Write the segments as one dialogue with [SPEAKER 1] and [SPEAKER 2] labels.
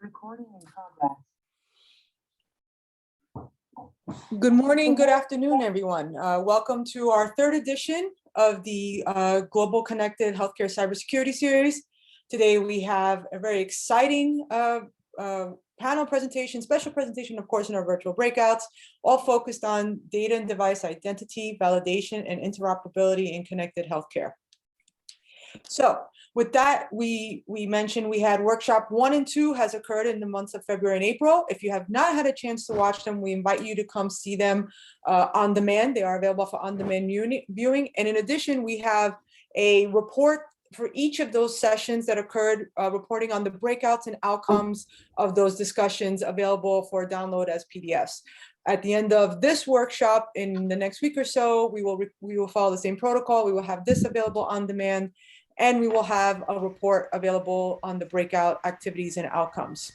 [SPEAKER 1] Recording in progress.
[SPEAKER 2] Good morning, good afternoon, everyone. Welcome to our third edition of the Global Connected Healthcare Cybersecurity Series. Today we have a very exciting panel presentation, special presentation, of course, in our virtual breakouts, all focused on data and device identity, validation, and interoperability in connected healthcare. So with that, we mentioned we had workshop 1 and 2 has occurred in the months of February and April. If you have not had a chance to watch them, we invite you to come see them on demand. They are available for on-demand viewing. And in addition, we have a report for each of those sessions that occurred, reporting on the breakouts and outcomes of those discussions available for download as PDFs. At the end of this workshop in the next week or so, we will follow the same protocol. We will have this available on demand, and we will have a report available on the breakout activities and outcomes.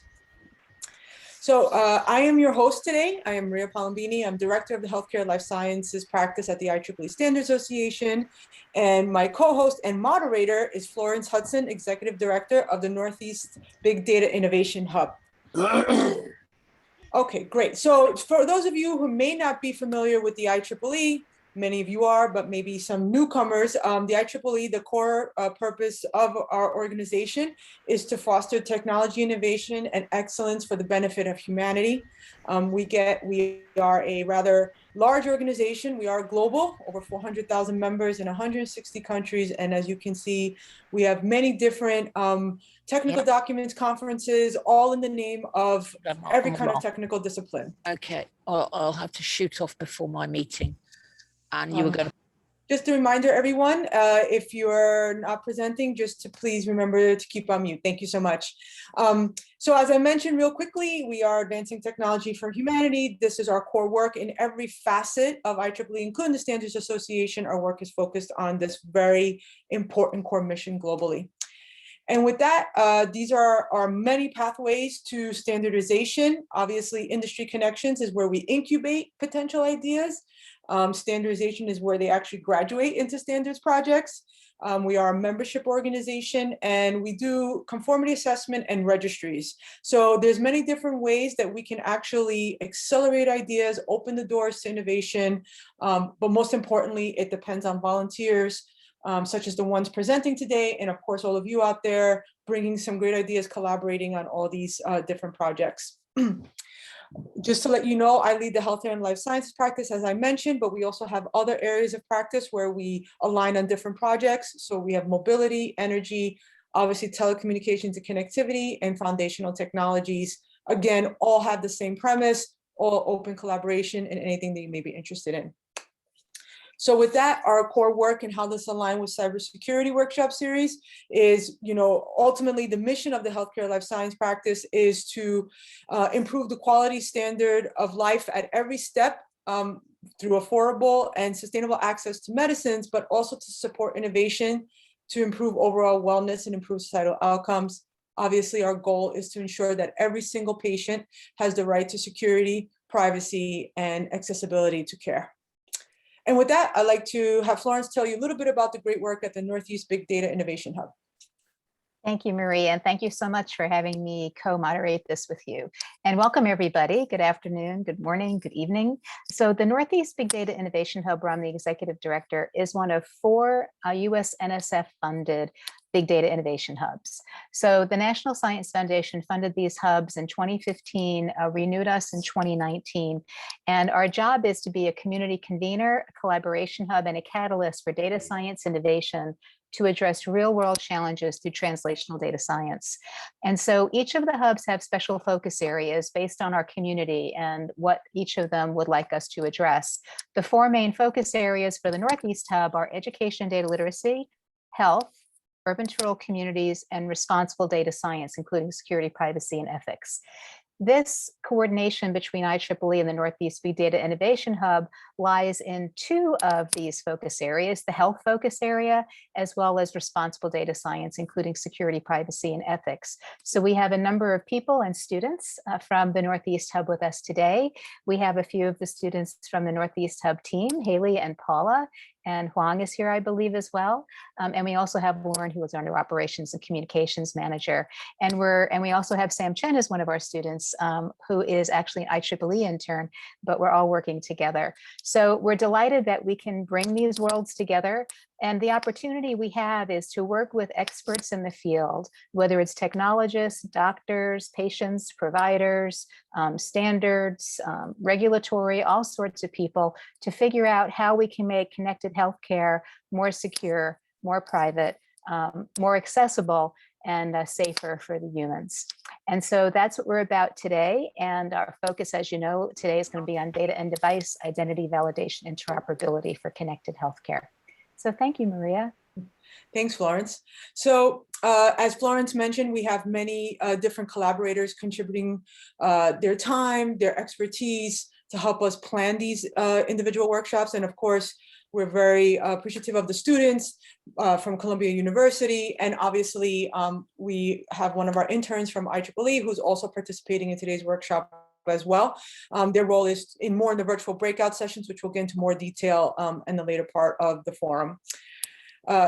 [SPEAKER 2] So I am your host today. I am Maria Palombini. I'm Director of the Healthcare Life Sciences Practice at the IEEE Standards Association. And my co-host and moderator is Florence Hudson, Executive Director of the Northeast Big Data Innovation Hub. Okay, great. So for those of you who may not be familiar with the IEEE, many of you are, but maybe some newcomers, the IEEE, the core purpose of our organization is to foster technology innovation and excellence for the benefit of humanity. We are a rather large organization. We are global, over 400,000 members in 160 countries. And as you can see, we have many different technical documents, conferences, all in the name of every kind of technical discipline.
[SPEAKER 3] Okay, I'll have to shoot off before my meeting. And you were going to...
[SPEAKER 2] Just a reminder, everyone, if you're not presenting, just to please remember to keep on mute. Thank you so much. So as I mentioned real quickly, we are advancing technology for humanity. This is our core work in every facet of IEEE, including the Standards Association. Our work is focused on this very important core mission globally. And with that, these are our many pathways to standardization. Obviously, industry connections is where we incubate potential ideas. Standardization is where they actually graduate into standards projects. We are a membership organization, and we do conformity assessment and registries. So there's many different ways that we can actually accelerate ideas, open the doors to innovation. But most importantly, it depends on volunteers, such as the ones presenting today, and of course, all of you out there bringing some great ideas, collaborating on all these different projects. Just to let you know, I lead the healthcare and life sciences practice, as I mentioned, but we also have other areas of practice where we align on different projects. So we have mobility, energy, obviously telecommunications and connectivity, and foundational technologies. Again, all have the same premise, all open collaboration and anything that you may be interested in. So with that, our core work and how this aligns with cybersecurity workshop series is, ultimately the mission of the healthcare life science practice is to improve the quality standard of life at every step through affordable and sustainable access to medicines, but also to support innovation to improve overall wellness and improve societal outcomes. Obviously, our goal is to ensure that every single patient has the right to security, privacy, and accessibility to care. And with that, I'd like to have Florence tell you a little bit about the great work at the Northeast Big Data Innovation Hub.
[SPEAKER 4] Thank you, Maria, and thank you so much for having me co-moderate this with you. And welcome, everybody. Good afternoon, good morning, good evening. So the Northeast Big Data Innovation Hub, where I'm the Executive Director, is one of 4 US NSF-funded Big Data Innovation Hubs. So the National Science Foundation funded these hubs in 2015, renewed us in 2019. And our job is to be a community convener, a collaboration hub, and a catalyst for data science innovation to address real-world challenges through translational data science. And so each of the hubs have special focus areas based on our community and what each of them would like us to address. The 4 main focus areas for the Northeast Hub are education and data literacy, health, urban to rural communities, and responsible data science, including security, privacy, and ethics. This coordination between IEEE and the Northeast Big Data Innovation Hub lies in 2 of these focus areas, the health focus area, as well as responsible data science, including security, privacy, and ethics. So we have a number of people and students from the Northeast Hub with us today. We have a few of the students from the Northeast Hub team, Haley and Paula, and Huang is here, I believe, as well. And we also have Lauren, who is our new operations and communications manager. And we also have Sam Chen as one of our students, who is actually an IEEE intern, but we're all working together. So we're delighted that we can bring these worlds together. And the opportunity we have is to work with experts in the field, whether it's technologists, doctors, patients, providers, standards, regulatory, all sorts of people, to figure out how we can make connected healthcare more secure, more private, more accessible, and safer for the humans. And so that's what we're about today. And our focus, as you know, today is going to be on data and device identity validation interoperability for connected healthcare. So thank you, Maria.
[SPEAKER 2] Thanks, Florence. So as Florence mentioned, we have many different collaborators contributing their time, their expertise to help us plan these individual workshops. And of course, we're very appreciative of the students from Columbia University. And obviously, we have one of our interns from IEEE who's also participating in today's workshop as well. Their role is more in the virtual breakout sessions, which we'll get into more detail in the later part of the forum.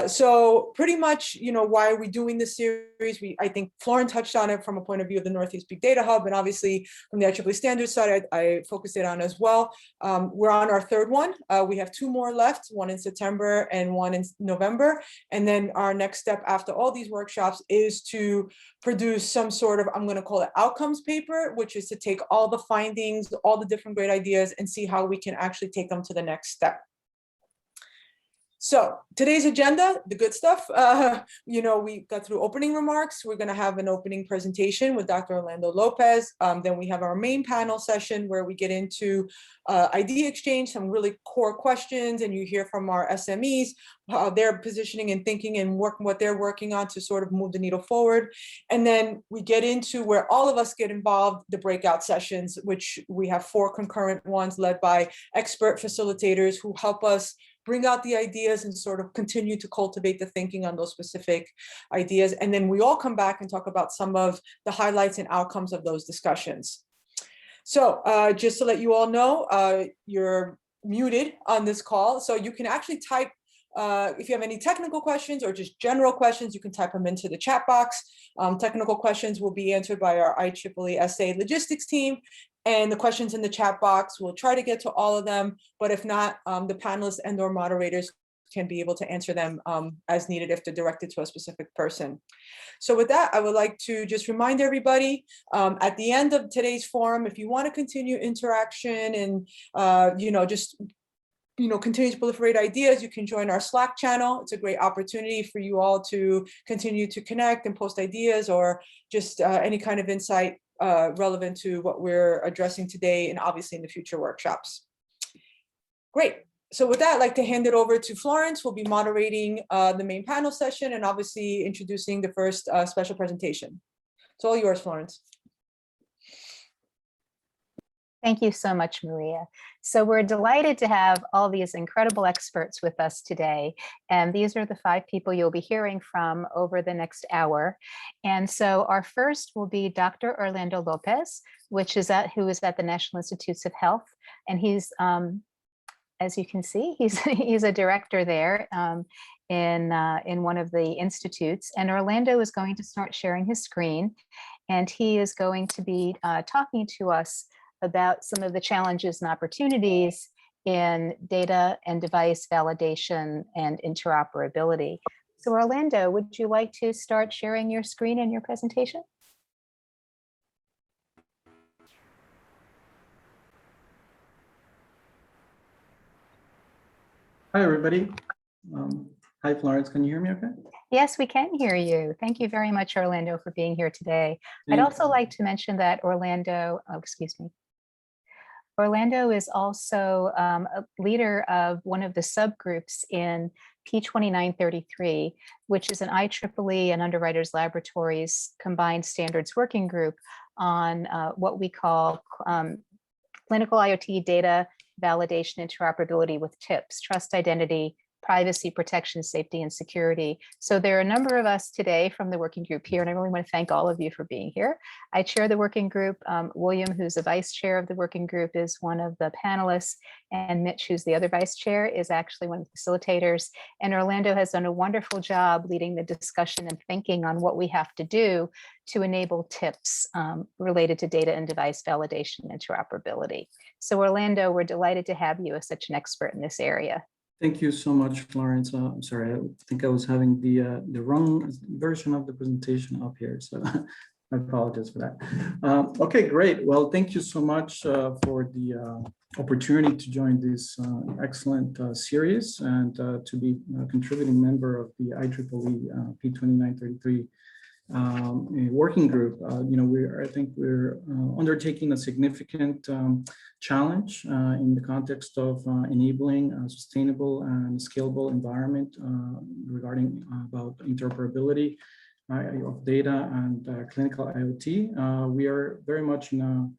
[SPEAKER 2] So pretty much, why are we doing this series? I think Florence touched on it from a point of view of the Northeast Big Data Hub, and obviously from the IEEE Standards side, I focused it on as well. We're on our third one. We have 2 more left, one in September and one in November. And then our next step after all these workshops is to produce some sort of, I'm going to call it outcomes paper, which is to take all the findings, all the different great ideas, and see how we can actually take them to the next step. So today's agenda, the good stuff, we got through opening remarks. We're going to have an opening presentation with Dr. Orlando Lopez. Then we have our main panel session where we get into idea exchange, some really core questions, and you hear from our SMEs, how they're positioning and thinking and what they're working on to sort of move the needle forward. And then we get into where all of us get involved, the breakout sessions, which we have 4 concurrent ones led by expert facilitators who help us bring out the ideas and sort of continue to cultivate the thinking on those specific ideas. And then we all come back and talk about some of the highlights and outcomes of those discussions. So just to let you all know, you're muted on this call. So you can actually type, if you have any technical questions or just general questions, you can type them into the chat box. Technical questions will be answered by our IEEE SA logistics team. And the questions in the chat box, we'll try to get to all of them, but if not, the panelists and or moderators can be able to answer them as needed if they're directed to a specific person. So with that, I would like to just remind everybody at the end of today's forum, if you want to continue interaction and continue to proliferate ideas, you can join our Slack channel. It's a great opportunity for you all to continue to connect and post ideas or just any kind of insight relevant to what we're addressing today and obviously in the future workshops. Great. So with that, I'd like to hand it over to Florence, who will be moderating the main panel session and obviously introducing the first special presentation. It's all yours, Florence.
[SPEAKER 4] Thank you so much, Maria. So we're delighted to have all these incredible experts with us today. And these are the 5 people you'll be hearing from over the next hour. And so our first will be Dr. Orlando Lopez, who is at the National Institutes of Health. And he's, as you can see, he's a director there in one of the institutes. And Orlando is going to start sharing his screen. And he is going to be talking to us about some of the challenges and opportunities in data and device validation and interoperability. So Orlando, would you like to start sharing your screen and your presentation?
[SPEAKER 1] Hi, everybody. Hi, Florence. Can you hear me okay?
[SPEAKER 4] Yes, we can hear you. Thank you very much, Orlando, for being here today. I'd also like to mention that Orlando is also a leader of one of the subgroups in P2933, which is an IEEE and Underwriters Laboratories combined standards working group on what we call clinical IoT data validation interoperability with TIPS, trust, identity, privacy, protection, safety, and security. So there are a number of us today from the working group here, and I really want to thank all of you for being here. I chair the working group. William, who's the vice chair of the working group, is one of the panelists, and Mitch, who's the other vice chair, is actually one of the facilitators. And Orlando has done a wonderful job leading the discussion and thinking on what we have to do to enable tips related to data and device validation and interoperability. So Orlando, we're delighted to have you as such an expert in this area.
[SPEAKER 1] Thank you so much, Florence. I'm sorry, I think I was having the wrong version of the presentation up here, so I apologize for that. Okay, great. Well, thank you so much for the opportunity to join this excellent series and to be a contributing member of the IEEE P2933 working group. You know, I think we're undertaking a significant challenge in the context of enabling a sustainable and scalable environment regarding about interoperability of data and clinical IoT. We are very much in a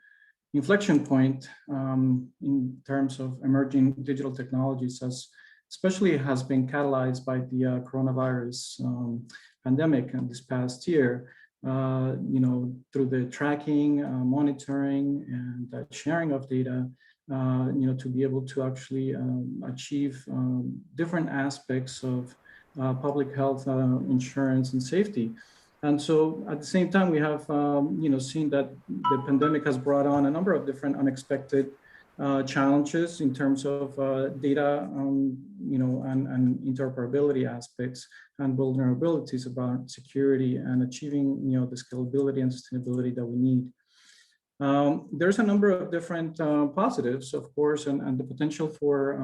[SPEAKER 1] inflection point in terms of emerging digital technologies, as especially has been catalyzed by the coronavirus pandemic this past year, you know, through the tracking, monitoring, and sharing of data, you know, to be able to actually achieve different aspects of public health, insurance, and safety. And so at the same time, we have, you know, seen that the pandemic has brought on a number of different unexpected challenges in terms of data, you know, and interoperability aspects and vulnerabilities about security and achieving, you know, the scalability and sustainability that we need. There's a number of different positives, of course, and the potential for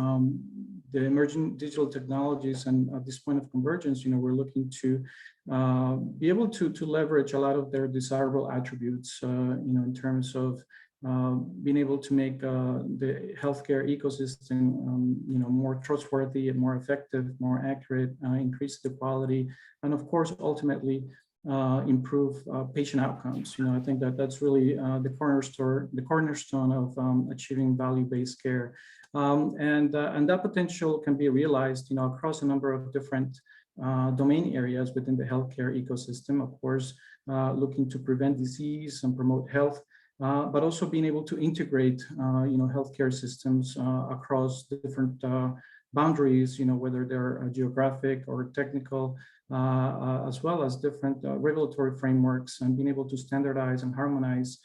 [SPEAKER 1] the emerging digital technologies. And at this point of convergence, you know, we're looking to be able to leverage a lot of their desirable attributes, you know, in terms of being able to make the healthcare ecosystem, you know, more trustworthy and more effective, more accurate, increase the quality, and of course, ultimately improve patient outcomes. You know, I think that that's really the cornerstone of achieving value-based care, and that potential can be realized, you know, across a number of different domain areas within the healthcare ecosystem. Of course, looking to prevent disease and promote health. But also being able to integrate, you know, healthcare systems across different boundaries, you know, whether they're geographic or technical, as well as different regulatory frameworks, and being able to standardize and harmonize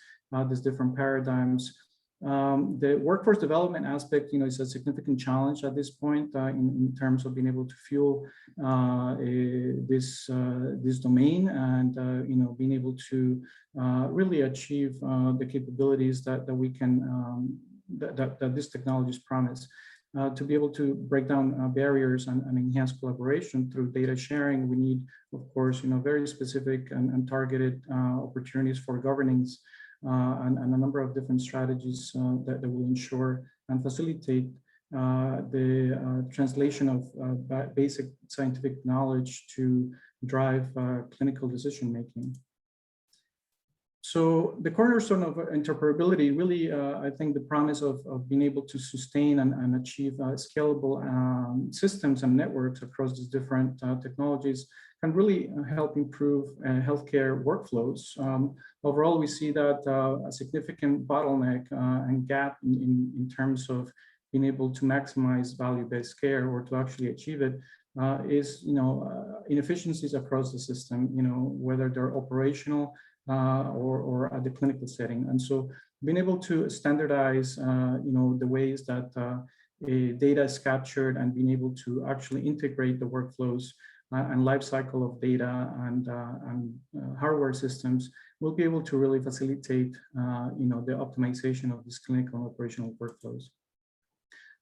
[SPEAKER 1] these different paradigms. The workforce development aspect, you know, is a significant challenge at this point in terms of being able to fuel this domain, and you know, being able to really achieve the capabilities that we can that these technologies promise. To be able to break down barriers and enhance collaboration through data sharing, we need, of course, you know, very specific and targeted opportunities for governance. And a number of different strategies that will ensure and facilitate the translation of basic scientific knowledge to drive clinical decision-making. So the cornerstone of interoperability, really, I think the promise of being able to sustain and achieve scalable systems and networks across these different technologies can really help improve healthcare workflows. Overall, we see that a significant bottleneck and gap in terms of being able to maximize value-based care or to actually achieve it is, you know, inefficiencies across the system, you know, whether they're operational or at the clinical setting. And so being able to standardize, you know, the ways that data is captured and being able to actually integrate the workflows and life cycle of data and hardware systems will be able to really facilitate, you know, the optimization of these clinical and operational workflows.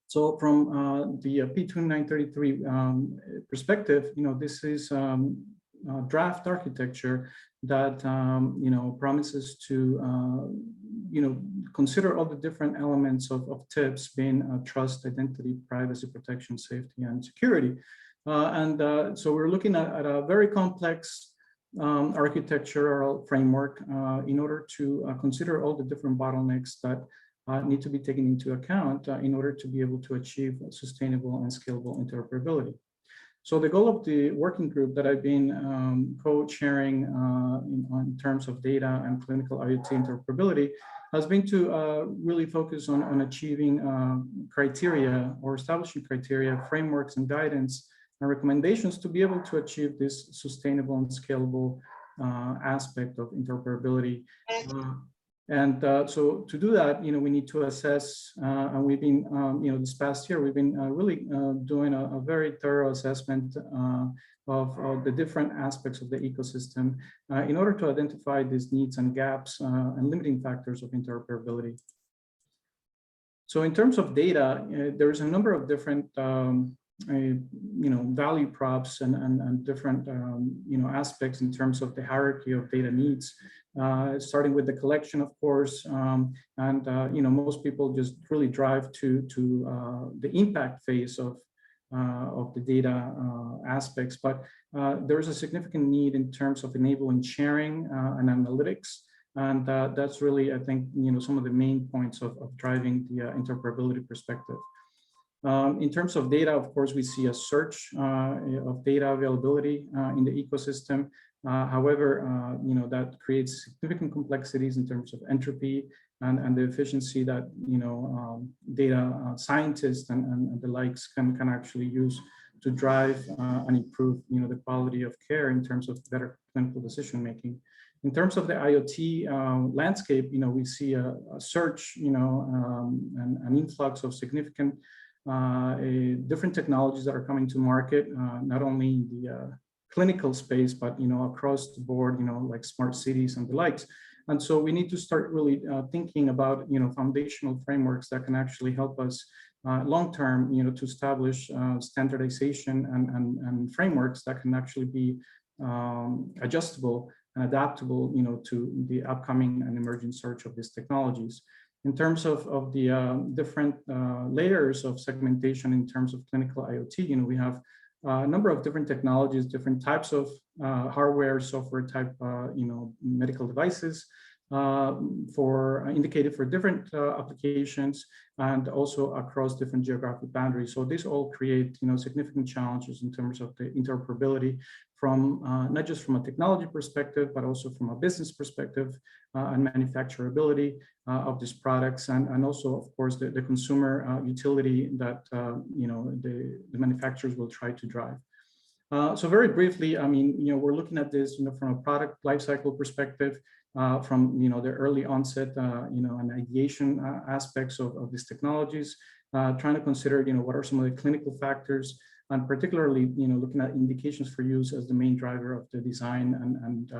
[SPEAKER 1] So from the P2933 perspective, you know, this is draft architecture that you know, promises to you know, consider all the different elements of TIPS, being trust, identity, privacy, protection, safety, and security. So we're looking at a very complex architectural framework in order to consider all the different bottlenecks that need to be taken into account in order to be able to achieve sustainable and scalable interoperability. So the goal of the working group that I've been co-chairing in terms of data and clinical IoT interoperability has been to really focus on achieving criteria or establishing criteria, frameworks and guidance and recommendations to be able to achieve this sustainable and scalable aspect of interoperability. So to do that, we need to assess, and we've been, this past year, we've been really doing a very thorough assessment of the different aspects of the ecosystem in order to identify these needs and gaps and limiting factors of interoperability. So in terms of data, there's a number of different value props and different aspects in terms of the hierarchy of data needs, starting with the collection, of course, and most people just really drive to the impact phase of the data aspects, but there's a significant need in terms of enabling sharing and analytics. And that's really, I think, some of the main points of driving the interoperability perspective. In terms of data, of course, we see a surge of data availability in the ecosystem. However, that creates significant complexities in terms of entropy and the efficiency that data scientists and the likes can actually use to drive and improve the quality of care in terms of better clinical decision making. In terms of the IoT landscape, we see a surge, and an influx of significant different technologies that are coming to market, not only in the clinical space, but across the board, like smart cities and the likes. And so we need to start really thinking about foundational frameworks that can actually help us long term, to establish standardization and frameworks that can actually be adjustable and adaptable, to the upcoming and emerging surge of these technologies. In terms of the different layers of segmentation in terms of clinical IoT, we have a number of different technologies, different types of hardware, software type, medical devices indicated for different applications and also across different geographic boundaries. So these all create, significant challenges in terms of the interoperability from not just from a technology perspective, but also from a business perspective and manufacturability of these products, and also, of course, the consumer utility that the manufacturers will try to drive. So very briefly, we're looking at this, from a product lifecycle perspective, from the early onset, and ideation aspects of these technologies, trying to consider, what are some of the clinical factors, and particularly, looking at indications for use as the main driver of the design and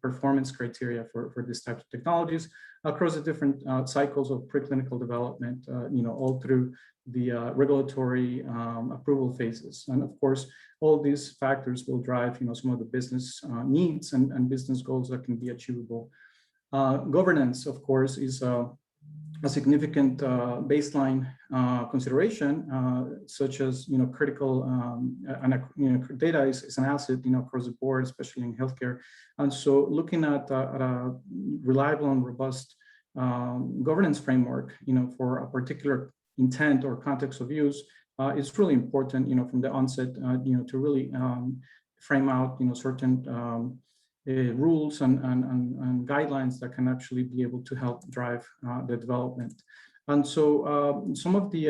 [SPEAKER 1] performance criteria for this type of technologies across the different cycles of preclinical development, all through the regulatory approval phases. And of course, all these factors will drive, some of the business needs and business goals that can be achievable. Governance, of course, is a significant baseline consideration, such as critical data is an asset across the board, especially in healthcare. And so looking at a reliable and robust governance framework, for a particular intent or context of use is really important, from the onset, to really frame out certain rules and guidelines that can actually be able to help drive the development. And so some of the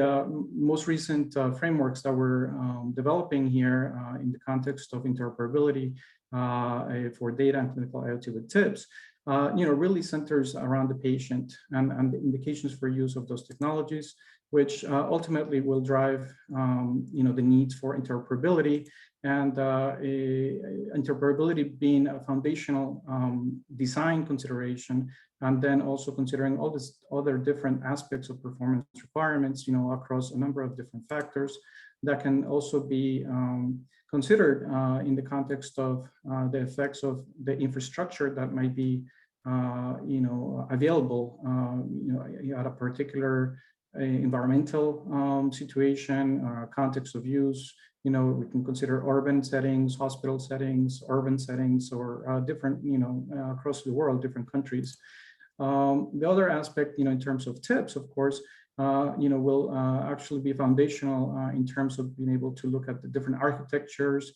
[SPEAKER 1] most recent frameworks that we're developing here in the context of interoperability for data and clinical IoT with tips, really centers around the patient and the indications for use of those technologies, which ultimately will drive the needs for interoperability, and interoperability being a foundational design consideration, and then also considering all these other different aspects of performance requirements, across a number of different factors that can also be considered in the context of the effects of the infrastructure that might be available at a particular environmental situation, context of use. We can consider urban settings, hospital settings, urban settings, or different, across the world, different countries. The other aspect, in terms of tips, of course, will actually be foundational in terms of being able to look at the different architectures,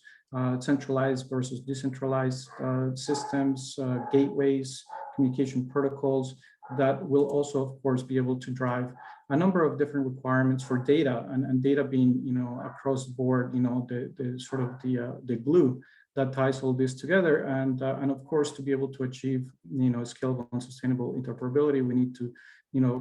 [SPEAKER 1] centralized versus decentralized systems, gateways, communication protocols that will also, of course, be able to drive a number of different requirements for data, and data being, across the board, the sort of the glue that ties all this together. And of course, to be able to achieve, scalable and sustainable interoperability, we need to,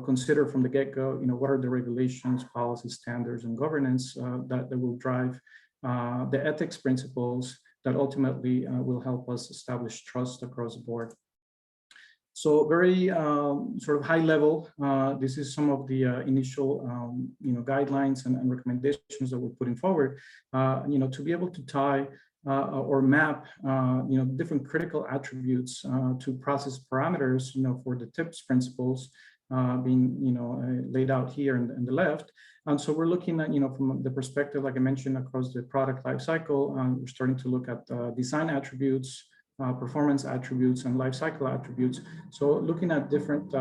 [SPEAKER 1] consider from the get-go, what are the regulations, policies, standards, and governance that will drive the ethics principles that ultimately will help us establish trust across the board. So very sort of high level, this is some of the initial, guidelines and recommendations that we're putting forward, to be able to tie or map, different critical attributes to process parameters, for the TIPS principles being, laid out here in the left. And so we're looking at, from the perspective, like I mentioned, across the product lifecycle, we're starting to look at design attributes, performance attributes, and lifecycle attributes. So looking at different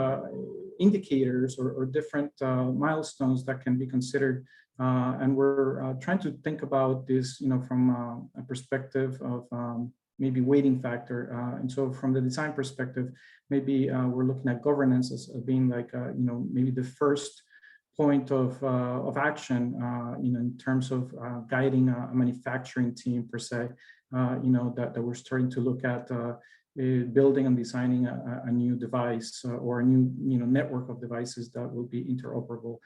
[SPEAKER 1] indicators or different milestones that can be considered. And we're trying to think about this, from a perspective of maybe weighting factor. And so from the design perspective, maybe we're looking at governance as being like, maybe the first point of action, in terms of guiding a manufacturing team per se, that we're starting to look at building and designing a new device or a new network of devices that will be interoperable.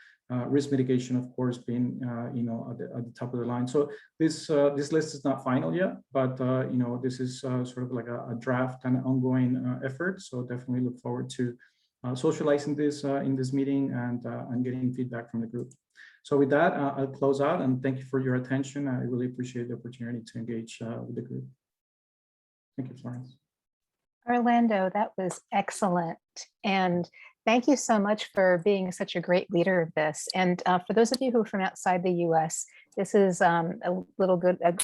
[SPEAKER 1] Risk mitigation, of course, being at the top of the line. So this list is not final yet, but this is sort of like a draft and ongoing effort. So definitely look forward to socializing this in this meeting and getting feedback from the group. So with that, I'll close out, and thank you for your attention. I really appreciate the opportunity to engage with the group. Thank you, Florence.
[SPEAKER 4] Orlando, that was excellent. And thank you so much for being such a great leader of this. And for those of you who are from outside the US, this is a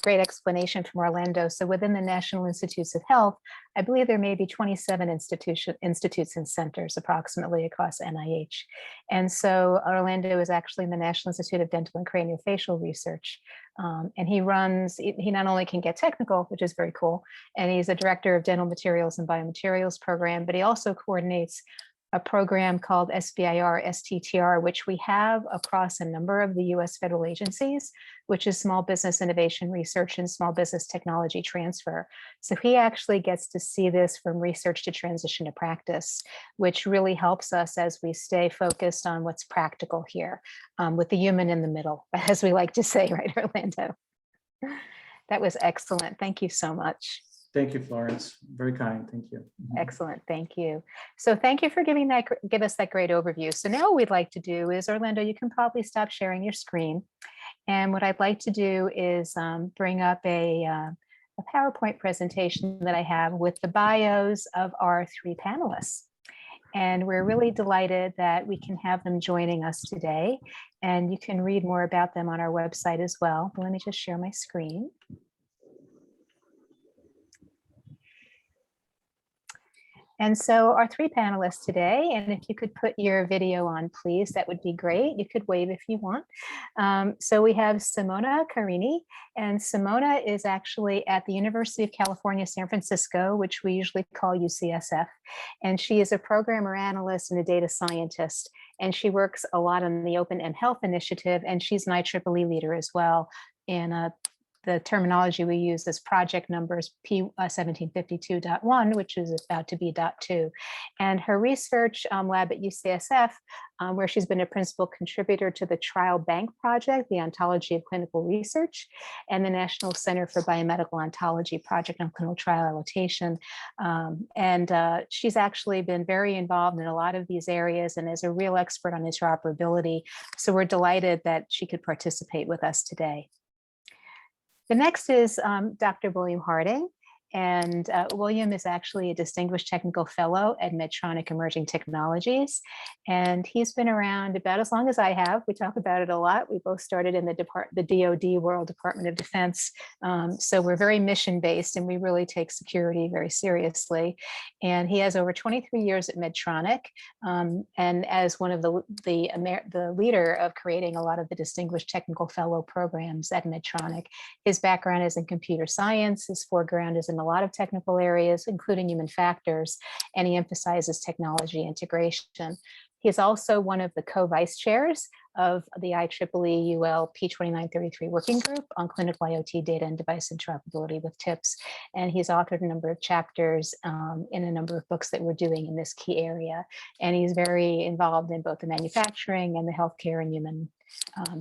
[SPEAKER 4] great explanation from Orlando. So within the National Institutes of Health, I believe there may be 27 institutes and centers approximately across NIH. And so Orlando is actually in the National Institute of Dental and Craniofacial Research. And he not only can get technical, which is very cool, and he's a director of dental materials and biomaterials program, but he also coordinates a program called SBIR STTR, which we have across a number of the US federal agencies, which is Small Business Innovation Research and Small Business Technology Transfer. So he actually gets to see this from research to transition to practice, which really helps us as we stay focused on what's practical here, with the human in the middle, as we like to say, right, Orlando? That was excellent. Thank you so much.
[SPEAKER 1] Thank you, Florence. Very kind. Thank you.
[SPEAKER 4] Excellent. Thank you. So thank you for give us that great overview. So now what we'd like to do is, Orlando, you can probably stop sharing your screen. And what I'd like to do is bring up a PowerPoint presentation that I have with the bios of our three panelists. And we're really delighted that we can have them joining us today. And you can read more about them on our website as well. But let me just share my screen. And so our three panelists today, and if you could put your video on, please, that would be great. You could wave if you want. So we have Simona Carini, and Simona is actually at the University of California, San Francisco, which we usually call UCSF. And she is a programmer analyst and a data scientist. And she works a lot on the Open M Health Initiative, and she's an IEEE leader as well in the terminology we use is project numbers P1752.1, which is about to be .2. And her research lab at UCSF, where she's been a principal contributor to the Trial Bank Project, the Ontology of Clinical Research, and the National Center for Biomedical Ontology Project on Clinical Trial Annotation. She's actually been very involved in a lot of these areas and is a real expert on interoperability. So we're delighted that she could participate with us today. The next is Dr. William Harding, And William is actually a Distinguished Technical Fellow at Medtronic Emerging Technologies. And he's been around about as long as I have. We talk about it a lot. We both started in the DoD world, Department of Defense. So we're very mission-based and we really take security very seriously. And he has over 23 years at Medtronic. And as one of the leader of creating a lot of the Distinguished Technical Fellow programs at Medtronic, his background is in computer science. His foreground is in a lot of technical areas, including human factors, and he emphasizes technology integration. He is also one of the co-vice chairs of the IEEE UL P2933 Working Group on Clinical IoT Data and Device Interoperability with TIPS. And he's authored a number of chapters in a number of books that we're doing in this key area. And he's very involved in both the manufacturing and the healthcare and human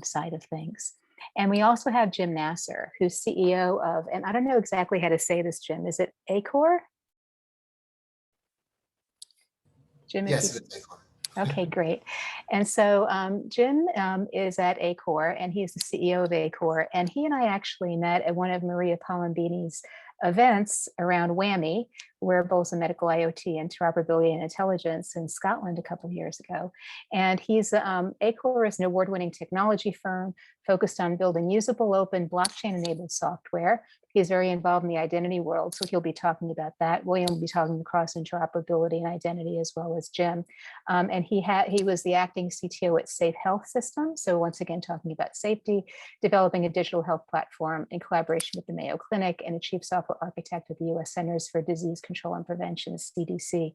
[SPEAKER 4] side of things. And we also have Jim Nasser, who's CEO of, and I don't know exactly how to say this, Jim, is it ACOR? Jim,
[SPEAKER 5] yes, it's ACOR.
[SPEAKER 4] Okay, great. And so Jim is at ACOR and he's the CEO of ACOR. And he and I actually met at one of Maria Palombini's events around WAMI. We're both in medical IoT, interoperability and intelligence in Scotland a couple of years ago. And he's, ACOR is an award-winning technology firm focused on building usable, open, blockchain-enabled software. He's very involved in the identity world, so he'll be talking about that. William will be talking across interoperability and identity as well as Jim. And he was the acting CTO at Safe Health Systems. So once again, talking about safety, developing a digital health platform in collaboration with the Mayo Clinic, and a chief software architect at the US Centers for Disease Control and Prevention, CDC.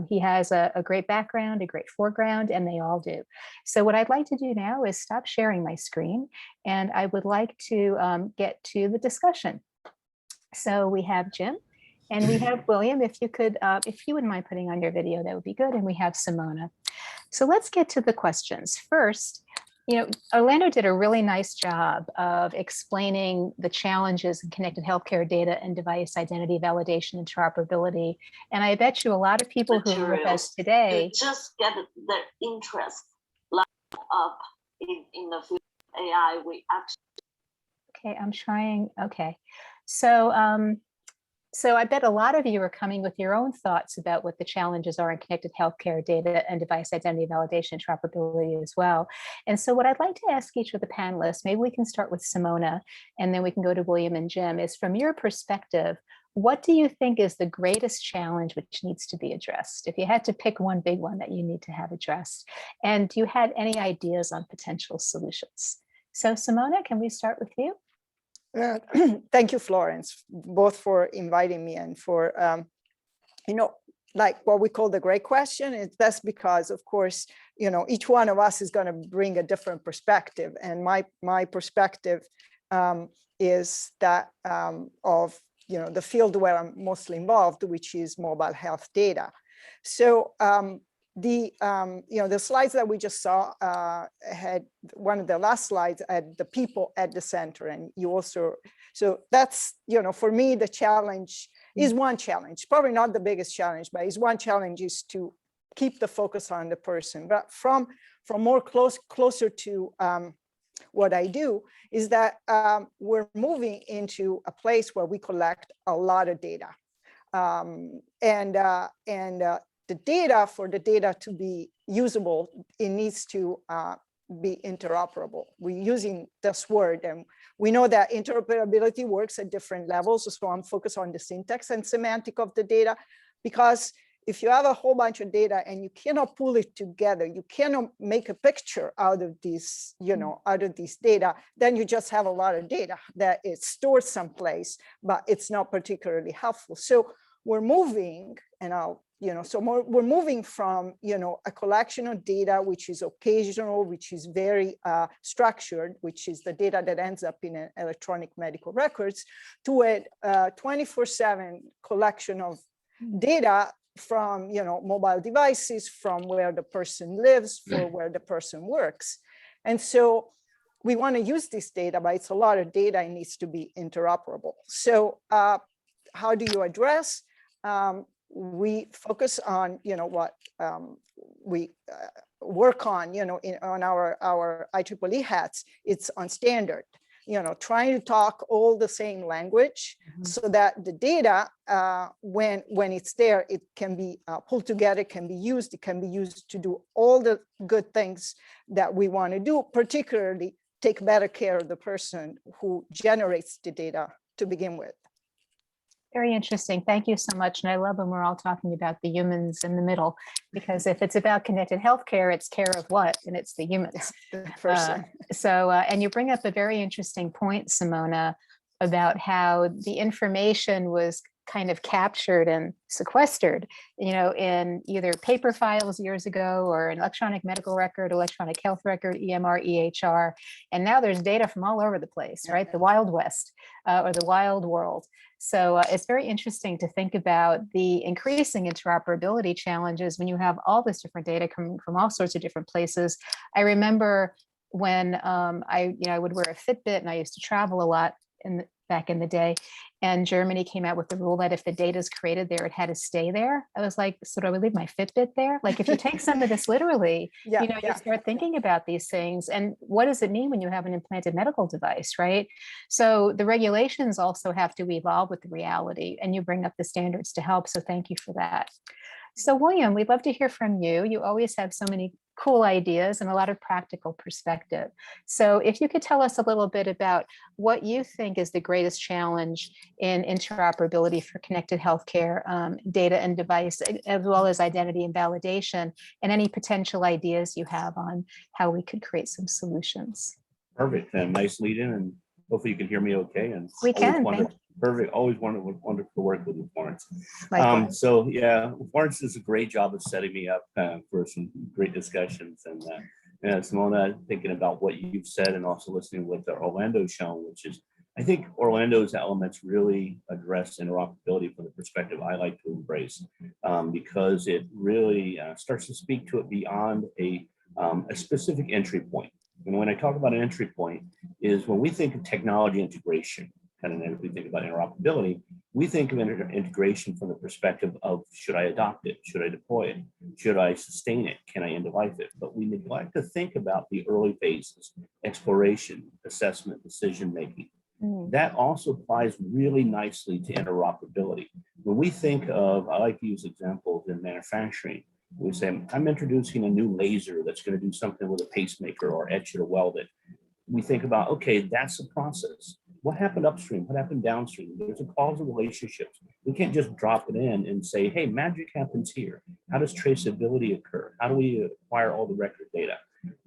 [SPEAKER 4] He has a great background, a great foreground, and they all do. So what I'd like to do now is stop sharing my screen, and I would like to get to the discussion. So we have Jim and we have William. If you wouldn't mind putting on your video, that would be good. And we have Simona. So let's get to the questions. First, Orlando did a really nice job of explaining the challenges in connected healthcare data and device identity validation interoperability. And I bet you a lot of people who are with us today
[SPEAKER 6] just get their interest up in the field of AI. We actually.
[SPEAKER 4] Okay, I'm trying. Okay, so so I bet a lot of you are coming with your own thoughts about what the challenges are in connected healthcare data and device identity validation interoperability as well. And so what I'd like to ask each of the panelists, maybe we can start with Simona, and then we can go to William and Jim, is from your perspective, what do you think is the greatest challenge which needs to be addressed? If you had to pick one big one that you need to have addressed, and do you have any ideas on potential solutions? So Simona, can we start with you?
[SPEAKER 7] Thank you, Florence, both for inviting me and for, like what we call the great question. That's because, of course, each one of us is going to bring a different perspective. And my perspective is that of, the field where I'm mostly involved, which is mobile health data. So the slides that we just saw had one of the last slides had the people at the center, and you also, so that's, for me, the challenge is one challenge, probably not the biggest challenge, but is one challenge is to keep the focus on the person. But from more closer to what I do is that we're moving into a place where we collect a lot of data, the data, for the data to be usable, it needs to be interoperable. We're using this word, and we know that interoperability works at different levels. So I'm focused on the syntax and semantic of the data, because if you have a whole bunch of data and you cannot pull it together, you cannot make a picture out of these, out of this data, then you just have a lot of data that is stored someplace, but it's not particularly helpful. So we're moving, and we're moving from, a collection of data, which is occasional, which is very structured, which is the data that ends up in an electronic medical records, to a 24/7 collection of data from, mobile devices, from where the person lives, for where the person works. And so we want to use this data, but it's a lot of data, it needs to be interoperable. So how do you address? We focus on, what we work on, on our IEEE hats, it's on standard. trying to talk all the same language, so that the data, when it's there, it can be pulled together, it can be used to do all the good things that we want to do, particularly take better care of the person who generates the data to begin with.
[SPEAKER 4] Very interesting. Thank you so much. And I love when we're all talking about the humans in the middle, because if it's about connected healthcare, it's care of what? And it's the humans.
[SPEAKER 7] The person.
[SPEAKER 4] And you bring up a very interesting point, Simona, about how the information was kind of captured and sequestered, in either paper files years ago, or an electronic medical record, electronic health record, EMR, EHR. And now there's data from all over the place, right? The Wild West, or the wild world. So it's very interesting to think about the increasing interoperability challenges when you have all this different data coming from all sorts of different places. I remember when I would wear a Fitbit, and I used to travel a lot back in the day, and Germany came out with the rule that if the data is created there, it had to stay there. I was like, so do I would leave my Fitbit there? Like, if you take some of this literally, you start thinking about these things, and what does it mean when you have an implanted medical device, right? So the regulations also have to evolve with the reality, and you bring up the standards to help. So thank you for that. So William, we'd love to hear from you. You always have so many cool ideas and a lot of practical perspective. So if you could tell us a little bit about what you think is the greatest challenge in interoperability for connected healthcare data and device, as well as identity and validation, and any potential ideas you have on how we could create some solutions.
[SPEAKER 5] Perfect. Nice lead in, and hopefully you can hear me okay. And
[SPEAKER 4] we can.
[SPEAKER 5] Perfect. Always wonderful to work with you, Florence.
[SPEAKER 7] Likewise.
[SPEAKER 5] Florence does a great job of setting me up for some great discussions. And Simona, thinking about what you've said, and also listening to what Orlando's shown, which is, I think Orlando's elements really address interoperability from the perspective I like to embrace, because it really starts to speak to it beyond a specific entry point. And when I talk about an entry point, is when we think of technology integration, and then if we think about interoperability, we think of integration from the perspective of, should I adopt it? Should I deploy it? Should I sustain it? Can I end of life it? But we neglect to think about the early phases: exploration, assessment, decision-making. That also applies really nicely to interoperability. When we think of, I like to use examples in manufacturing. We say, I'm introducing a new laser that's going to do something with a pacemaker, or etch it or weld it. We think about, okay, that's a process. What happened upstream? What happened downstream? There's a causal relationship. We can't just drop it in and say, hey, magic happens here. How does traceability occur? How do we acquire all the record data?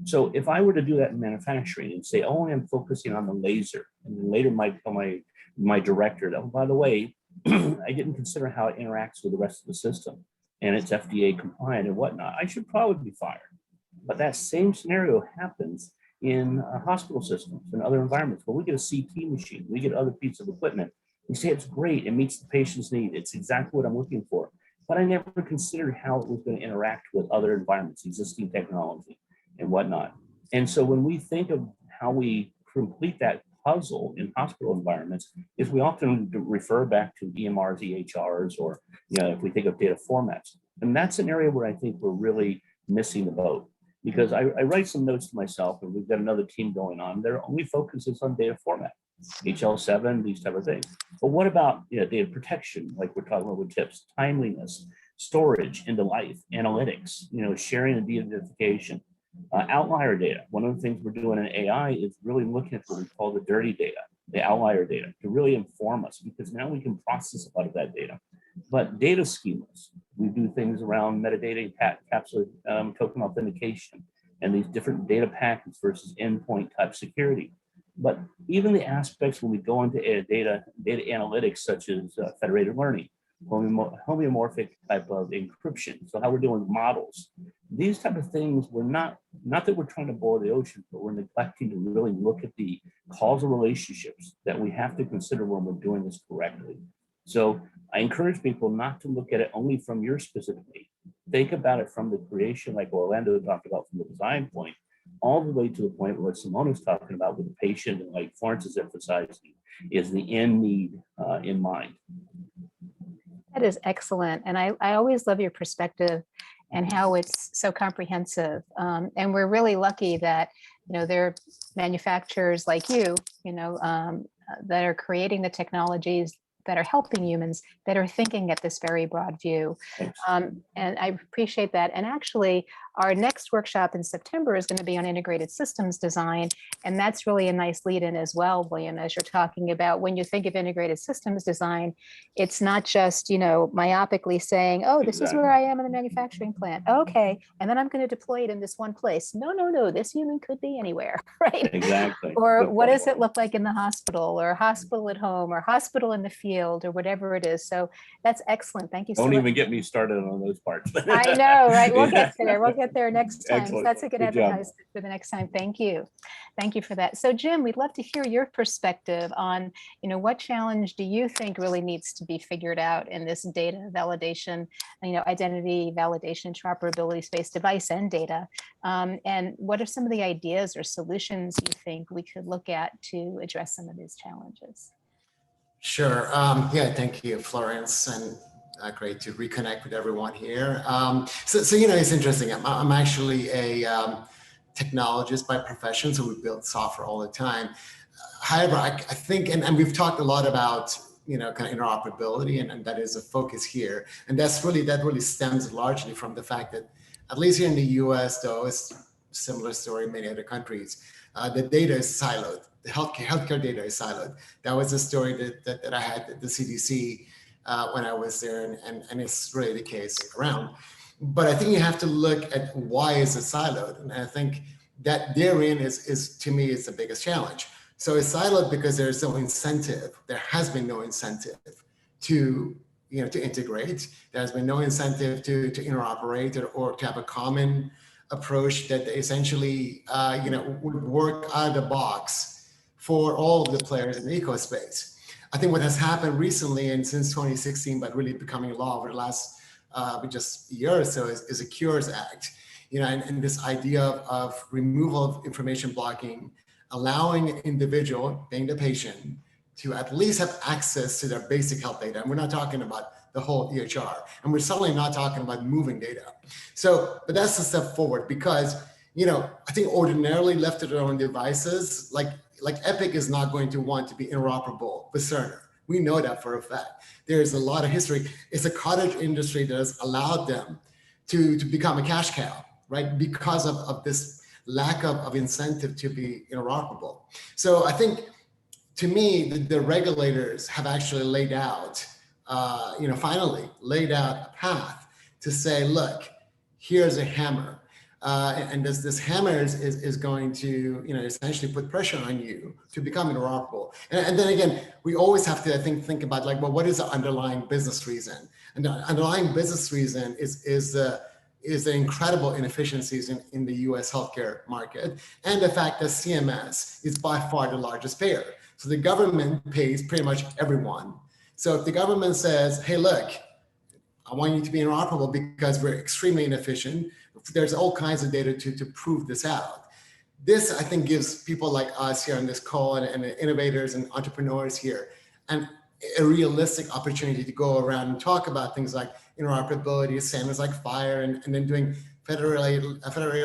[SPEAKER 5] So if I were to do that in manufacturing and say, oh, I'm focusing on the laser, and then later might tell my director that, oh, by the way, I didn't consider how it interacts with the rest of the system, and it's FDA compliant and whatnot, I should probably be fired. But that same scenario happens in hospital systems and other environments where we get a CT machine, we get other pieces of equipment. We say it's great, it meets the patient's need, it's exactly what I'm looking for. But I never considered how it was going to interact with other environments, existing technology and whatnot. And so when we think of how we complete that puzzle in hospital environments, is we often refer back to EMRs, EHRs, or if we think of data formats. And that's an area where I think we're really missing the boat. Because I write some notes to myself, and we've got another team going on. Their only focus is on data format, HL7, these type of things. But what about data protection, like we're talking about with tips, timeliness, storage, end of life, analytics, sharing and de-identification, outlier data. One of the things we're doing in AI is really looking at what we call the dirty data, the outlier data, to really inform us, because now we can process a lot of that data. But data schemas, we do things around metadata, capsule token authentication, and these different data packets versus endpoint type security. But even the aspects when we go into data analytics, such as federated learning, homeomorphic type of encryption, so how we're doing models, these type of things, we're not that we're trying to boil the ocean, but we're neglecting to really look at the causal relationships that we have to consider when we're doing this correctly. So I encourage people not to look at it only from your specific need. Think about it from the creation, like Orlando talked about, from the design point, all the way to the point where Simona's talking about with the patient, and like Florence is emphasizing, is the end need in mind.
[SPEAKER 4] That is excellent. And I always love your perspective. and how it's so comprehensive. And we're really lucky that, there are manufacturers like you, that are creating the technologies that are helping humans, that are thinking at this very broad view. And I appreciate that. And actually, our next workshop in September is going to be on integrated systems design. And that's really a nice lead in as well, William, as you're talking about when you think of integrated systems design, it's not just, myopically saying, oh, this is where I am in the manufacturing plant. Okay. And then I'm going to deploy it in this one place. No, this human could be anywhere, right?
[SPEAKER 5] Exactly.
[SPEAKER 4] Or what does it look like in the hospital, or hospital at home, or hospital in the field, or whatever it is. So that's excellent. Thank you so much.
[SPEAKER 5] Don't even get me started on those parts.
[SPEAKER 4] I know, right? We'll get there. We'll get there next time. So
[SPEAKER 5] Excellent.
[SPEAKER 4] that's a good
[SPEAKER 5] Good job.
[SPEAKER 4] advertisement for the next time. Thank you. Thank you for that. So Jim, we'd love to hear your perspective on, what challenge do you think really needs to be figured out in this data validation, identity validation, interoperability space, device and data? And what are some of the ideas or solutions you think we could look at to address some of these challenges?
[SPEAKER 8] Sure. Yeah, thank you, Florence, and great to reconnect with everyone here. So it's interesting. I'm actually a technologist by profession, so we build software all the time. However, I think, and we've talked a lot about, kind of interoperability, and that is a focus here. And that really stems largely from the fact that, at least here in the US, though, it's a similar story in many other countries, the data is siloed. The healthcare data is siloed. That was a story that I had at the CDC when I was there, and it's really the case around. But I think you have to look at why is it siloed, and I think that therein is to me is the biggest challenge. So it's siloed because there's no incentive. There has been no incentive to integrate. There has been no incentive to interoperate or to have a common approach that essentially would work out of the box for all of the players in the ecospace. I think what has happened recently and since 2016, but really becoming law over the last just a year or so is a Cures Act, and this idea of removal of information blocking, allowing an individual, being the patient, to at least have access to their basic health data. And we're not talking about the whole EHR, and we're certainly not talking about moving data. So, but that's a step forward because, I think ordinarily left to their own devices, like Epic is not going to want to be interoperable with Cerner. We know that for a fact. There's a lot of history. It's a cottage industry that has allowed them to become a cash cow, right? Because of this lack of incentive to be interoperable. So I think, to me, the regulators have actually laid out, finally laid out a path to say, look, here's a hammer. And this hammer is going to, essentially put pressure on you to become interoperable. And then again, we always have to, I think about well, what is the underlying business reason? And the underlying business reason is the incredible inefficiencies in the US healthcare market, and the fact that CMS is by far the largest payer. So the government pays pretty much everyone. So if the government says, hey, look, I want you to be interoperable because we're extremely inefficient, there's all kinds of data to prove this out. This, I think, gives people like us here on this call and innovators and entrepreneurs here and a realistic opportunity to go around and talk about things like interoperability, standards like FHIR, and then doing federated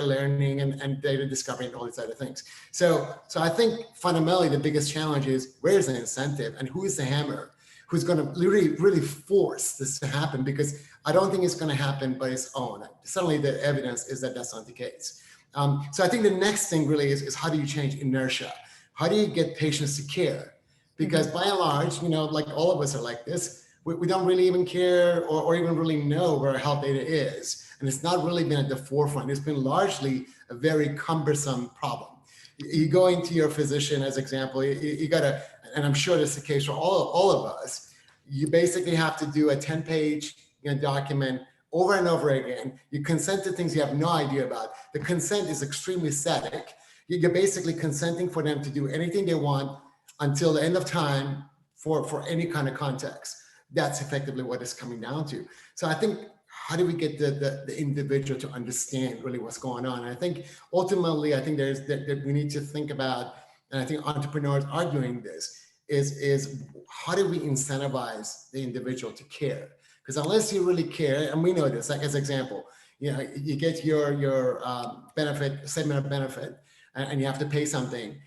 [SPEAKER 8] learning and data discovery and all these other things. So I think fundamentally the biggest challenge is where's the incentive and who is the hammer who's going to really force this to happen, because I don't think it's going to happen by its own. Certainly the evidence is that that's not the case. So I think the next thing really is how do you change inertia? How do you get patients to care? Because by and large, like all of us are like this, we don't really even care or even really know where our health data is. And it's not really been at the forefront. It's been largely a very cumbersome problem. You go into your physician as example, you gotta, and I'm sure this is the case for all of us, you basically have to do a 10-page document over and over again. You consent to things you have no idea about. The consent is extremely static. You're basically consenting for them to do anything they want until the end of time for any kind of context. That's effectively what it's coming down to. So I think, how do we get the individual to understand really what's going on? And I think ultimately, I think that we need to think about, and I think entrepreneurs are doing this, is how do we incentivize the individual to care? Because unless you really care, and we know this, like as example, You know, you get your benefit, statement of benefit, and you have to pay something.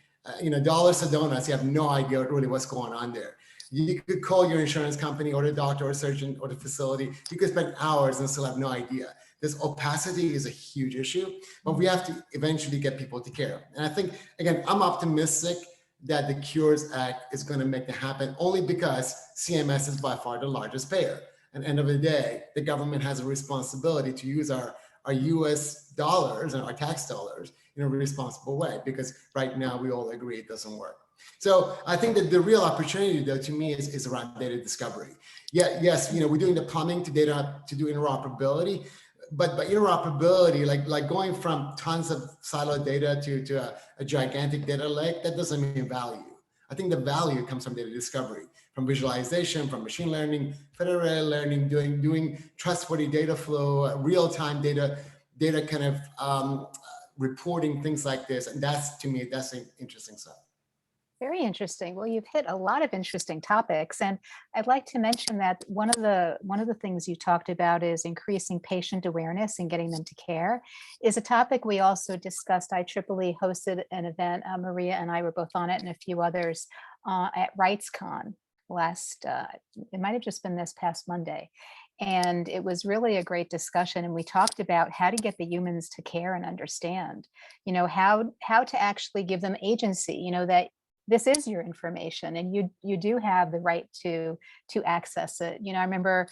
[SPEAKER 8] You know, dollars to donuts, you have no idea really what's going on there. You could call your insurance company or the doctor or surgeon or the facility. You could spend hours and still have no idea. This opacity is a huge issue, but we have to eventually get people to care. And I think, again, I'm optimistic that the Cures Act is going to make that happen only because CMS is by far the largest payer. At the end of the day, the government has a responsibility to use our US dollars and our tax dollars in a responsible way, because right now we all agree it doesn't work. So I think that the real opportunity, though, to me is around data discovery. Yeah, yes, you know, we're doing the plumbing to data to do interoperability, but interoperability, like going from tons of siloed data to a gigantic data lake, that doesn't mean value. I think the value comes from data discovery, from visualization, from machine learning, federated learning, doing trustworthy data flow, real-time data kind of reporting, things like this. And that's, to me, that's interesting stuff.
[SPEAKER 4] Very interesting. Well, you've hit a lot of interesting topics, and I'd like to mention that one of the things you talked about is increasing patient awareness and getting them to care is a topic we also discussed. IEEE hosted an event, Maria and I were both on it, and a few others at RightsCon last, it might have just been this past Monday. And it was really a great discussion. And we talked about how to get the humans to care and understand, you know, how to actually give them agency, you know, that this is your information and you do have the right to access it. You know, I remember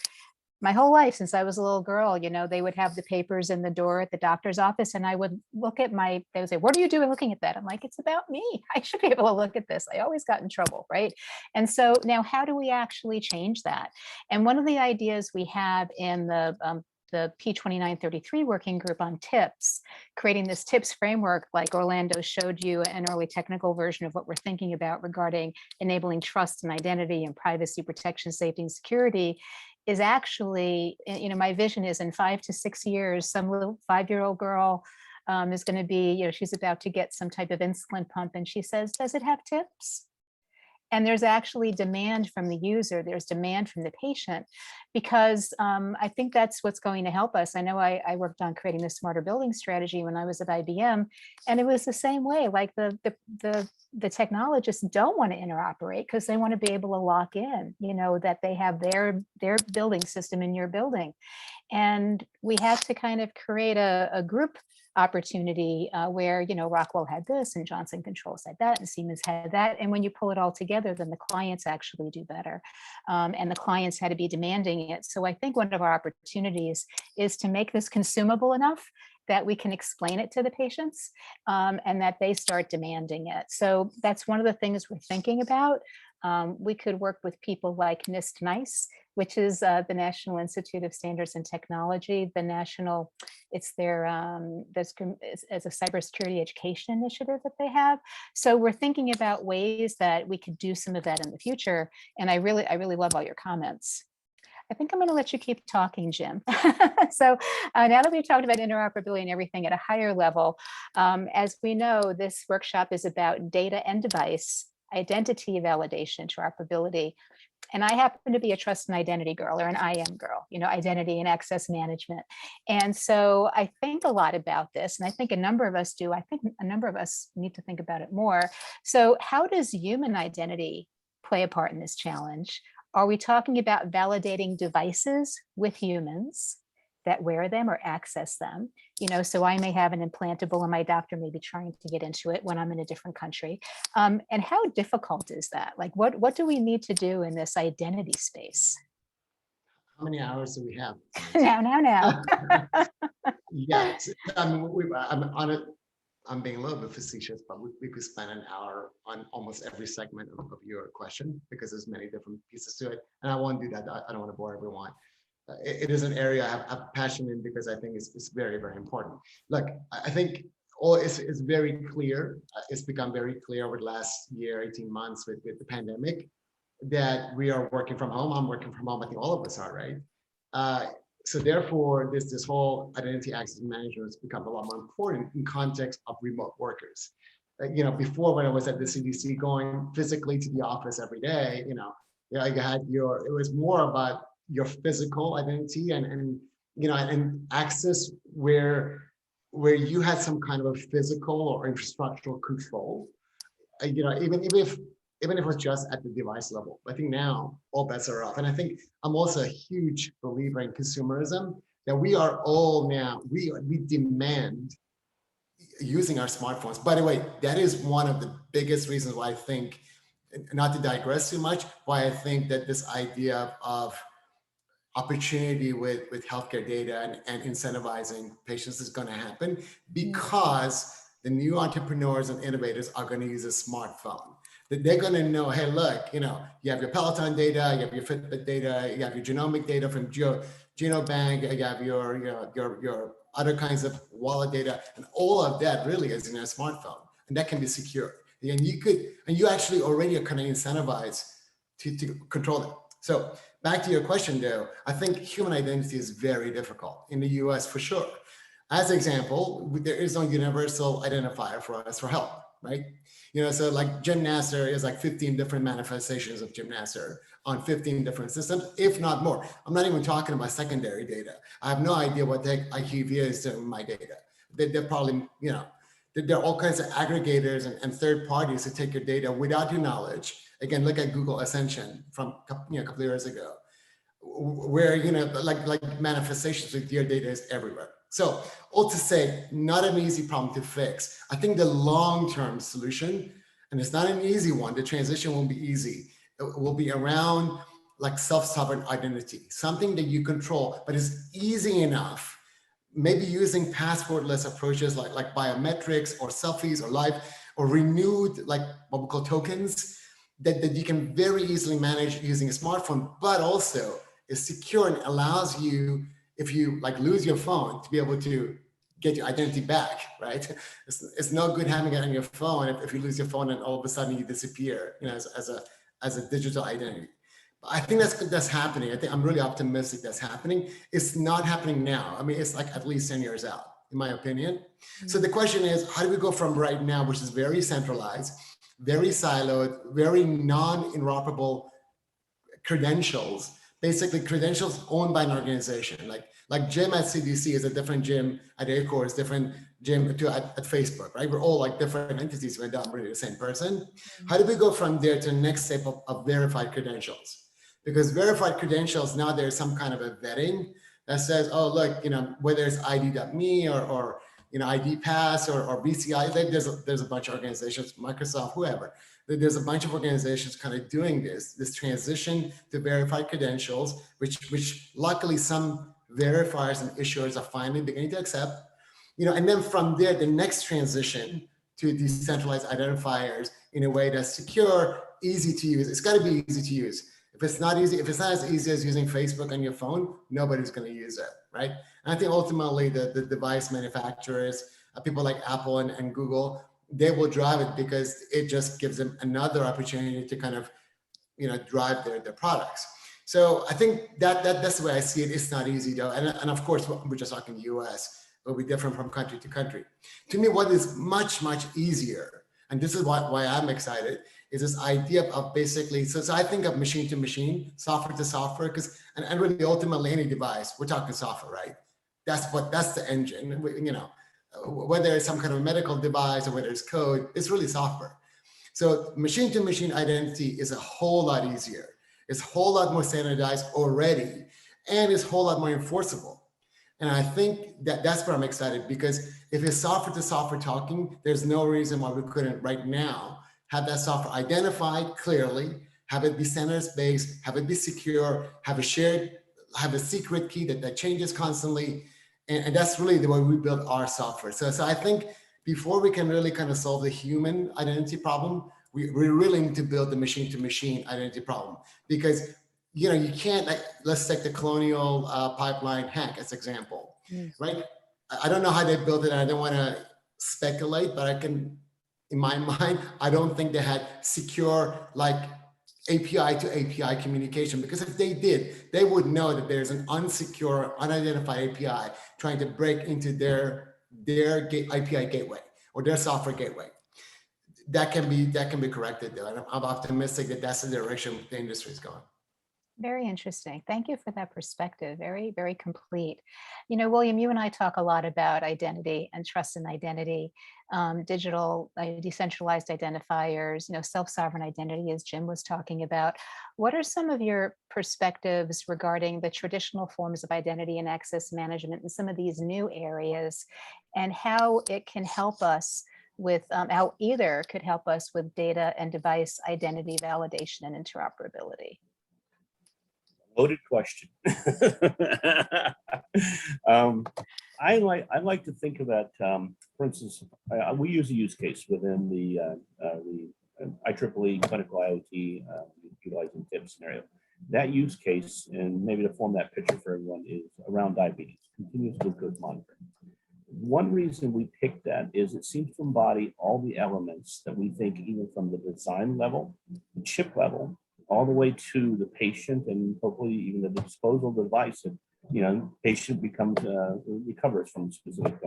[SPEAKER 4] my whole life since I was a little girl, you know, they would have the papers in the door at the doctor's office, and I would look at they would say, "What are you doing looking at that?" I'm like, "It's about me. I should be able to look at this." I always got in trouble, right? And so now how do we actually change that? And one of the ideas we have in the P2933 working group on tips, creating this tips framework, like Orlando showed you an early technical version of what we're thinking about regarding enabling trust and identity and privacy protection, safety and security, is actually, you know, my vision is in 5 to 6 years, some little 5-year-old girl is going to be, you know, she's about to get some type of insulin pump, and she says, "Does it have tips?" And there's actually demand from the user, there's demand from the patient, because I think that's what's going to help us. I know I worked on creating the smarter building strategy when I was at IBM, and it was the same way. Like the technologists don't want to interoperate because they want to be able to lock in, you know, that they have their building system in your building. And we had to kind of create a group opportunity where, you know, Rockwell had this and Johnson Controls had that and Siemens had that. And when you pull it all together, then the clients actually do better. And the clients had to be demanding it. So I think one of our opportunities is to make this consumable enough that we can explain it to the patients and that they start demanding it. So that's one of the things we're thinking about. We could work with people like NIST-NICE, which is the National Institute of Standards and Technology, it's their, as a cybersecurity education initiative that they have. So we're thinking about ways that we could do some of that in the future. And I really love all your comments. I think I'm going to let you keep talking, Jim. So now that we've talked about interoperability and everything at a higher level, as we know, this workshop is about data and device, identity validation, interoperability. And I happen to be a trust and identity girl, or an IAM girl, you know, identity and access management. And so I think a lot about this, and I think a number of us do. I think a number of us need to think about it more. So how does human identity play a part in this challenge? Are we talking about validating devices with humans that wear them or access them? You know, so I may have an implantable and my doctor may be trying to get into it when I'm in a different country. And how difficult is that? Like, what do we need to do in this identity space?
[SPEAKER 8] How many hours do we have?
[SPEAKER 4] Now.
[SPEAKER 8] Yes, I mean, I'm being a little bit facetious, but we could spend an hour on almost every segment of your question because there's many different pieces to it. And I won't do that. I don't want to bore everyone. It is an area I have passion in because I think it's very, very important. Look, I think it's very clear. It's become very clear over the last year, 18 months with the pandemic that we are working from home. I'm working from home. I think all of us are, right? So therefore, this whole identity access management has become a lot more important in context of remote workers. You know, before when I was at the CDC going physically to the office every day, you had it was more about your physical identity and and access where you had some kind of a physical or infrastructural control, even if it was just at the device level. I think now all bets are off. And I think I'm also a huge believer in consumerism, that we are all now, we demand using our smartphones. By the way, that is one of the biggest reasons why I think, not to digress too much, why I think that this idea of opportunity with healthcare data and incentivizing patients is going to happen, because the new entrepreneurs and innovators are going to use a smartphone. That they're going to know, hey, look, you have your Peloton data, you have your Fitbit data, you have your genomic data from Genobank, you have your other kinds of wallet data, and all of that really is in a smartphone, and that can be secure. And you actually already are kind of incentivized to control it. So back to your question, though, I think human identity is very difficult in the US for sure. As an example, there is no universal identifier for us for health, right? So like Jim Nasser is like 15 different manifestations of Jim Nasser on 15 different systems, if not more. I'm not even talking about secondary data. I have no idea what the IQVIA is doing with my data. They're probably, there are all kinds of aggregators and third parties who take your data without your knowledge. Again, look at Google Ascension from a couple of years ago, where like manifestations with your data is everywhere. So all to say, not an easy problem to fix. I think the long-term solution, and it's not an easy one, the transition won't be easy. It will be around like self-sovereign identity, something that you control, but is easy enough. Maybe using passwordless approaches like biometrics or selfies or live or renewed like what we call tokens that you can very easily manage using a smartphone, but also is secure and allows you, if you like lose your phone, to be able to get your identity back, right? It's no good having it on your phone if you lose your phone and all of a sudden you disappear, as a digital identity. I think that's happening. I think I'm really optimistic that's happening. It's not happening now. I mean, it's like at least 10 years out, in my opinion. So the question is, how do we go from right now, which is very centralized, very siloed, very non-interoperable credentials, basically credentials owned by an organization. Like Jim at CDC is a different Jim at ACOR, is different Jim at Facebook, right? We're all like different entities, we're not really the same person. How do we go from there to the next step of verified credentials? Because verified credentials, now there's some kind of a vetting that says, oh, look, whether it's ID.me or ID Pass or BCI, there's a bunch of organizations, Microsoft, whoever. There's a bunch of organizations kind of doing this transition to verified credentials, which luckily some verifiers and issuers are finally beginning to accept. And then from there, the next transition to decentralized identifiers in a way that's secure, easy to use. It's got to be easy to use. If it's not as easy as using Facebook on your phone, nobody's going to use it, right? And I think ultimately the device manufacturers, people like Apple and Google, they will drive it because it just gives them another opportunity to kind of, drive their products. So I think that's the way I see it. It's not easy though. And of course, we're just talking the US, it will be different from country to country. To me, what is much, much easier, and this is why I'm excited, is this idea of basically, so I think of machine to machine, software to software, and really ultimately any device, we're talking software, right? That's the engine, whether it's some kind of medical device or whether it's code, it's really software. So machine to machine identity is a whole lot easier. It's a whole lot more standardized already, and it's a whole lot more enforceable. And I think that's where I'm excited, because if it's software to software talking, there's no reason why we couldn't right now have that software identified clearly, have it be standards-based, have it be secure, have a secret key that changes constantly. And that's really the way we build our software. So I think before we can really kind of solve the human identity problem, we really need to build the machine-to-machine identity problem. Because you can't, let's take the Colonial Pipeline hack as an example, right? I don't know how they built it. I don't want to speculate, but I can, in my mind, I don't think they had secure API to API communication, because if they did, they would know that there's an unsecure, unidentified API trying to break into their API gateway or their software gateway. That can be corrected though. And I'm optimistic that that's the direction the industry is going.
[SPEAKER 4] Very interesting. Thank you for that perspective. Very, very complete. You know, William, you and I talk a lot about identity and trust in identity, digital, decentralized identifiers, you know, self-sovereign identity, as Jim was talking about. What are some of your perspectives regarding the traditional forms of identity and access management in some of these new areas, and how it can help us with, how either could help us with data and device identity validation and interoperability?
[SPEAKER 5] Loaded question. I like to think about, for instance, we use a use case within the IEEE clinical IoT utilizing TIP scenario. That use case, and maybe to form that picture for everyone, is around diabetes, continuous glucose monitoring. One reason we picked that is it seems to embody all the elements that we think, even from the design level, the chip level, all the way to the patient, and hopefully even the disposal device, and patient becomes recovers from specific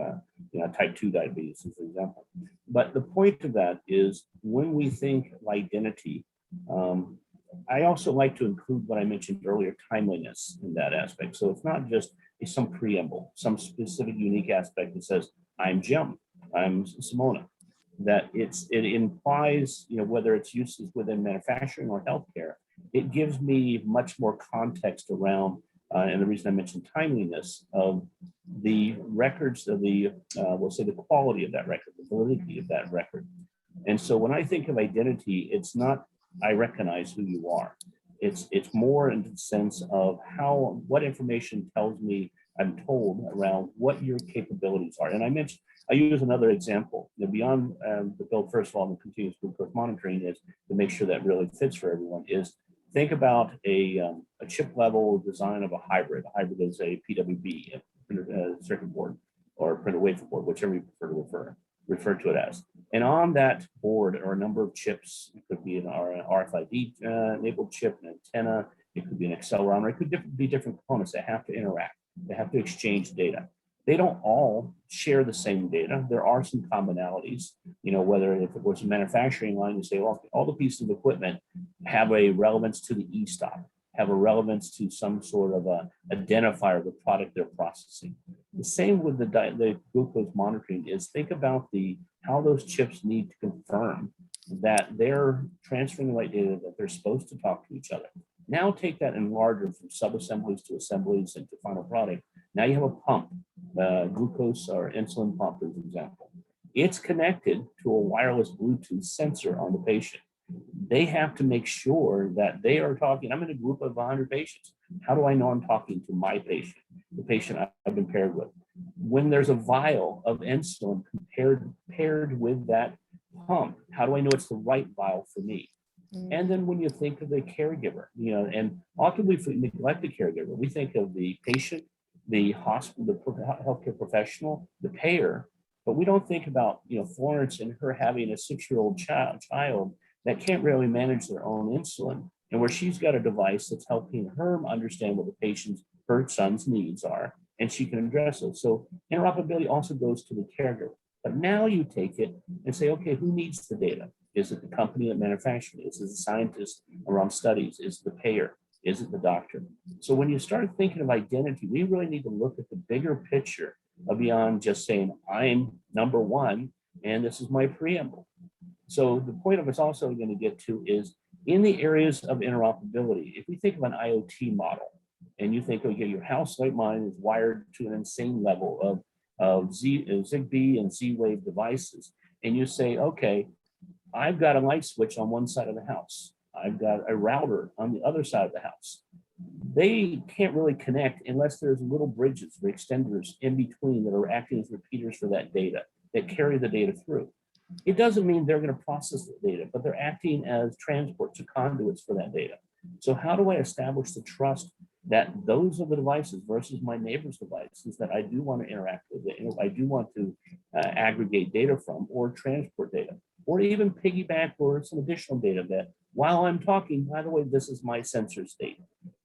[SPEAKER 5] type 2 diabetes, as an example. But the point of that is, when we think of identity, I also like to include what I mentioned earlier, timeliness in that aspect. So it's not just some preamble, some specific unique aspect that says, I'm Jim, I'm Simona. That it implies, whether it's uses within manufacturing or healthcare, it gives me much more context around, and the reason I mentioned timeliness of the records of the, we'll say the quality of that record, the validity of that record. And so when I think of identity, it's not, I recognize who you are. It's more in the sense of what information tells me, I'm told, around what your capabilities are. And I use another example. Beyond the build, first of all, the continuous glucose monitoring is to make sure that really fits for everyone, is think about a chip level design of a hybrid. A hybrid is a PWB, a circuit board, or printed wafer board, whichever you prefer to refer to it as. And on that board are a number of chips. It could be an RFID enabled chip, an antenna. It could be an accelerometer. It could be different components that have to interact. They have to exchange data. They don't all share the same data. There are some commonalities, whether if it was a manufacturing line, you say, well, all the pieces of equipment have a relevance to the e-stop, have a relevance to some sort of a identifier of the product they're processing. The same with the glucose monitoring is, think about how those chips need to confirm that they're transferring the right data, that they're supposed to talk to each other. Now take that and enlarge it from sub-assemblies to assemblies and to final product. Now you have a pump, glucose or insulin pump, as an example. It's connected to a wireless Bluetooth sensor on the patient. They have to make sure that they are talking. I'm in a group of 100 patients. How do I know I'm talking to my patient, the patient I've been paired with? When there's a vial of insulin paired with that pump, how do I know it's the right vial for me? And then when you think of the caregiver, and often we neglect the caregiver. We think of the patient, the hospital, the healthcare professional, the payer, but we don't think about, Florence and her having a 6-year-old child that can't really manage their own insulin, and where she's got a device that's helping her understand what her son's needs are, and she can address those. So interoperability also goes to the caregiver. But now you take it and say, okay, who needs the data? Is it the company that manufactures it? Is it the scientist around studies? Is it the payer? Is it the doctor? So when you start thinking of identity, we really need to look at the bigger picture of beyond just saying, I'm number one, and this is my preamble. So the point of us also going to get to is, in the areas of interoperability, if we think of an IoT model, and you think, okay, your house like mine is wired to an insane level of Zigbee and Z-Wave devices, and you say, okay, I've got a light switch on one side of the house. I've got a router on the other side of the house. They can't really connect unless there's little bridges or extenders in between that are acting as repeaters for that data, that carry the data through. It doesn't mean they're going to process the data, but they're acting as transports or conduits for that data. So how do I establish the trust that those are the devices versus my neighbor's devices that I do want to interact with, I do want to aggregate data from, or transport data, or even piggyback or some additional data that while I'm talking, by the way, this is my sensor state.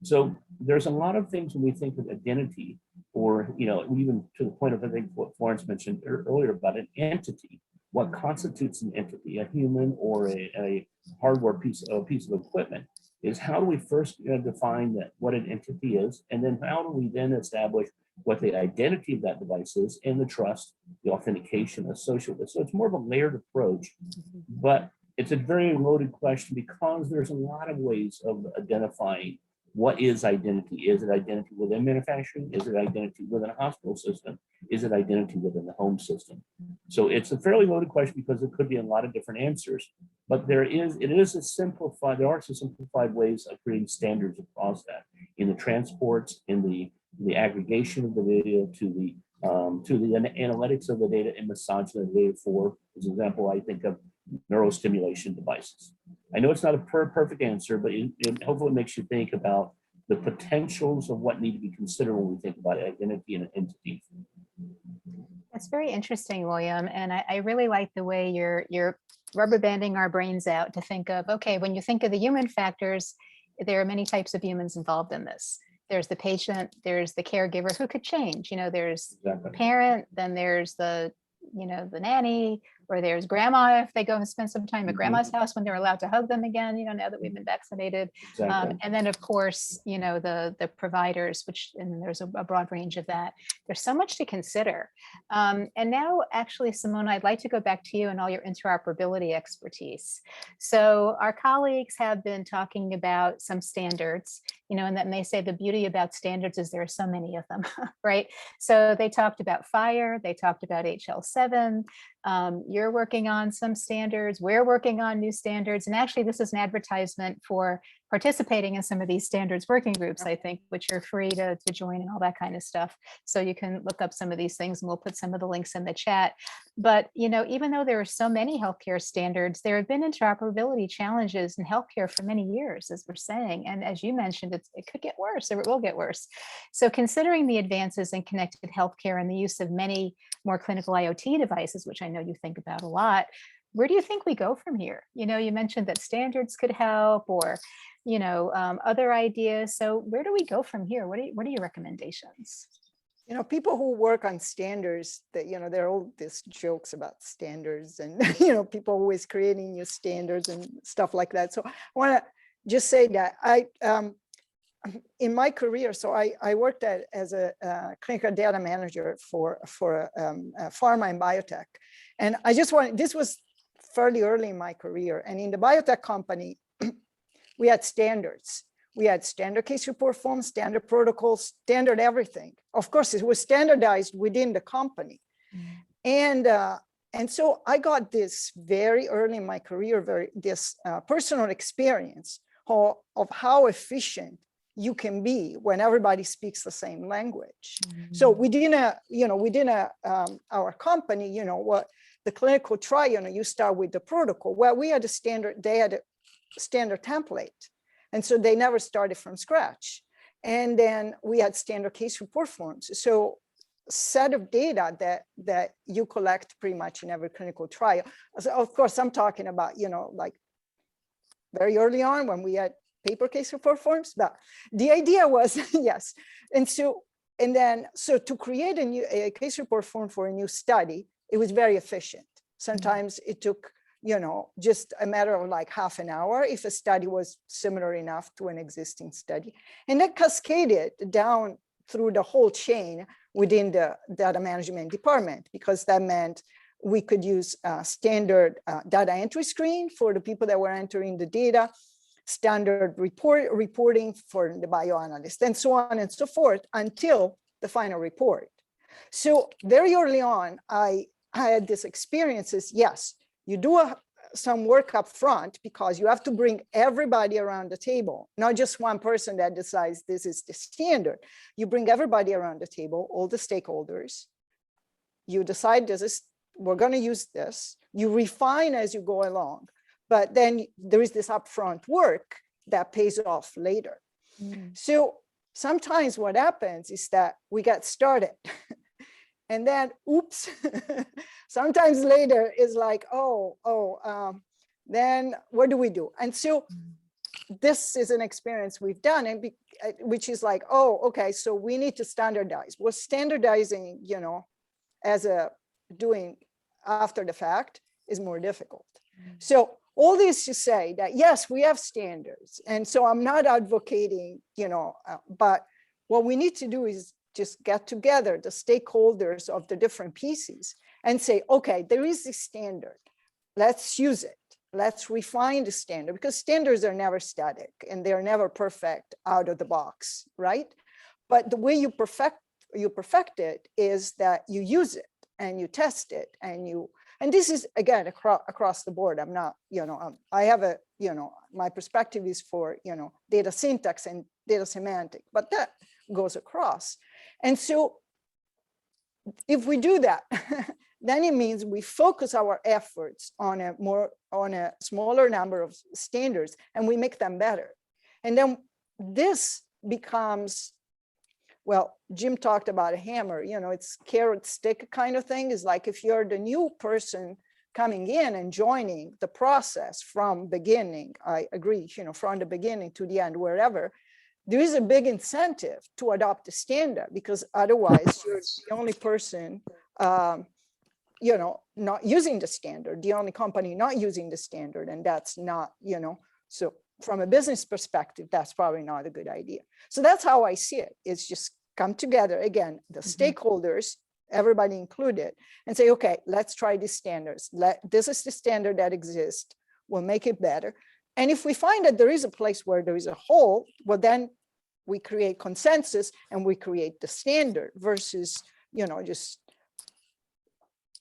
[SPEAKER 5] So there's a lot of things when we think of identity, or even to the point of, I think, what Florence mentioned earlier about an entity. What constitutes an entity, a human or a hardware piece of equipment? is how do we first define that what an entity is, and then how do we then establish what the identity of that device is and the trust, the authentication associated with it. So it's more of a layered approach, but it's a very loaded question because there's a lot of ways of identifying what is identity. Is it identity within manufacturing? Is it identity within a hospital system? Is it identity within the home system? So it's a fairly loaded question because it could be a lot of different answers, but there are some simplified ways of creating standards across that in the transports, in the aggregation of the data, to the analytics of the data and massaging the data for, as an example, I think of neurostimulation devices. I know it's not a perfect answer, but it hopefully makes you think about the potentials of what need to be considered when we think about identity and entity.
[SPEAKER 4] That's very interesting, William. And I really like the way you're rubber banding our brains out to think of, okay, when you think of the human factors, there are many types of humans involved in this. There's the patient, there's the caregiver who could change, there's the parent, then there's the nanny, or there's grandma if they go and spend some time at grandma's house when they're allowed to hug them again, now that we've been vaccinated.
[SPEAKER 5] Exactly.
[SPEAKER 4] And then of course, the providers, and there's a broad range of that. There's so much to consider. And now actually, Simona, I'd like to go back to you and all your interoperability expertise. So our colleagues have been talking about some standards, and then they say the beauty about standards is there are so many of them, right? So they talked about FHIR, they talked about HL7, you're working on some standards, we're working on new standards. And actually this is an advertisement for participating in some of these standards working groups, I think, which are free to join and all that kind of stuff. So you can look up some of these things and we'll put some of the links in the chat. But, even though there are so many healthcare standards, there have been interoperability challenges in healthcare for many years, as we're saying. And as you mentioned, it could get worse, or it will get worse. So considering the advances in connected healthcare and the use of many more clinical IoT devices, which I know you think about a lot, where do you think we go from here? You mentioned that standards could help, or other ideas. So where do we go from here? What are your recommendations?
[SPEAKER 7] People who work on standards, that there are all these jokes about standards, and people always creating new standards and stuff like that. So I want to just say that in my career, so I worked as a clinical data manager for pharma and biotech, and I just wanted, this was fairly early in my career, and in the biotech company, we had standards. We had standard case report forms, standard protocols, standard everything. Of course, it was standardized within the company. And so I got this very early in my career, this personal experience of how efficient you can be when everybody speaks the same language. So within our company, what the clinical trial, you start with the protocol. Well, we had a standard, they had a standard template. And so they never started from scratch. And then we had standard case report forms. So set of data that you collect pretty much in every clinical trial. So of course, I'm talking about, like very early on when we had paper case report forms, but the idea was, yes. And so to create a case report form for a new study, it was very efficient. Sometimes it took just a matter of like half an hour if a study was similar enough to an existing study. And that cascaded down through the whole chain within the data management department, because that meant we could use standard data entry screen for the people that were entering the data, standard reporting for the bioanalyst, and so on and so forth until the final report. So very early on, I had this experiences, yes, you do some work up front because you have to bring everybody around the table, not just one person that decides this is the standard. You bring everybody around the table, all the stakeholders. You decide we're going to use this. You refine as you go along, but then there is this upfront work that pays off later. So sometimes what happens is that we get started. And then, oops, sometimes later is like, then what do we do? And so this is an experience we've done, and which is like, okay, so we need to standardize. Well, standardizing, doing after the fact is more difficult. So all this to say that, yes, we have standards. And so I'm not advocating, but what we need to do is just get together the stakeholders of the different pieces and say, okay, there is this standard. Let's use it. Let's refine the standard, because standards are never static and they're never perfect out of the box, right? But the way you perfect it is that you use it and you test it and this is, again, across the board. I'm not, I have a, my perspective is for, data syntax and data semantic, but that goes across. And so if we do that, then it means we focus our efforts on a smaller number of standards and we make them better. And then this becomes, well, Jim talked about a hammer, it's carrot stick kind of thing. Is like if you're the new person coming in and joining the process from beginning, I agree, from the beginning to the end, wherever, there is a big incentive to adopt the standard, because otherwise you're the only person, not using the standard, the only company not using the standard. And that's not, so from a business perspective, that's probably not a good idea. So that's how I see it. It's just come together, again, the stakeholders, everybody included, and say, okay, let's try these standards. This is the standard that exists. We'll make it better. And if we find that there is a place where there is a hole, well, then we create consensus and we create the standard versus, just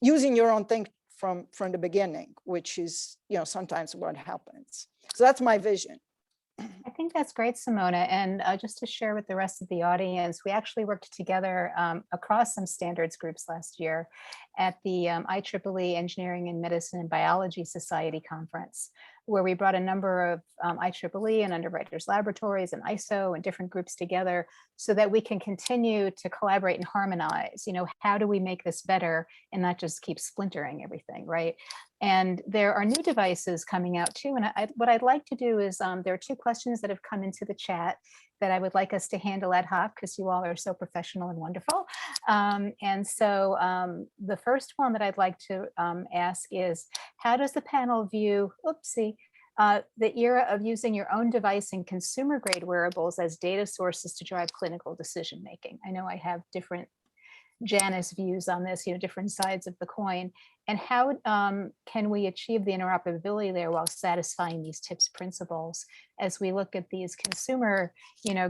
[SPEAKER 7] using your own thing from the beginning, which is, sometimes what happens. So that's my vision.
[SPEAKER 4] I think that's great, Simona. And just to share with the rest of the audience, we actually worked together across some standards groups last year at the IEEE Engineering and Medicine and Biology Society conference, where we brought a number of IEEE and underwriters laboratories and ISO and different groups together so that we can continue to collaborate and harmonize. How do we make this better and not just keep splintering everything, right? And there are new devices coming out too. And what I'd like to do is, there are two questions that have come into the chat that I would like us to handle ad hoc, because you all are so professional and wonderful. And so the first one that I'd like to ask is, how does the panel view, the era of using your own device in consumer grade wearables as data sources to drive clinical decision making? I know I have different Janice views on this, different sides of the coin, and how can we achieve the interoperability there while satisfying these TIPS principles as we look at these consumer,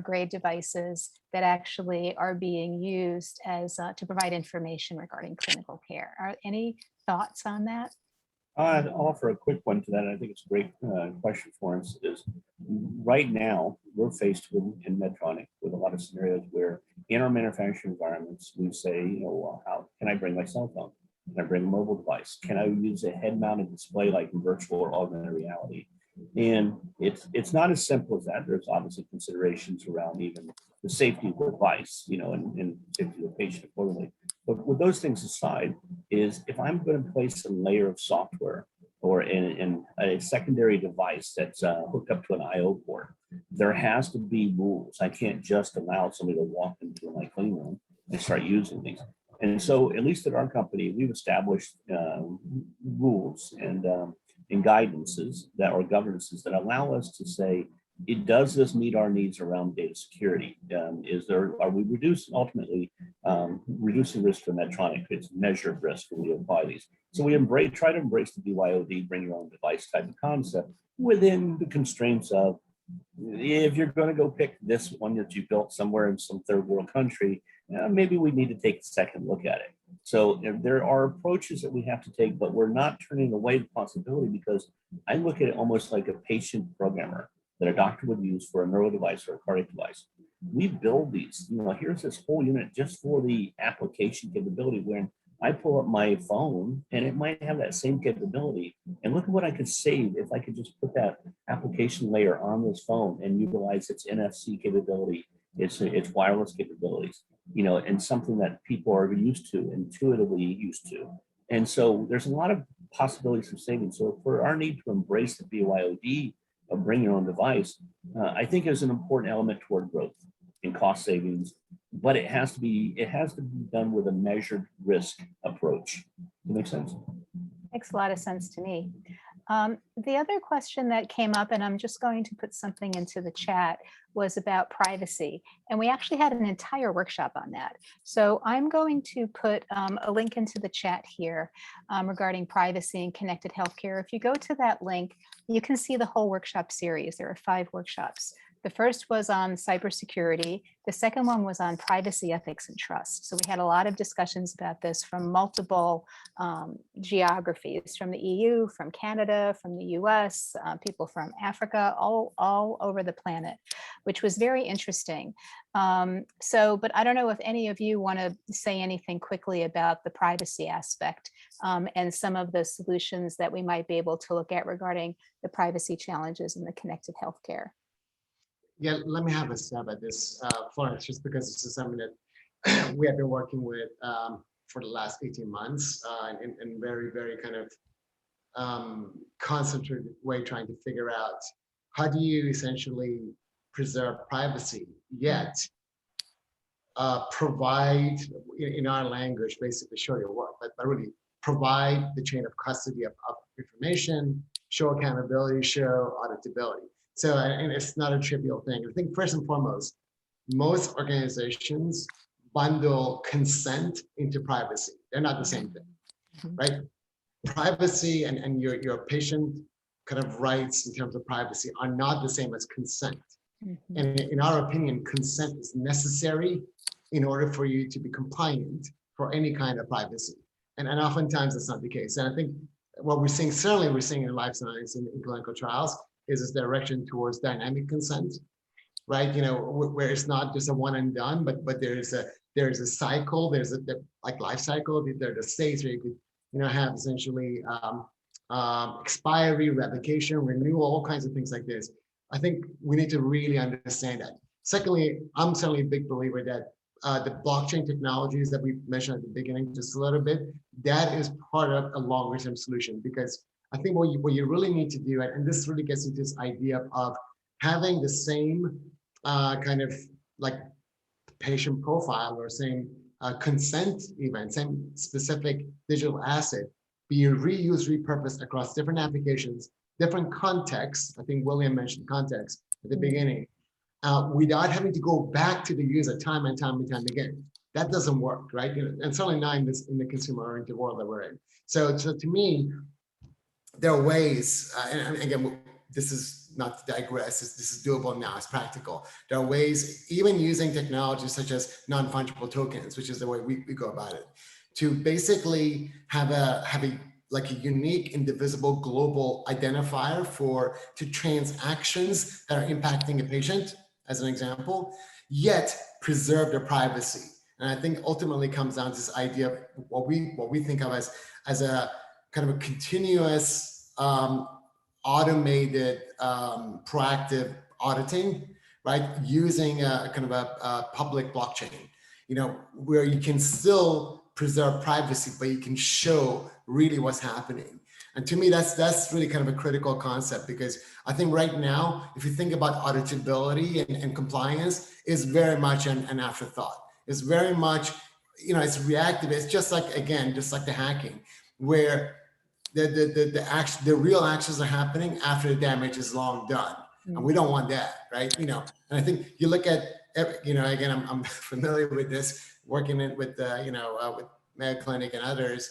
[SPEAKER 4] grade devices that actually are being used as to provide information regarding clinical care? Are any thoughts on that?
[SPEAKER 5] I'd offer a quick one to that. I think it's a great question, Florence. Is right now we're faced with in Medtronic with a lot of scenarios where in our manufacturing environments we say, well, how can I bring my cell phone? Can I bring a mobile device? Can I use a head-mounted display like in virtual or augmented reality? And it's not as simple as that. There's obviously considerations around even the safety of the device, and safety of the patient accordingly. But with those things aside, is if I'm going to place a layer of software or in a secondary device that's hooked up to an I/O port, there has to be rules. I can't just allow somebody to walk into my clean room and start using these. And so, at least at our company, we've established rules and guidances that are governances that allow us to say, does this meet our needs around data security? Are we ultimately reducing risk for Medtronic? It's measured risk when we apply these. So we try to embrace the BYOD, bring your own device type of concept within the constraints of, if you're going to go pick this one that you built somewhere in some third world country, maybe we need to take a second look at it. So there are approaches that we have to take, but we're not turning away the possibility, because I look at it almost like a patient programmer that a doctor would use for a neuro device or a cardiac device. We build these, here's this whole unit just for the application capability, when I pull up my phone and it might have that same capability. And look at what I could save if I could just put that application layer on this phone and utilize its NFC capability, its wireless capabilities, and something that people are intuitively used to. And so there's a lot of possibilities of saving. So for our need to embrace the BYOD of bring your own device, I think is an important element toward growth and cost savings, but it has to be done with a measured risk approach. Does that make sense?
[SPEAKER 4] Makes a lot of sense to me. The other question that came up, and I'm just going to put something into the chat, was about privacy. And we actually had an entire workshop on that. So I'm going to put a link into the chat here regarding privacy and connected healthcare. If you go to that link, you can see the whole workshop series. There are 5 workshops. The first was on cybersecurity. The second one was on privacy, ethics, and trust. So we had a lot of discussions about this from multiple geographies, from the EU, from Canada, from the US, people from Africa, all over the planet, which was very interesting. But I don't know if any of you want to say anything quickly about the privacy aspect and some of the solutions that we might be able to look at regarding the privacy challenges in the connected healthcare.
[SPEAKER 8] Yeah, let me have a stab at this, Florence, just because this is something that we have been working with for the last 18 months in very, very kind of concentrated way, trying to figure out how do you essentially preserve privacy, yet provide, in our language, basically show your work, but really provide the chain of custody of information, show accountability, show auditability. So, and it's not a trivial thing. I think first and foremost, most organizations bundle consent into privacy. They're not the same thing, right? Privacy and your patient kind of rights in terms of privacy are not the same as consent. And in our opinion, consent is necessary in order for you to be compliant for any kind of privacy. And oftentimes that's not the case. And I think what we're seeing, certainly we're seeing in life science and in clinical trials, is this direction towards dynamic consent, right? You know, where it's not just a one and done, but there's a cycle, there's a like life cycle, there's a stage where you could, you know, have essentially expiry, revocation, renewal, all kinds of things like this. I think we need to really understand that. Secondly, I'm certainly a big believer that the blockchain technologies that we mentioned at the beginning just a little bit, that is part of a longer term solution, because I think what you really need to do, and this really gets into this idea of having the same kind of like patient profile or same consent event, same specific digital asset, be reused, repurposed across different applications, different contexts. I think William mentioned context at the beginning, without having to go back to the user time and time and time again. That doesn't work, right? And certainly not in the consumer-oriented world that we're in. So to me, there are ways, and again, this is not to digress, this is doable now, it's practical. There are ways, even using technologies such as non-fungible tokens, which is the way we go about it, to basically have a unique, indivisible global identifier to transactions that are impacting a patient, as an example, yet preserve their privacy. And I think ultimately comes down to this idea of what we think of as a kind of a continuous automated proactive auditing, right? Using a kind of a public blockchain, you know, where you can still preserve privacy, but you can show really what's happening. And to me, that's really kind of a critical concept, because I think right now, if you think about auditability and compliance, is very much an afterthought. It's very much, you know, it's reactive. It's just like, again, just like the hacking, where the real actions are happening after the damage is long done. And we don't want that, right? You know, and I think you look at, you know, again, I'm familiar with this, working with Mayo Clinic and others.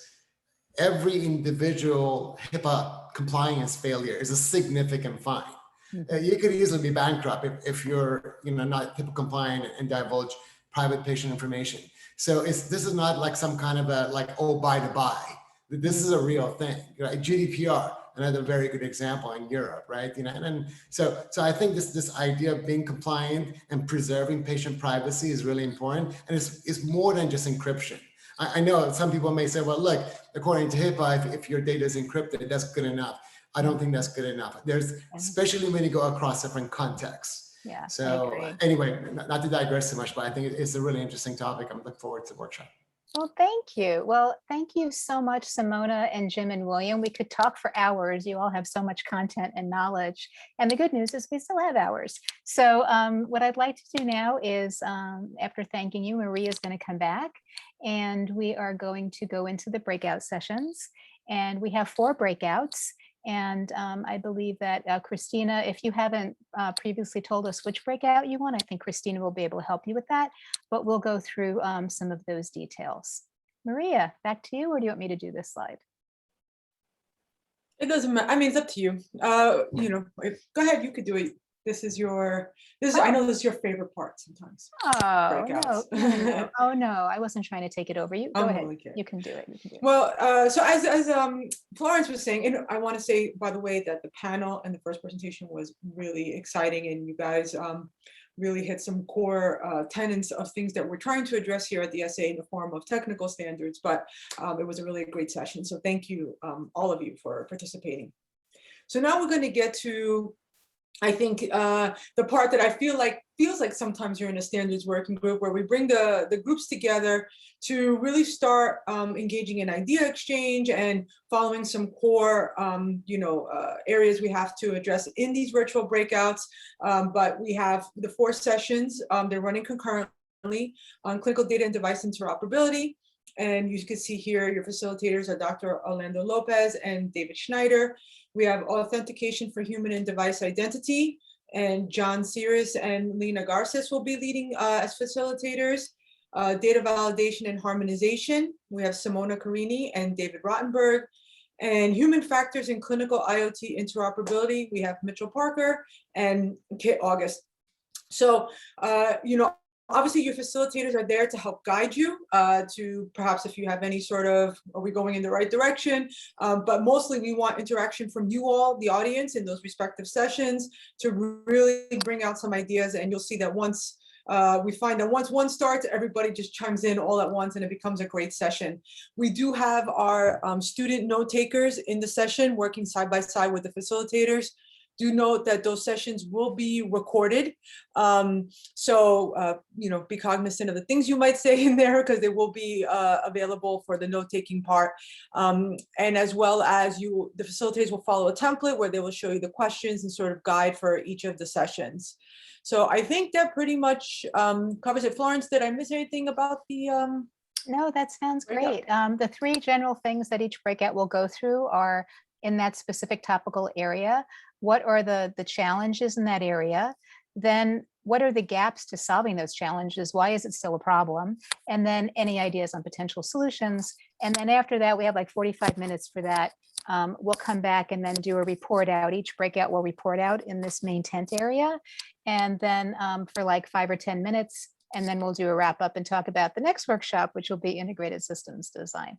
[SPEAKER 8] Every individual HIPAA compliance failure is a significant fine. You could easily be bankrupt if you're, you know, not HIPAA compliant and divulge private patient information. So this is not like some kind of a by the by. This is a real thing, right? GDPR, another very good example in Europe, right? You know, and so I think this idea of being compliant and preserving patient privacy is really important, and it's more than just encryption. I know some people may say, well, look, according to HIPAA, if your data is encrypted, that's good enough. I don't think that's good enough. Especially when you go across different contexts.
[SPEAKER 4] Yeah.
[SPEAKER 8] So anyway, not to digress too much, but I think it's a really interesting topic. I'm looking forward to the workshop.
[SPEAKER 4] Well, thank you. Well, thank you so much, Simona and Jim and William. We could talk for hours. You all have so much content and knowledge. And the good news is we still have hours. So what I'd like to do now is, after thanking you, Maria is going to come back and we are going to go into the breakout sessions. And we have 4 breakouts. And I believe that Christina, if you haven't previously told us which breakout you want, I think Christina will be able to help you with that, but we'll go through some of those details. Maria, back to you, or do you want me to do this slide?
[SPEAKER 2] It doesn't matter. I mean, it's up to you. You know, go ahead, you could do it. I know this is your favorite part sometimes.
[SPEAKER 4] Oh,
[SPEAKER 2] Breakouts.
[SPEAKER 4] no. Oh, no, I wasn't trying to take it over. You go ahead.
[SPEAKER 2] Really kidding.
[SPEAKER 4] You can do it. You can do it.
[SPEAKER 2] Well, so as Florence was saying, and I want to say, by the way, that the panel and the first presentation was really exciting, and you guys really hit some core tenets of things that we're trying to address here at the SA in the form of technical standards, but it was a really great session. So thank you, all of you, for participating. So now we're going to get to, I think, the part that I feels like sometimes you're in a standards working group, where we bring the groups together to really start engaging in idea exchange and following some core areas we have to address in these virtual breakouts. But we have the 4 sessions. They're running concurrently on clinical data and device interoperability. And you can see here your facilitators are Dr. Orlando Lopez and David Schneider. We have authentication for human and device identity, and John Cirrus and Lena Garces will be leading as facilitators. Data validation and harmonization, we have Simona Carini and David Rottenberg. And human factors in clinical IoT interoperability, we have Mitchell Parker and Kit August. So, obviously, your facilitators are there to help guide you to perhaps if you have any sort of, are we going in the right direction? But mostly we want interaction from you all, the audience, in those respective sessions to really bring out some ideas. And you'll see that once we find that once one starts, everybody just chimes in all at once and it becomes a great session. We do have our student note takers in the session working side by side with the facilitators. Do note that those sessions will be recorded. So, be cognizant of the things you might say in there, because they will be available for the note-taking part. And as well as the facilitators will follow a template where they will show you the questions and sort of guide for each of the sessions. So I think that pretty much covers it. Florence, did I miss anything about the
[SPEAKER 4] No, that sounds great. The 3 general things that each breakout will go through are in that specific topical area. What are the challenges in that area? Then what are the gaps to solving those challenges? Why is it still a problem? And then any ideas on potential solutions. And then after that, we have like 45 minutes for that. We'll come back and then do a report out. Each breakout will report out in this main tent area. And then for like 5 or 10 minutes, and then we'll do a wrap up and talk about the next workshop, which will be integrated systems design.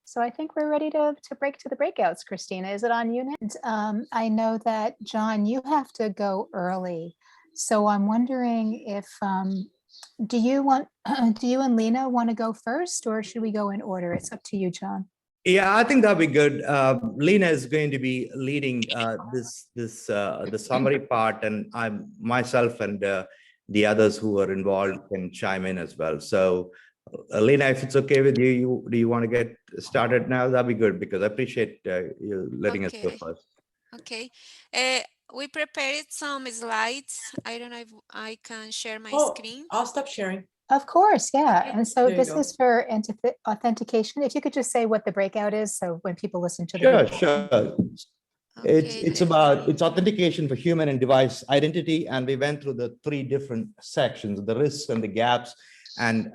[SPEAKER 4] So I think we're ready to break to the breakouts. Christina, is it on you now? I know that, John, you have to go early. So I'm wondering if, do you and Lena want to go first, or should we go in order? It's up to you, John.
[SPEAKER 9] Yeah, I think that'd be good. Lena is going to be leading the summary part, and myself and the others who are involved can chime in as well. So Lena, if it's okay with you, do you want to get started now? That'd be good, because I appreciate you letting us go first.
[SPEAKER 10] Okay. We prepared some slides. I don't know if I can share my screen.
[SPEAKER 2] I'll stop sharing.
[SPEAKER 4] Of course, yeah. And so
[SPEAKER 2] There you
[SPEAKER 4] this
[SPEAKER 2] go.
[SPEAKER 4] is for authentication. If you could just say what the breakout is, so when people listen to the
[SPEAKER 9] Sure.
[SPEAKER 10] Okay,
[SPEAKER 9] It's authentication for human and device identity, and we went through the 3 different sections: the risks and the gaps, and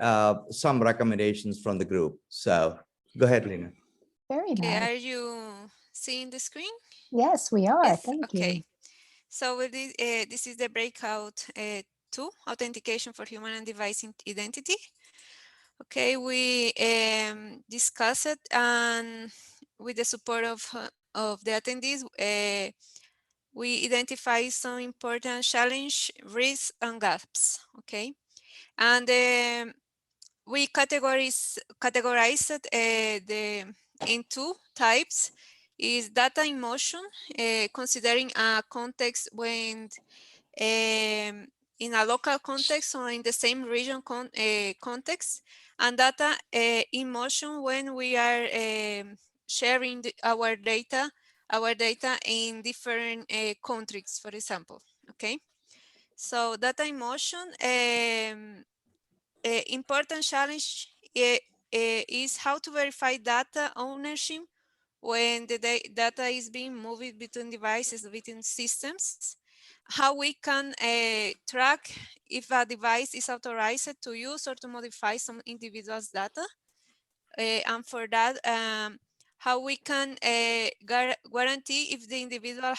[SPEAKER 9] some recommendations from the group. So go ahead, Lena.
[SPEAKER 4] Very
[SPEAKER 10] okay,
[SPEAKER 4] nice.
[SPEAKER 10] are you seeing the screen?
[SPEAKER 4] Yes, we are.
[SPEAKER 10] Yes,
[SPEAKER 4] Thank you.
[SPEAKER 10] okay. So with this is the breakout 2, authentication for human and device identity. Okay, we discussed it, and with the support of the attendees, we identify some important challenge, risks, and gaps. Okay, and we categorized in 2 types. Is data in motion, considering a context when in a local context or in the same region context, and data in motion when we are sharing our data in different countries, for example. Okay, so data in motion. Important challenge is how to verify data ownership when the data is being moved between devices, between systems, how we can track if a device is authorized to use or to modify some individual's data. And for that, how we can guarantee if the individual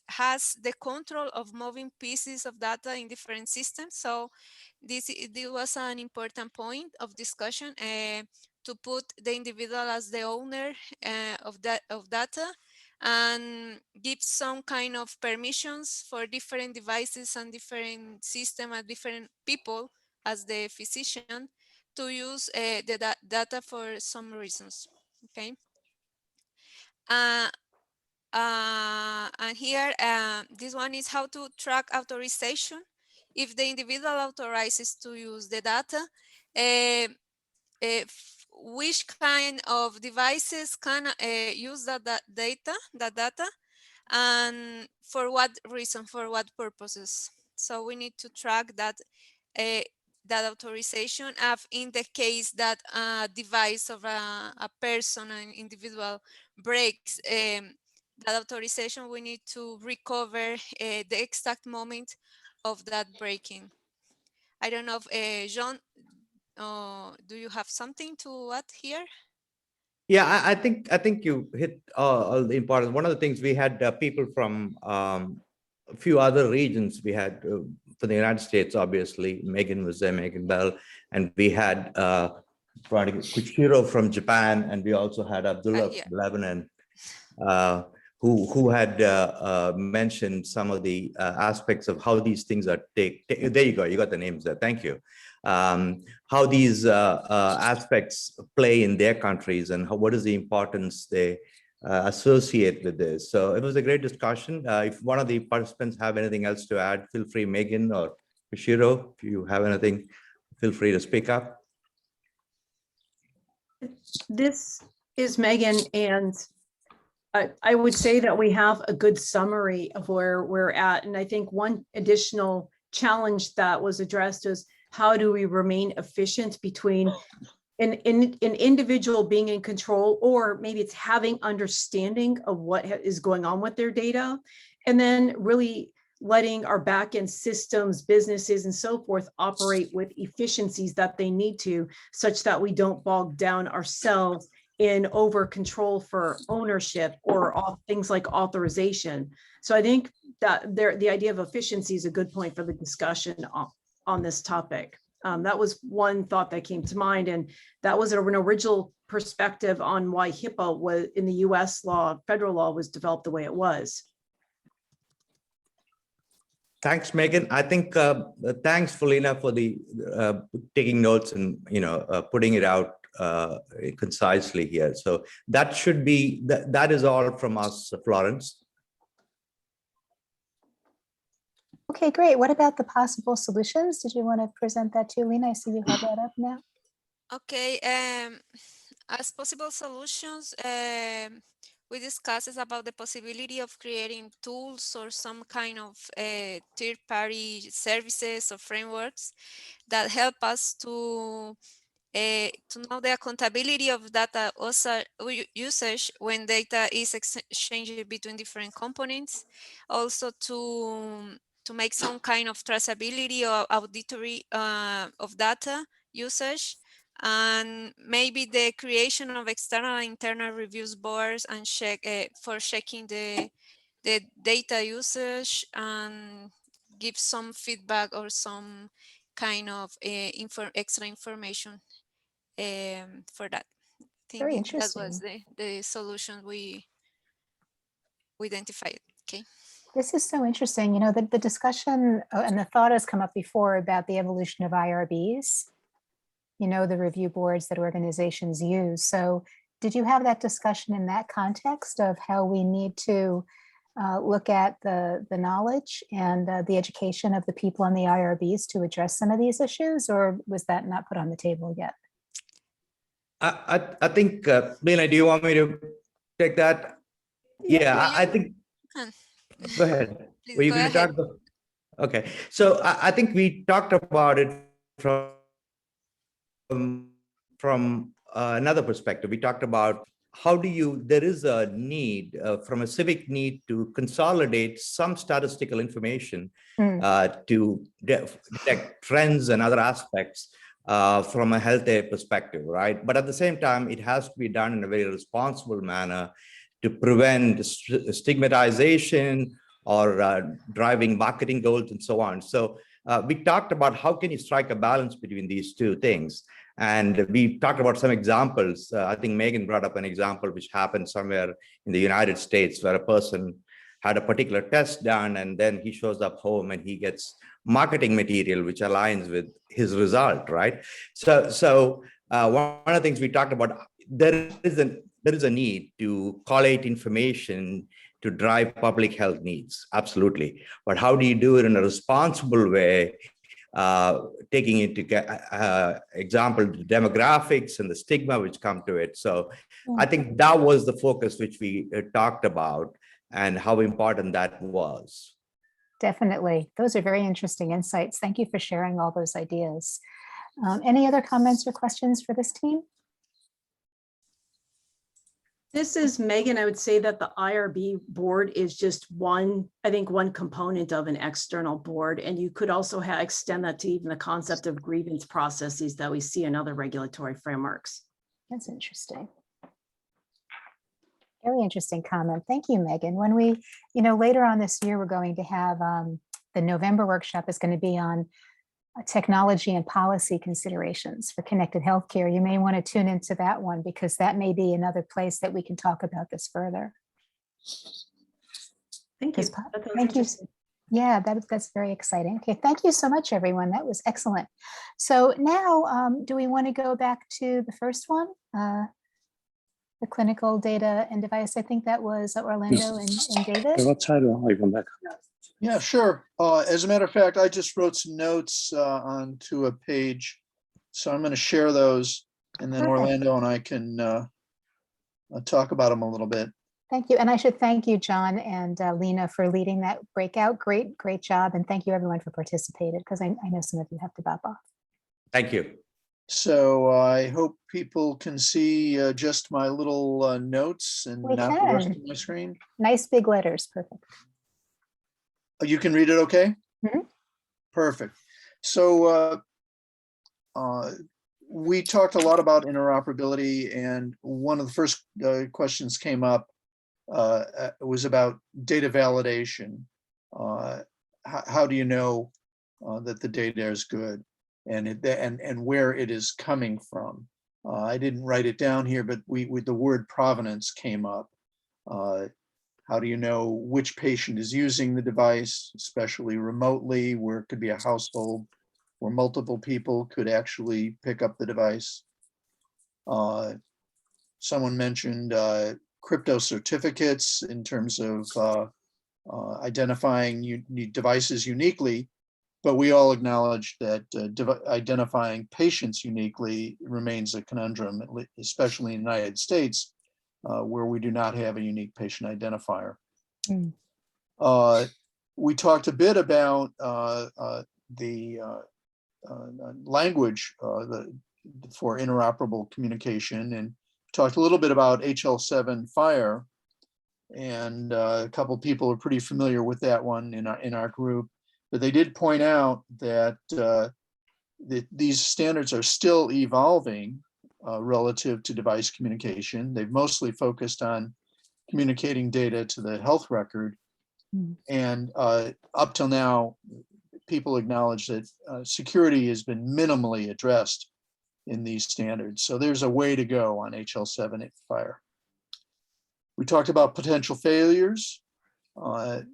[SPEAKER 10] has the control of moving pieces of data in different systems. So this was an important point of discussion, to put the individual as the owner of data, and give some kind of permissions for different devices and different systems and different people as the physician to use the data for some reasons. Okay. And here, this one is how to track authorization. If the individual authorizes to use the data, which kind of devices can use that data, and for what reason, for what purposes. So we need to track that that authorization in the case that a device of a person, an individual breaks that authorization, we need to recover the exact moment of that breaking. I don't know if Jean, do you have something to add here?
[SPEAKER 9] Yeah, I think you hit all the important. One of the things we had people from a few other regions. We had for the United States, obviously, Megan was there, Megan Bell, and we had Kuchiro from Japan, and we also had Abdullah
[SPEAKER 10] Yeah.
[SPEAKER 9] from Lebanon, who had mentioned some of the aspects of how these things are there you go, you got the names there, thank you. How these aspects play in their countries, and what is the importance they associate with this. So it was a great discussion. If one of the participants have anything else to add, feel free, Megan or Kushiro, if you have anything, feel free to speak up.
[SPEAKER 11] This is Megan, and I would say that we have a good summary of where we're at. And I think one additional challenge that was addressed is how do we remain efficient between an individual being in control, or maybe it's having understanding of what is going on with their data, and then really letting our backend systems, businesses, and so forth operate with efficiencies that they need to, such that we don't bog down ourselves in over control for ownership or things like authorization. So I think that the idea of efficiency is a good point for the discussion on this topic. That was one thought that came to mind, and that was an original perspective on why HIPAA was in the US law, federal law, was developed the way it was.
[SPEAKER 9] Thanks, Megan. I think thanks, Felina, for the taking notes and putting it out concisely here. So that should be that is all from us, Florence.
[SPEAKER 4] Okay, great. What about the possible solutions? Did you want to present that too, Lena? I see you have that up now.
[SPEAKER 10] Okay, as possible solutions, we discussed about the possibility of creating tools or some kind of third-party services or frameworks that help us to know the accountability of data usage when data is exchanged between different components. Also to make some kind of traceability or auditory of data usage, and maybe the creation of external and internal reviews boards and for checking the data usage, and give some feedback or some kind of extra information for that. I think
[SPEAKER 4] Very
[SPEAKER 10] that
[SPEAKER 4] interesting.
[SPEAKER 10] was the solution we identified. Okay.
[SPEAKER 4] This is so interesting. The discussion and the thought has come up before about the evolution of IRBs, the review boards that organizations use. So did you have that discussion in that context of how we need to look at the knowledge and the education of the people on the IRBs to address some of these issues, or was that not put on the table yet?
[SPEAKER 9] I think, Lena, do you want me to take that? Yeah, I think. Go ahead.
[SPEAKER 10] Please,
[SPEAKER 9] Were you
[SPEAKER 10] go
[SPEAKER 9] going to
[SPEAKER 10] ahead.
[SPEAKER 9] talk? Okay, so I think we talked about it from another perspective. We talked about how do you, there is a need from a civic need to consolidate some statistical information to detect trends and other aspects from a healthcare perspective, right? But at the same time, it has to be done in a very responsible manner to prevent stigmatization or driving marketing goals and so on. So we talked about how can you strike a balance between these two things. And we talked about some examples. I think Megan brought up an example which happened somewhere in the United States where a person had a particular test done and then he shows up home and he gets marketing material which aligns with his result, right? So one of the things we talked about, there is a need to collate information to drive public health needs, absolutely. But how do you do it in a responsible way, taking into example the demographics and the stigma which come to it? So I think that was the focus which we talked about and how important that was.
[SPEAKER 4] Definitely. Those are very interesting insights. Thank you for sharing all those ideas. Any other comments or questions for this team?
[SPEAKER 11] This is Megan. I would say that the IRB board is just one, I think, one component of an external board. And you could also extend that to even the concept of grievance processes that we see in other regulatory frameworks.
[SPEAKER 4] That's interesting. Very interesting comment. Thank you, Megan. When we, later on this year, we're going to have the November workshop is going to be on technology and policy considerations for connected healthcare. You may want to tune into that one because that may be another place that we can talk about this further.
[SPEAKER 11] Thank you.
[SPEAKER 4] Thank you. Yeah, that's very exciting. Okay, thank you so much, everyone. That was excellent. So now, do we want to go back to the first one? The clinical data and device. I think that was Orlando and David.
[SPEAKER 12] Yeah, sure. As a matter of fact, I just wrote some notes onto a page. So I'm going to share those and then
[SPEAKER 4] Perfect.
[SPEAKER 12] Orlando and I can talk about them a little bit.
[SPEAKER 4] Thank you. And I should thank you, John and Lena, for leading that breakout. Great job. And thank you everyone for participating because I know some of you have to bop off.
[SPEAKER 9] Thank you.
[SPEAKER 12] So I hope people can see just my little notes and not the rest of my screen.
[SPEAKER 4] Nice big letters. Perfect.
[SPEAKER 12] You can read it okay?
[SPEAKER 4] Mm-hmm.
[SPEAKER 12] Perfect. So we talked a lot about interoperability, and one of the first questions came up was about data validation. How do you know that the data is good and where it is coming from? I didn't write it down here, but the word provenance came up. How do you know which patient is using the device, especially remotely, where it could be a household where multiple people could actually pick up the device? Someone mentioned crypto certificates in terms of identifying devices uniquely, but we all acknowledge that identifying patients uniquely remains a conundrum, especially in the United States, where we do not have a unique patient identifier. We talked a bit about the language for interoperable communication, and talked a little bit about HL7 FHIR, and a couple of people are pretty familiar with that one in our group. But they did point out that these standards are still evolving relative to device communication. They've mostly focused on communicating data to the health record. And up till now, people acknowledge that security has been minimally addressed in these standards. So there's a way to go on HL7 FHIR. We talked about potential failures. What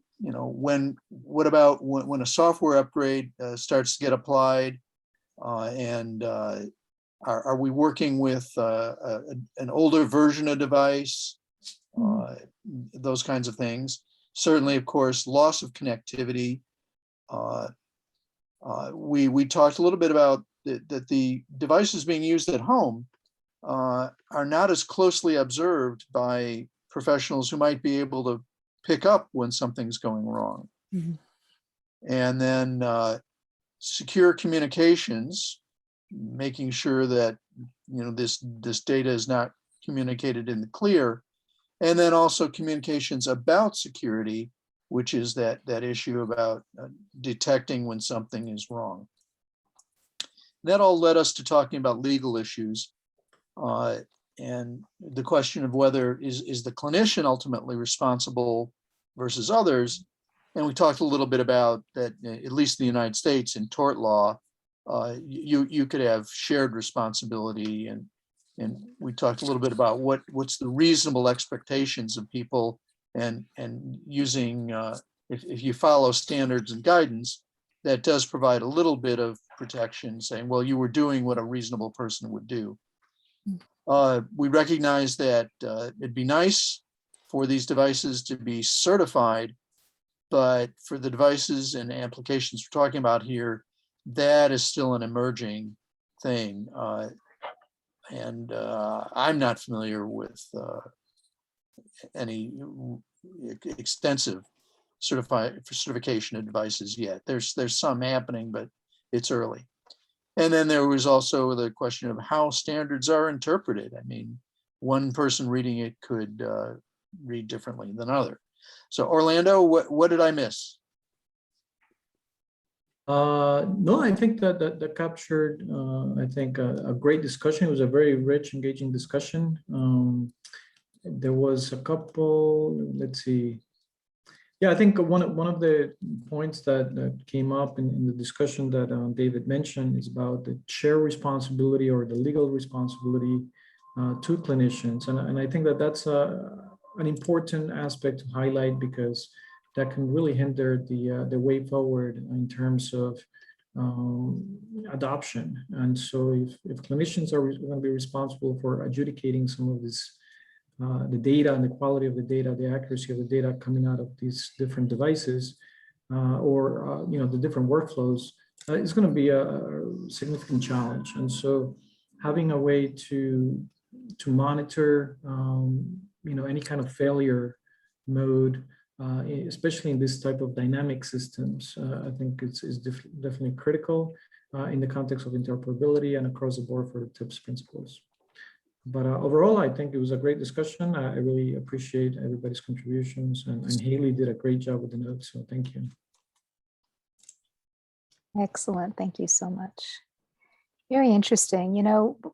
[SPEAKER 12] about when a software upgrade starts to get applied, and are we working with an older version of device, those kinds of things. Certainly, of course, loss of connectivity. We talked a little bit about that the devices being used at home are not as closely observed by professionals who might be able to pick up when something's going wrong. And then secure communications, making sure that this data is not communicated in the clear. And then also communications about security, which is that issue about detecting when something is wrong. That all led us to talking about legal issues and the question of whether is the clinician ultimately responsible versus others. And we talked a little bit about that, at least in the United States in tort law, you could have shared responsibility, and we talked a little bit about what's the reasonable expectations of people, and using if you follow standards and guidance, that does provide a little bit of protection, saying, well, you were doing what a reasonable person would do. We recognize that it'd be nice for these devices to be certified, but for the devices and applications we're talking about here, that is still an emerging thing. And I'm not familiar with any extensive certification of devices yet. There's some happening, but it's early. And then there was also the question of how standards are interpreted. I mean, one person reading it could read differently than another. So Orlando, what did I miss?
[SPEAKER 1] No, I think that captured, I think, a great discussion. It was a very rich, engaging discussion. There was a couple, let's see. Yeah, I think one of the points that came up in the discussion that David mentioned is about the shared responsibility or the legal responsibility to clinicians. And I think that's an important aspect to highlight, because that can really hinder the way forward in terms of adoption. And so if clinicians are going to be responsible for adjudicating some of this, the data and the quality of the data, the accuracy of the data coming out of these different devices, or the different workflows, it's going to be a significant challenge. And so having a way to monitor any kind of failure mode, especially in this type of dynamic systems, I think is definitely critical in the context of interoperability and across the board for the TIPS principles. But overall, I think it was a great discussion. I really appreciate everybody's contributions, and Haley did a great job with the notes, so thank you.
[SPEAKER 4] Excellent, thank you so much. Very interesting.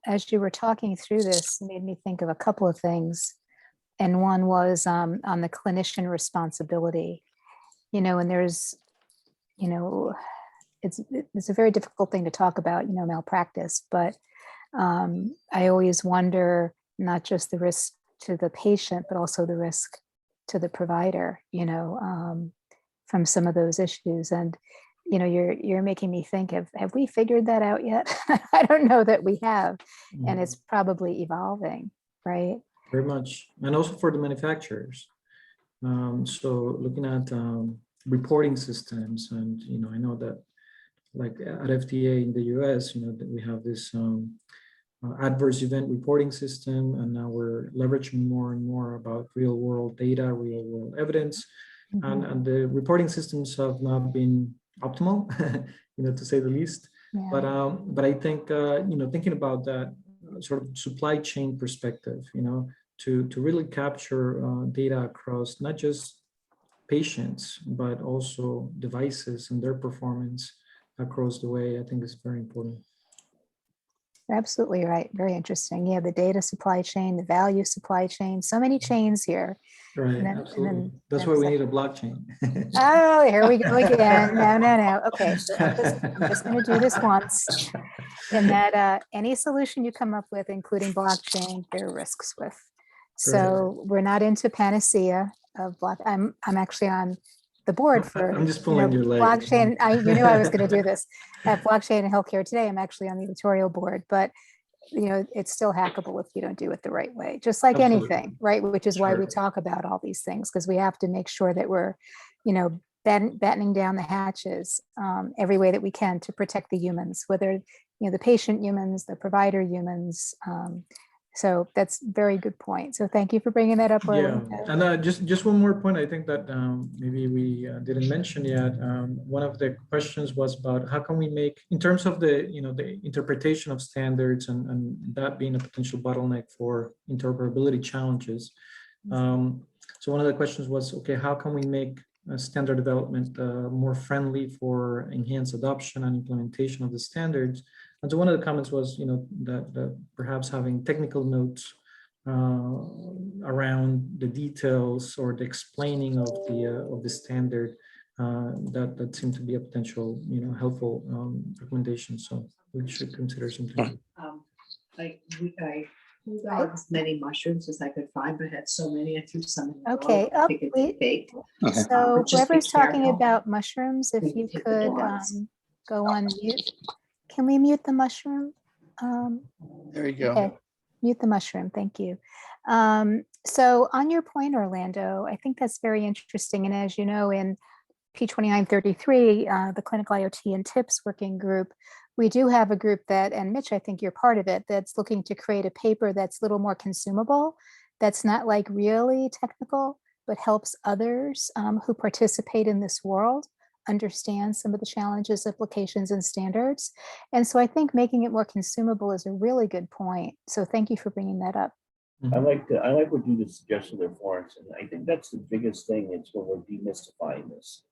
[SPEAKER 4] As you were talking through this, it made me think of a couple of things. And one was on the clinician responsibility, and there's, it's a very difficult thing to talk about, malpractice, but I always wonder not just the risk to the patient, but also the risk to the provider, from some of those issues. And, you're making me think of, have we figured that out yet? I don't know that we have, and it's probably evolving, right?
[SPEAKER 1] Very much. And also for the manufacturers. So looking at reporting systems, and, I know that like at FDA in the US, that we have this adverse event reporting system, and now we're leveraging more and more about real world data, real world evidence, and the reporting systems have not been optimal, to say the least. Yeah. But I think thinking about that sort of supply chain perspective, to really capture data across not just patients but also devices and their performance across the way, I think is very important.
[SPEAKER 4] Absolutely right. Very interesting. Yeah, the data supply chain, the value supply chain, so many chains here.
[SPEAKER 1] Right, absolutely. That's why we need a blockchain.
[SPEAKER 4] Oh, here we go again. No. Okay, so I'm just going to do this once. And that any solution you come up with, including blockchain, there are risks with. So we're not into panacea of block. I'm actually on the board for
[SPEAKER 1] I'm just pulling your leg.
[SPEAKER 4] Blockchain. You knew I was going to do this. At Blockchain and Healthcare Today, I'm actually on the editorial board, but it's still hackable if you don't do it the right way, just like anything, right? Which is why we talk about all these things, because we have to make sure that we're, battening down the hatches every way that we can to protect the humans, whether the patient humans, the provider humans, So that's a very good point. So thank you for bringing that up.
[SPEAKER 1] Yeah,
[SPEAKER 4] Orlando.
[SPEAKER 1] and just one more point. I think that maybe we didn't mention yet. One of the questions was about how can we make, in terms of the the interpretation of standards and that being a potential bottleneck for interoperability challenges. So one of the questions was, okay, how can we make standard development more friendly for enhanced adoption and implementation of the standards? And so one of the comments was, that perhaps having technical notes around the details or the explaining of the standard, that seemed to be a potential, helpful recommendation. So we should consider something.
[SPEAKER 13] I pulled out as many mushrooms as I could find, but had so many, I threw some in the bowl.
[SPEAKER 4] Okay.
[SPEAKER 13] I think it's baked.
[SPEAKER 4] So
[SPEAKER 13] But just be
[SPEAKER 4] whoever's talking
[SPEAKER 13] careful
[SPEAKER 4] about mushrooms, if
[SPEAKER 13] when you
[SPEAKER 4] you
[SPEAKER 13] hit the
[SPEAKER 4] could
[SPEAKER 13] doors.
[SPEAKER 4] go on mute. Can we mute the mushroom?
[SPEAKER 12] There you go.
[SPEAKER 4] Okay, mute the mushroom. Thank you. So on your point, Orlando, I think that's very interesting. And as you know, in P2933, the Clinical IoT and TIPS working group, we do have a group that, and Mitch, I think you're part of it, that's looking to create a paper that's a little more consumable, that's not like really technical, but helps others who participate in this world understand some of the challenges, implications, and standards. And so I think making it more consumable is a really good point. So thank you for bringing that up.
[SPEAKER 5] I like what you just suggested there, Florence, and I think that's the biggest thing. It's when we're demystifying this,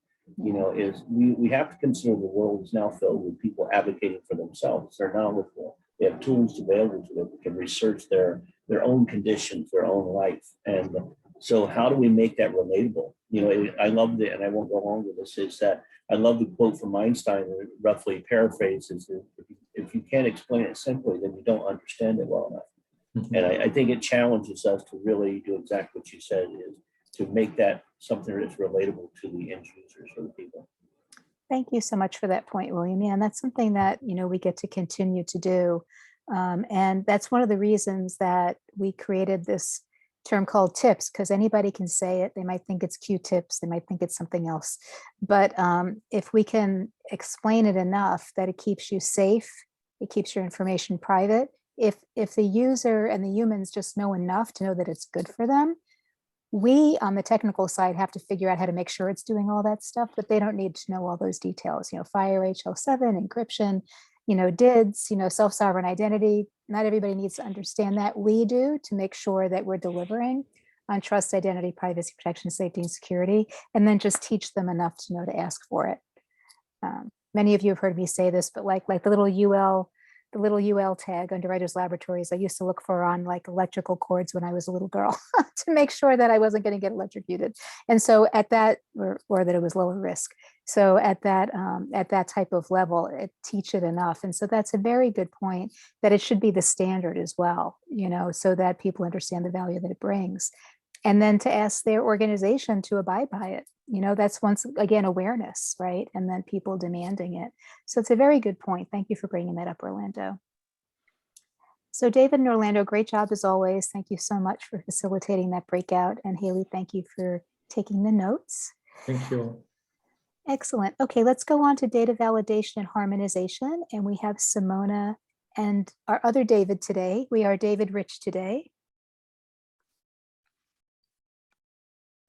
[SPEAKER 5] is we have to consider the world is now filled with people advocating for themselves. They're knowledgeable. They have tools available to them. They can research their own conditions, their own life. And so how do we make that relatable? I love it, and I won't go on with this, is that I love the quote from Einstein that roughly paraphrases, if you can't explain it simply, then you don't understand it well enough. And I think it challenges us to really do exactly what you said, is to make that something that's relatable to the end users or the people.
[SPEAKER 4] Thank you so much for that point, William. Yeah, and that's something that, we get to continue to do. And that's one of the reasons that we created this term called TIPS, because anybody can say it. They might think it's Q-tips. They might think it's something else. But if we can explain it enough that it keeps you safe, it keeps your information private, if the user and the humans just know enough to know that it's good for them, we on the technical side have to figure out how to make sure it's doing all that stuff, but they don't need to know all those details, FIRE, HL7, encryption, DIDs, self-sovereign identity. Not everybody needs to understand that. We do, to make sure that we're delivering on trust, identity, privacy, protection, safety, and security, and then just teach them enough to know to ask for it. Many of you have heard me say this, but like the little UL tag, Underwriters Laboratories, I used to look for on like electrical cords when I was a little girl to make sure that I wasn't going to get electrocuted. And so at that, or that it was lower risk. So at that type of level, teach it enough. And so that's a very good point, that it should be the standard as well, so that people understand the value that it brings. And then to ask their organization to abide by it. That's once again awareness, right? And then people demanding it. So it's a very good point. Thank you for bringing that up, Orlando. So David and Orlando, great job as always. Thank you so much for facilitating that breakout. And Haley, thank you for taking the notes.
[SPEAKER 1] Thank you.
[SPEAKER 4] Excellent. Okay, let's go on to data validation and harmonization. And we have Simona and our other David today. We are David Rich today.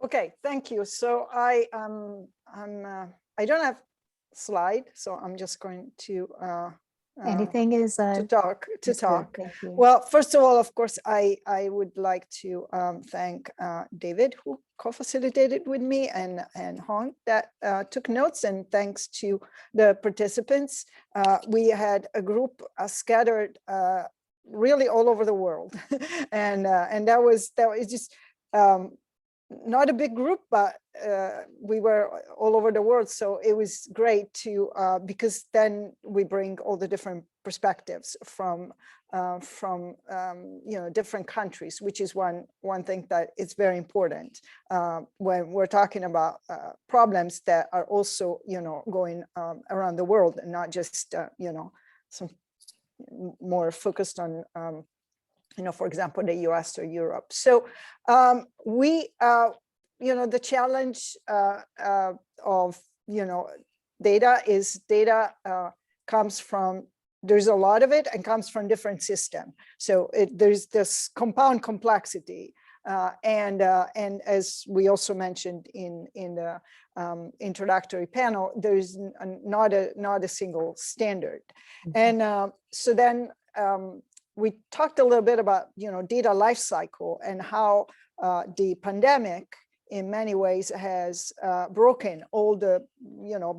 [SPEAKER 7] Okay, thank you. So I don't have slide, so I'm just going to
[SPEAKER 4] anything is
[SPEAKER 7] to talk.
[SPEAKER 4] Thank you.
[SPEAKER 7] Well, first of all, of course, I would like to thank David, who co-facilitated with me, and Hong that took notes, and thanks to the participants. We had a group scattered really all over the world, and that was just not a big group, but we were all over the world. So it was great to, because then we bring all the different perspectives from different countries, which is one thing that is very important when we're talking about problems that are also, going around the world, and not just, some more focused on for example, the US or Europe. So the challenge of, data comes from there's a lot of it and comes from different system. So there's this compound complexity. And as we also mentioned in the introductory panel, there's not a single standard. And so then we talked a little bit about, data lifecycle and how the pandemic in many ways has broken all the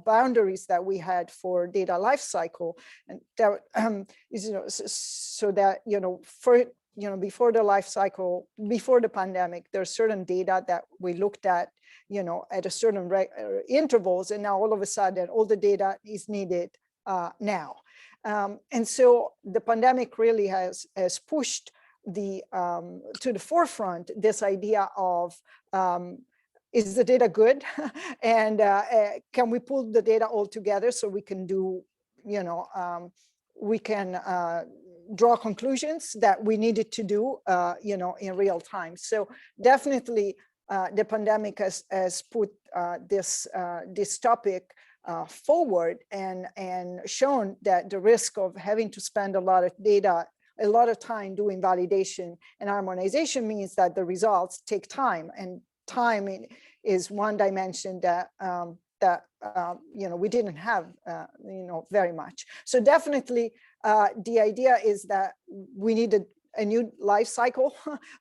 [SPEAKER 7] boundaries that we had for data lifecycle, and that is, so that before the life cycle, before the pandemic, there's certain data that we looked at at a certain intervals, and now all of a sudden all the data is needed now. And so the pandemic really has pushed to the forefront this idea of is the data good, and can we pull the data all together so we can do, we can draw conclusions that we needed to do, in real time. So definitely the pandemic has put this topic forward and shown that the risk of having to spend a lot of time doing validation and harmonization means that the results take time, and time is one dimension that we didn't have very much. So definitely the idea is that we needed a new life cycle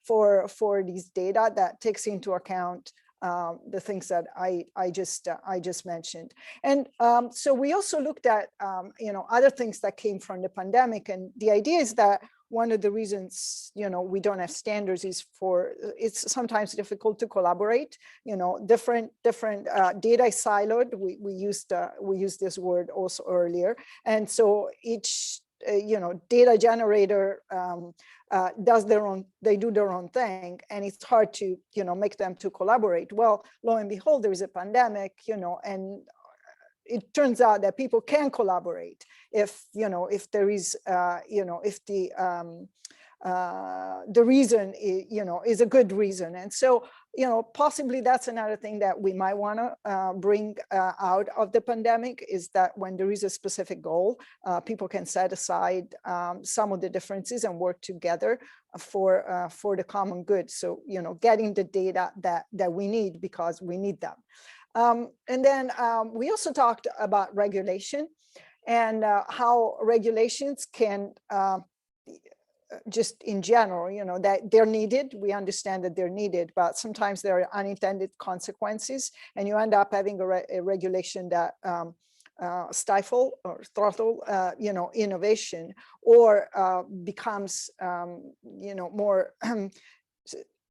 [SPEAKER 7] for these data that takes into account the things that I just mentioned. And so we also looked at other things that came from the pandemic, and the idea is that one of the reasons we don't have standards is it's sometimes difficult to collaborate. Different data is siloed. We used this word also earlier, and so each data generator they do their own thing, and it's hard to make them to collaborate. Well, lo and behold, there is a pandemic, and it turns out that people can collaborate if there is if the reason is a good reason. And so possibly that's another thing that we might want to bring out of the pandemic, is that when there is a specific goal, people can set aside some of the differences and work together for the common good. So getting the data that we need because we need them. And then we also talked about regulation and how regulations can just in general, that they're needed. We understand that they're needed, but sometimes there are unintended consequences, and you end up having a regulation that stifle or throttle, innovation, or becomes, more.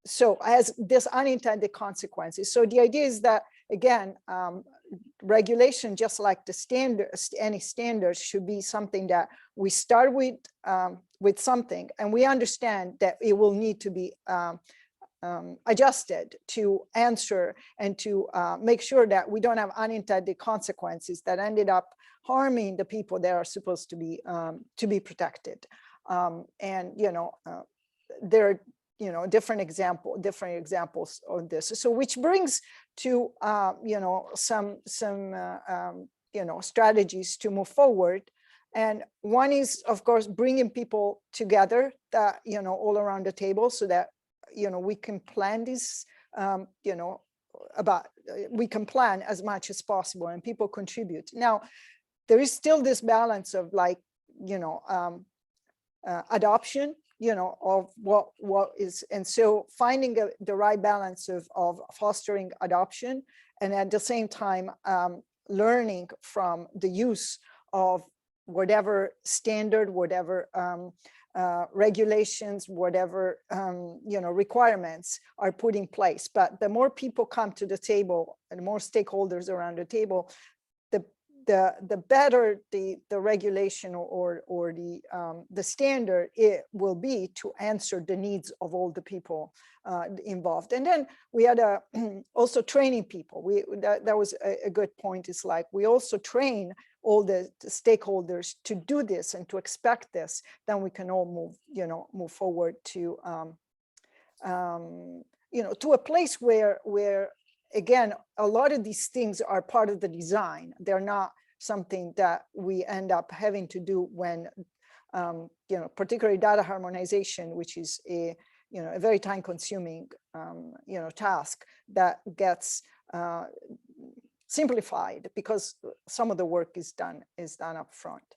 [SPEAKER 7] So has this unintended consequences. So the idea is that, again, regulation, just like the standards, any standards, should be something that we start with something, and we understand that it will need to be adjusted to answer and to make sure that we don't have unintended consequences that ended up harming the people that are supposed to be protected. And there are different examples of this. So which brings to some strategies to move forward. And one is, of course, bringing people together that all around the table, so that we can plan this, we can plan as much as possible and people contribute. Now, there is still this balance of adoption, of what is, and so finding the right balance of fostering adoption, and at the same time learning from the use of whatever standard, whatever regulations, whatever requirements are put in place. But the more people come to the table and the more stakeholders around the table, the better the regulation or the standard it will be to answer the needs of all the people involved. And then we had also training people. That was a good point. It's like we also train all the stakeholders to do this and to expect this. Then we can all move forward to to a place where again, a lot of these things are part of the design. They're not something that we end up having to do when, particularly data harmonization, which is a very time-consuming, task that gets simplified because some of the work is done up front.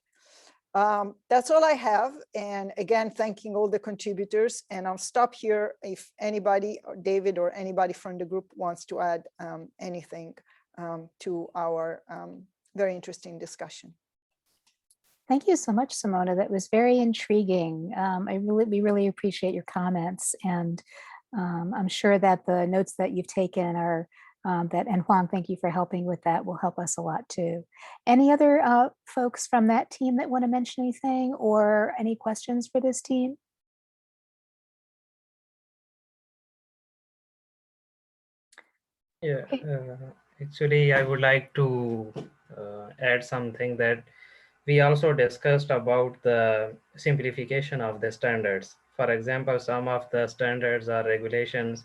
[SPEAKER 7] That's all I have. And again, thanking all the contributors. And I'll stop here if anybody, or David or anybody from the group wants to add anything to our very interesting discussion.
[SPEAKER 4] Thank you so much, Simona. That was very intriguing. We really appreciate your comments, and I'm sure that the notes that you've taken are and Juan, thank you for helping with that, will help us a lot too. Any other folks from that team that want to mention anything or any questions for this team?
[SPEAKER 14] Yeah, actually, I would like to add something that we also discussed about the simplification of the standards. For example, some of the standards or regulations,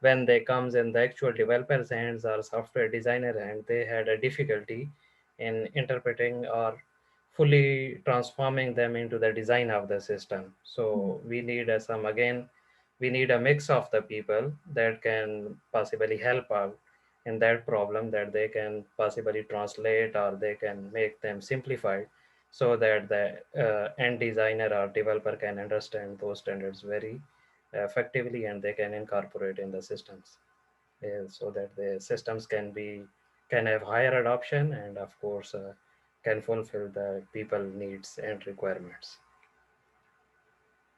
[SPEAKER 14] when they comes in the actual developer's hands or software designer hand, they had a difficulty in interpreting or fully transforming them into the design of the system. So we need we need a mix of the people that can possibly help out in that problem, that they can possibly translate or they can make them simplified so that the end designer or developer can understand those standards very effectively and they can incorporate in the systems so that the systems can have higher adoption and of course can fulfill the people needs and requirements.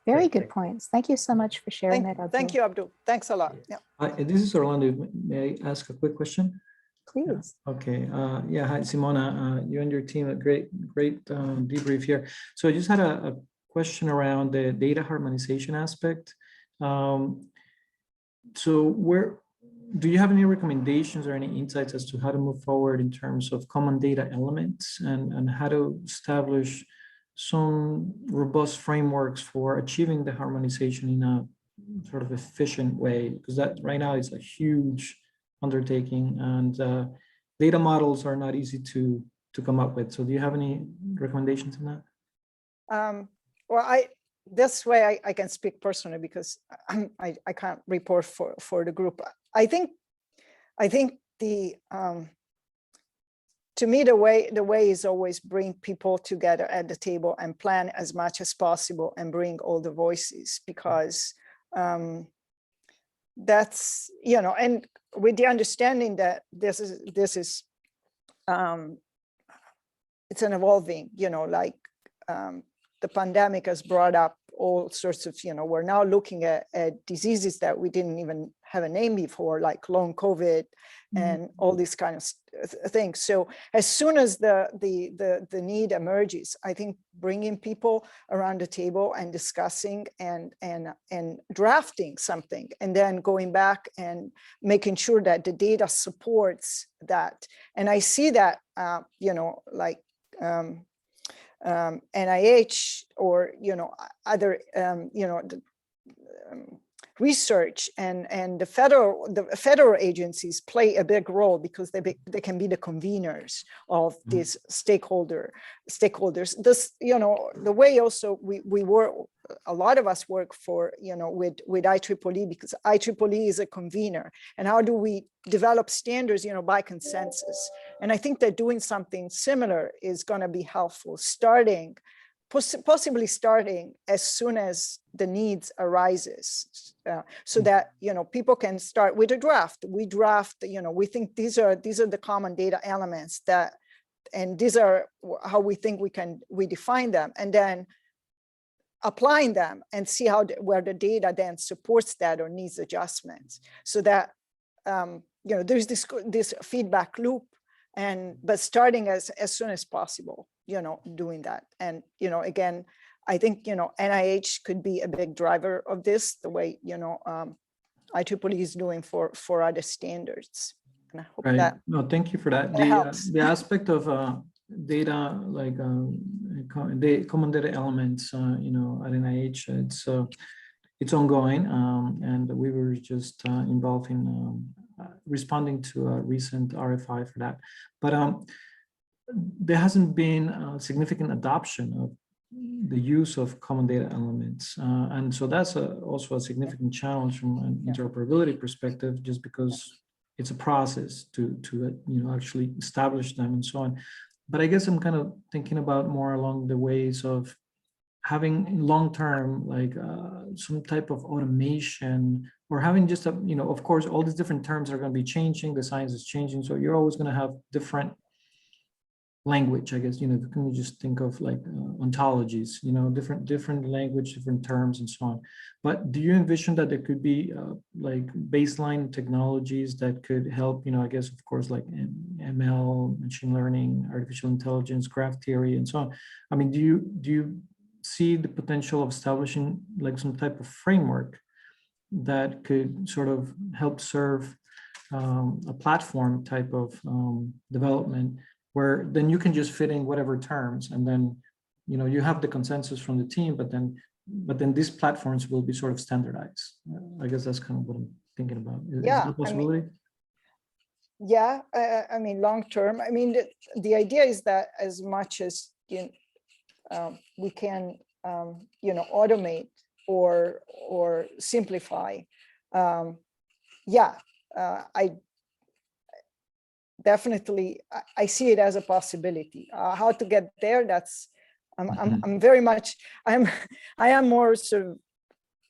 [SPEAKER 4] Very good points. Thank you so much for sharing that, Abdul.
[SPEAKER 7] Thank you, Abdul. Thanks a lot. Yeah.
[SPEAKER 1] Hi, this is Orlando. May I ask a quick question?
[SPEAKER 4] Please.
[SPEAKER 1] Okay. Yeah. Hi, Simona. You and your team, a great debrief here. So I just had a question around the data harmonization aspect. So where do you have any recommendations or any insights as to how to move forward in terms of common data elements and how to establish some robust frameworks for achieving the harmonization in a sort of efficient way? Because that right now is a huge undertaking and data models are not easy to come up with. So do you have any recommendations on that?
[SPEAKER 7] Well, this way I can speak personally because I can't report for the group. I think the to me the way is always bring people together at the table and plan as much as possible and bring all the voices, because that's, and with the understanding that this is it's an evolving, like the pandemic has brought up all sorts of, we're now looking at diseases that we didn't even have a name before, like long COVID and all these kind of things. So as soon as the need emerges, I think bringing people around the table and discussing and drafting something, and then going back and making sure that the data supports that. And I see that, like NIH or other research and the federal agencies play a big role because they can be the conveners of these stakeholders. This, the way also we work, a lot of us work for, with IEEE, because IEEE is a convener. And how do we develop standards, by consensus? And I think that doing something similar is going to be helpful, possibly starting as soon as the needs arises, so that people can start with a draft. We draft, we think these are the common data elements that, and these are how we think we define them, and then applying them and see where the data then supports that or needs adjustments, so that there's this feedback loop, but starting as soon as possible, doing that. And again, I think NIH could be a big driver of this, the way IEEE is doing for other standards. And I hope that.
[SPEAKER 1] No, thank you for that. The aspect of data, like the common data elements, at NIH, it's ongoing, and we were just involved in responding to a recent RFI for that. But there hasn't been a significant adoption of the use of common data elements. And so that's also a significant challenge from an interoperability perspective, just because it's a process to actually establish them and so on. But I guess I'm kind of thinking about more along the ways of having long-term, like some type of automation, or having just a, of course, all these different terms are going to be changing, the science is changing, so you're always going to have different language, I guess, can you just think of like ontologies, different language, different terms and so on. But do you envision that there could be like baseline technologies that could help, I guess, of course, like ML, machine learning, artificial intelligence, graph theory, and so on? I mean, do you see the potential of establishing like some type of framework that could sort of help serve a platform type of development, where then you can just fit in whatever terms, and then you have the consensus from the team, but then these platforms will be sort of standardized. I guess that's kind of what I'm thinking about. Is that a possibility?
[SPEAKER 7] I mean, long term, I mean, the idea is that as much as we can automate or simplify, I definitely, I see it as a possibility. How to get there, that's, I'm very much, I am more sort of,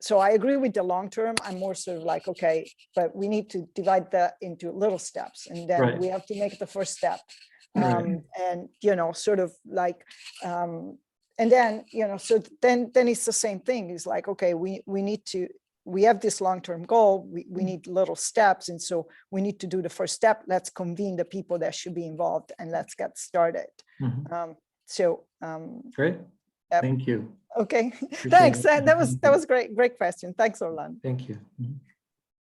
[SPEAKER 7] so I agree with the long term. I'm more sort of like, okay, but we need to divide that into little steps, and then we have to make the first step. And, sort of like, and then, so then it's the same thing. It's like, okay, we have this long-term goal, we need little steps. And so we need to do the first step. Let's convene the people that should be involved and let's get started.
[SPEAKER 1] Great. Thank you.
[SPEAKER 7] Okay, thanks. That was great. Great question. Thanks, Orlando.
[SPEAKER 1] Thank you.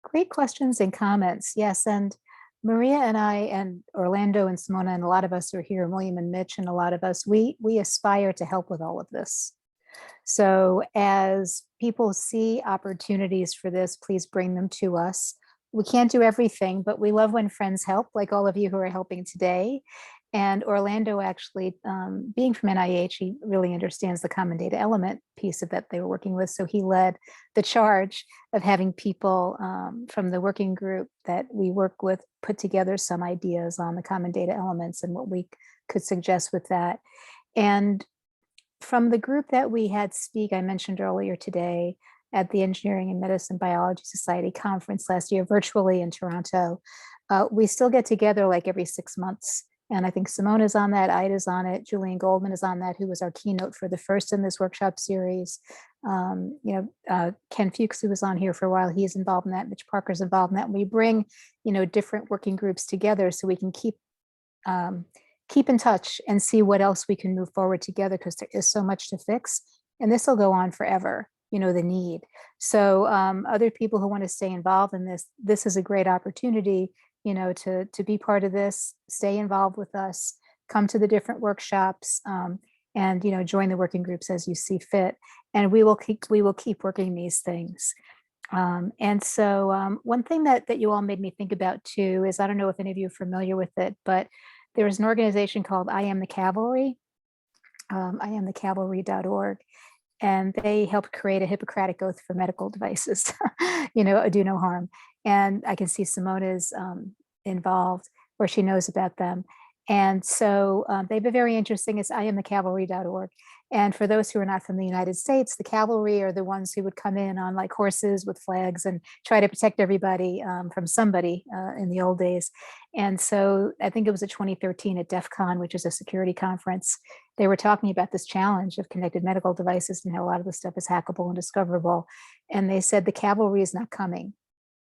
[SPEAKER 4] Great questions and comments. Yes. And Maria and I and Orlando and Simona and a lot of us who are here, William and Mitch and a lot of us, we aspire to help with all of this. So as people see opportunities for this, please bring them to us. We can't do everything, but we love when friends help, like all of you who are helping today. And Orlando actually, being from NIH, he really understands the common data element piece of that they were working with. So he led the charge of having people from the working group that we work with put together some ideas on the common data elements and what we could suggest with that. And from the group that we had speak, I mentioned earlier today at the Engineering and Medicine Biology Society conference last year, virtually in Toronto, we still get together like every 6 months. And I think Simona's on that, Ida's on it, Julian Goldman is on that, who was our keynote for the first in this workshop series. Ken Fuchs, who was on here for a while, he's involved in that, Mitch Parker's involved in that. And we bring, different working groups together so we can keep in touch and see what else we can move forward together, because there is so much to fix and this will go on forever, the need. So other people who want to stay involved in this is a great opportunity, to be part of this, stay involved with us, come to the different workshops and, join the working groups as you see fit. And we will keep working these things. And so one thing that you all made me think about too is, I don't know if any of you are familiar with it, but there's an organization called I Am the Cavalry, IamTheCavalry.org, and they helped create a Hippocratic Oath for medical devices, do no harm. And I can see Simona's involved, where she knows about them. And so they've been very interesting. It's IamTheCavalry.org. And for those who are not from the United States, the cavalry are the ones who would come in on like horses with flags and try to protect everybody from somebody in the old days. And so I think it was at 2013 at DEF CON, which is a security conference, they were talking about this challenge of connected medical devices and how a lot of the stuff is hackable and discoverable. And they said the cavalry is not coming.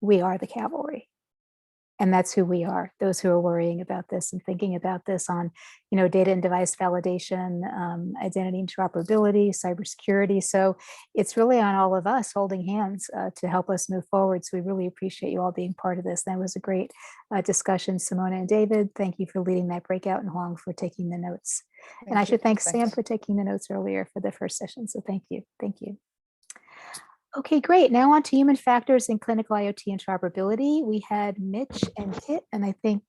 [SPEAKER 4] We are the cavalry. And that's who we are, those who are worrying about this and thinking about this on, data and device validation, identity interoperability, cybersecurity. So it's really on all of us holding hands to help us move forward. So we really appreciate you all being part of this. That was a great discussion. Simona and David, thank you for leading that breakout, and Huang for taking the notes. And I should thank Sam for taking the notes earlier for the first session. So thank you. Thank you. Okay, great. Now on to human factors in clinical IoT interoperability. We had Mitch and Kit, and I think,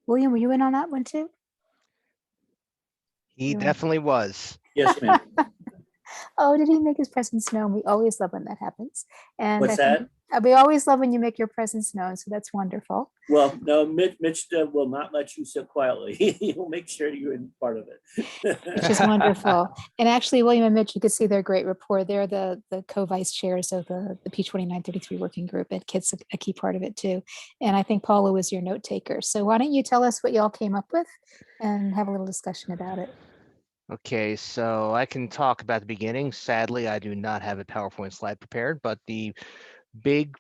[SPEAKER 4] William, were you in on that one too?
[SPEAKER 15] He definitely was.
[SPEAKER 5] Yes, ma'am.
[SPEAKER 4] Oh, did he make his presence known? We always love when that happens. And
[SPEAKER 5] What's that?
[SPEAKER 4] We always love when you make your presence known. So that's wonderful.
[SPEAKER 5] Well, no, Mitch will not let you sit quietly. He will make sure you're in part of it.
[SPEAKER 4] Which is wonderful. And actually, William and Mitch, you could see their great rapport. They're the co-vice chairs of the P2933 working group. And Kit's a key part of it too. And I think Paula was your note taker. So why don't you tell us what y'all came up with and have a little discussion about it.
[SPEAKER 15] Okay, so I can talk about the beginning. Sadly, I do not have a PowerPoint slide prepared, but the big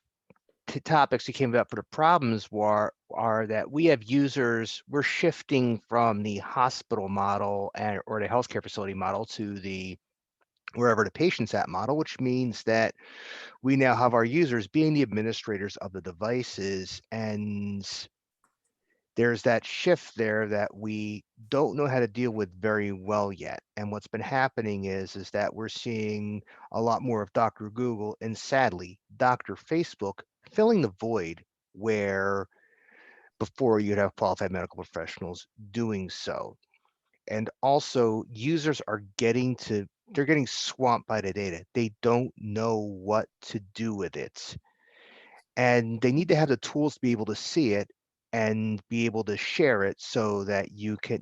[SPEAKER 15] topics that came up for the problems are that we have users, we're shifting from the hospital model or the healthcare facility model to the wherever the patient's at model, which means that we now have our users being the administrators of the devices, and there's that shift there that we don't know how to deal with very well yet. And what's been happening is that we're seeing a lot more of Dr. Google and sadly, Dr. Facebook filling the void where before you'd have qualified medical professionals doing so. And also users are they're getting swamped by the data. They don't know what to do with it. And they need to have the tools to be able to see it and be able to share it so that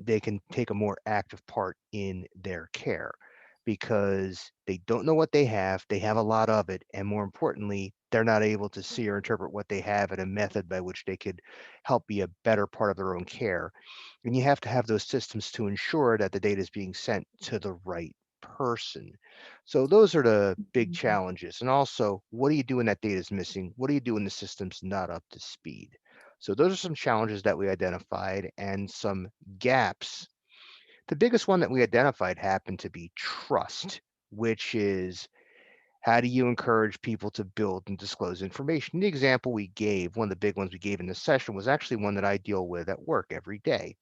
[SPEAKER 15] they can take a more active part in their care, because they don't know what they have a lot of it, and more importantly, they're not able to see or interpret what they have in a method by which they could help be a better part of their own care. And you have to have those systems to ensure that the data is being sent to the right person. So those are the big challenges. And also, what do you do when that data is missing? What do you do when the system's not up to speed? So those are some challenges that we identified and some gaps. The biggest one that we identified happened to be trust, which is how do you encourage people to build and disclose information? The example we gave, one of the big ones we gave in this session, was actually one that I deal with at work every day.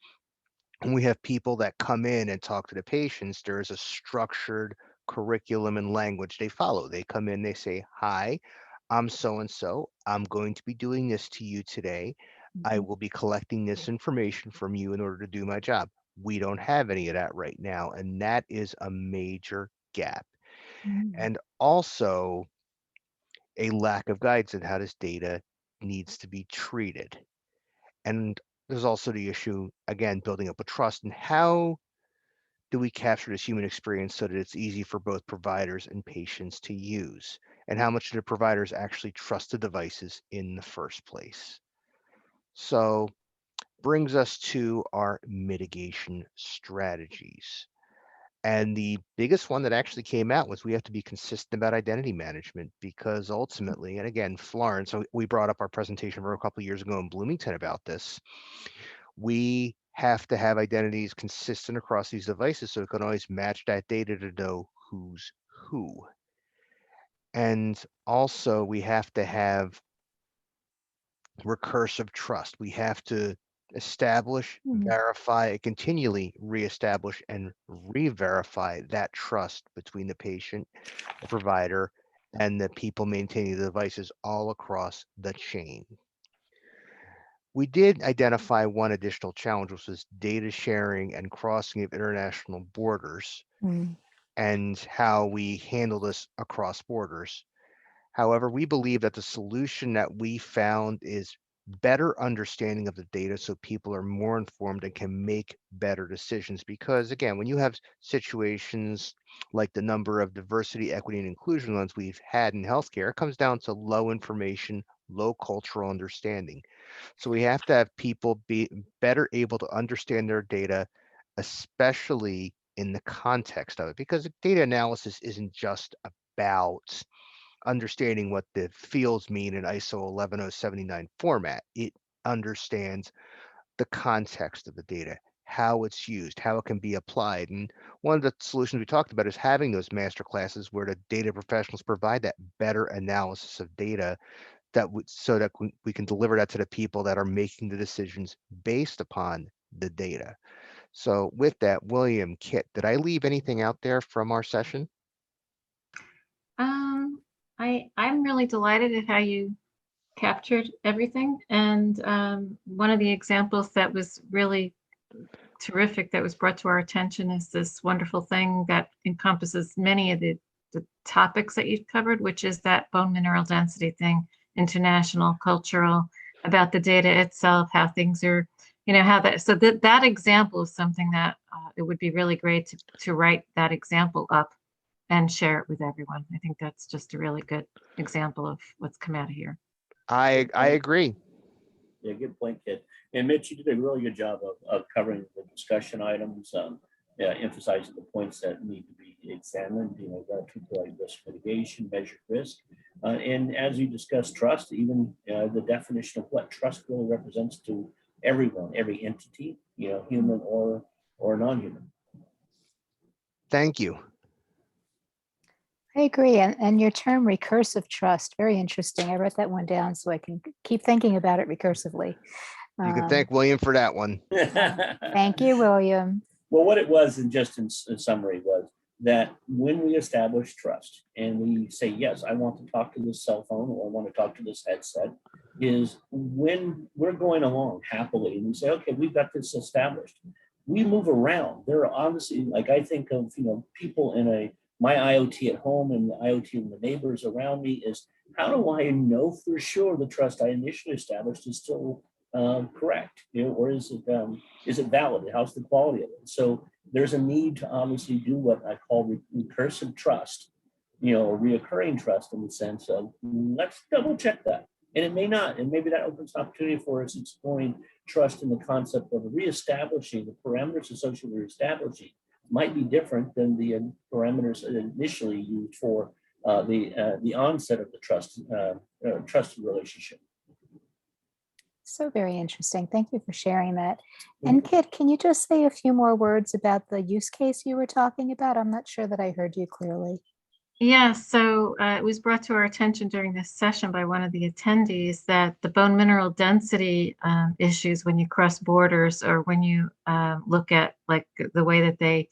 [SPEAKER 15] When we have people that come in and talk to the patients, there is a structured curriculum and language they follow. They come in, they say, "Hi, I'm so-and-so. I'm going to be doing this to you today. I will be collecting this information from you in order to do my job." We don't have any of that right now, and that is a major gap. And also a lack of guidance on how this data needs to be treated. And there's also the issue, again, building up a trust, and how do we capture this human experience so that it's easy for both providers and patients to use? And how much do the providers actually trust the devices in the first place? So brings us to our mitigation strategies. And the biggest one that actually came out was we have to be consistent about identity management, because ultimately, and again, Florence, so we brought up our presentation from a couple of years ago in Bloomington about this. We have to have identities consistent across these devices so it can always match that data to know who's who. And also we have to have recursive trust. We have to establish, verify, continually reestablish and re-verify that trust between the patient, the provider, and the people maintaining the devices all across the chain. We did identify one additional challenge, which was data sharing and crossing of international borders and how we handle this across borders. However, we believe that the solution that we found is better understanding of the data so people are more informed and can make better decisions. Because again, when you have situations like the number of diversity, equity, and inclusion ones we've had in healthcare, it comes down to low information, low cultural understanding. So we have to have people be better able to understand their data, especially in the context of it, because data analysis isn't just about understanding what the fields mean in ISO 11079 format. It understands the context of the data, how it's used, how it can be applied. And one of the solutions we talked about is having those master classes where the data professionals provide that better analysis of data so that we can deliver that to the people that are making the decisions based upon the data. So with that, William, Kit, did I leave anything out there from our session?
[SPEAKER 16] I'm really delighted at how you captured everything. And one of the examples that was really terrific that was brought to our attention is this wonderful thing that encompasses many of the topics that you've covered, which is that bone mineral density thing, international, cultural, about the data itself, how things are, how that, so that example is something that it would be really great to write that example up and share it with everyone. I think that's just a really good example of what's come out of here.
[SPEAKER 15] I agree.
[SPEAKER 5] Yeah, good point, Kit. And Mitch, you did a really good job of covering the discussion items, emphasizing the points that need to be examined, relative to like risk mitigation, measured risk. And as you discussed trust, even the definition of what trust really represents to everyone, every entity, human or non-human.
[SPEAKER 15] Thank you.
[SPEAKER 4] I agree. And your term recursive trust, very interesting. I wrote that one down so I can keep thinking about it recursively.
[SPEAKER 15] You can thank William for that one.
[SPEAKER 4] Thank you, William.
[SPEAKER 5] Well, what it was, and just in summary, was that when we establish trust and we say, yes, I want to talk to this cell phone or I want to talk to this headset, is when we're going along happily and we say, okay, we've got this established. We move around. There are obviously, like I think of, people in my IoT at home and the IoT of the neighbors around me is, how do I know for sure the trust I initially established is still correct, or is it valid? How's the quality of it? So there's a need to obviously do what I call recursive trust, or reoccurring trust, in the sense of let's double check that. And it may not, and maybe that opens an opportunity for us exploring trust in the concept of reestablishing the parameters associated with reestablishing might be different than the parameters initially used for the onset of the trusted relationship.
[SPEAKER 4] So very interesting. Thank you for sharing that. And Kit, can you just say a few more words about the use case you were talking about? I'm not sure that I heard you clearly.
[SPEAKER 16] Yeah, so it was brought to our attention during this session by one of the attendees that the bone mineral density issues when you cross borders, or when you look at like the way that they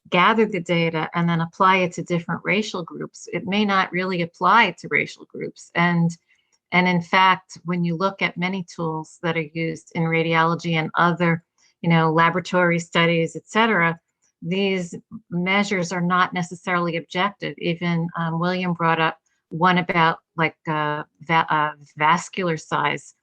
[SPEAKER 16] gather the data and then apply it to different racial groups, it may not really apply to racial groups. And in fact, when you look at many tools that are used in radiology and other, laboratory studies, et cetera, these measures are not necessarily objective. Even William brought up one about like vascular size.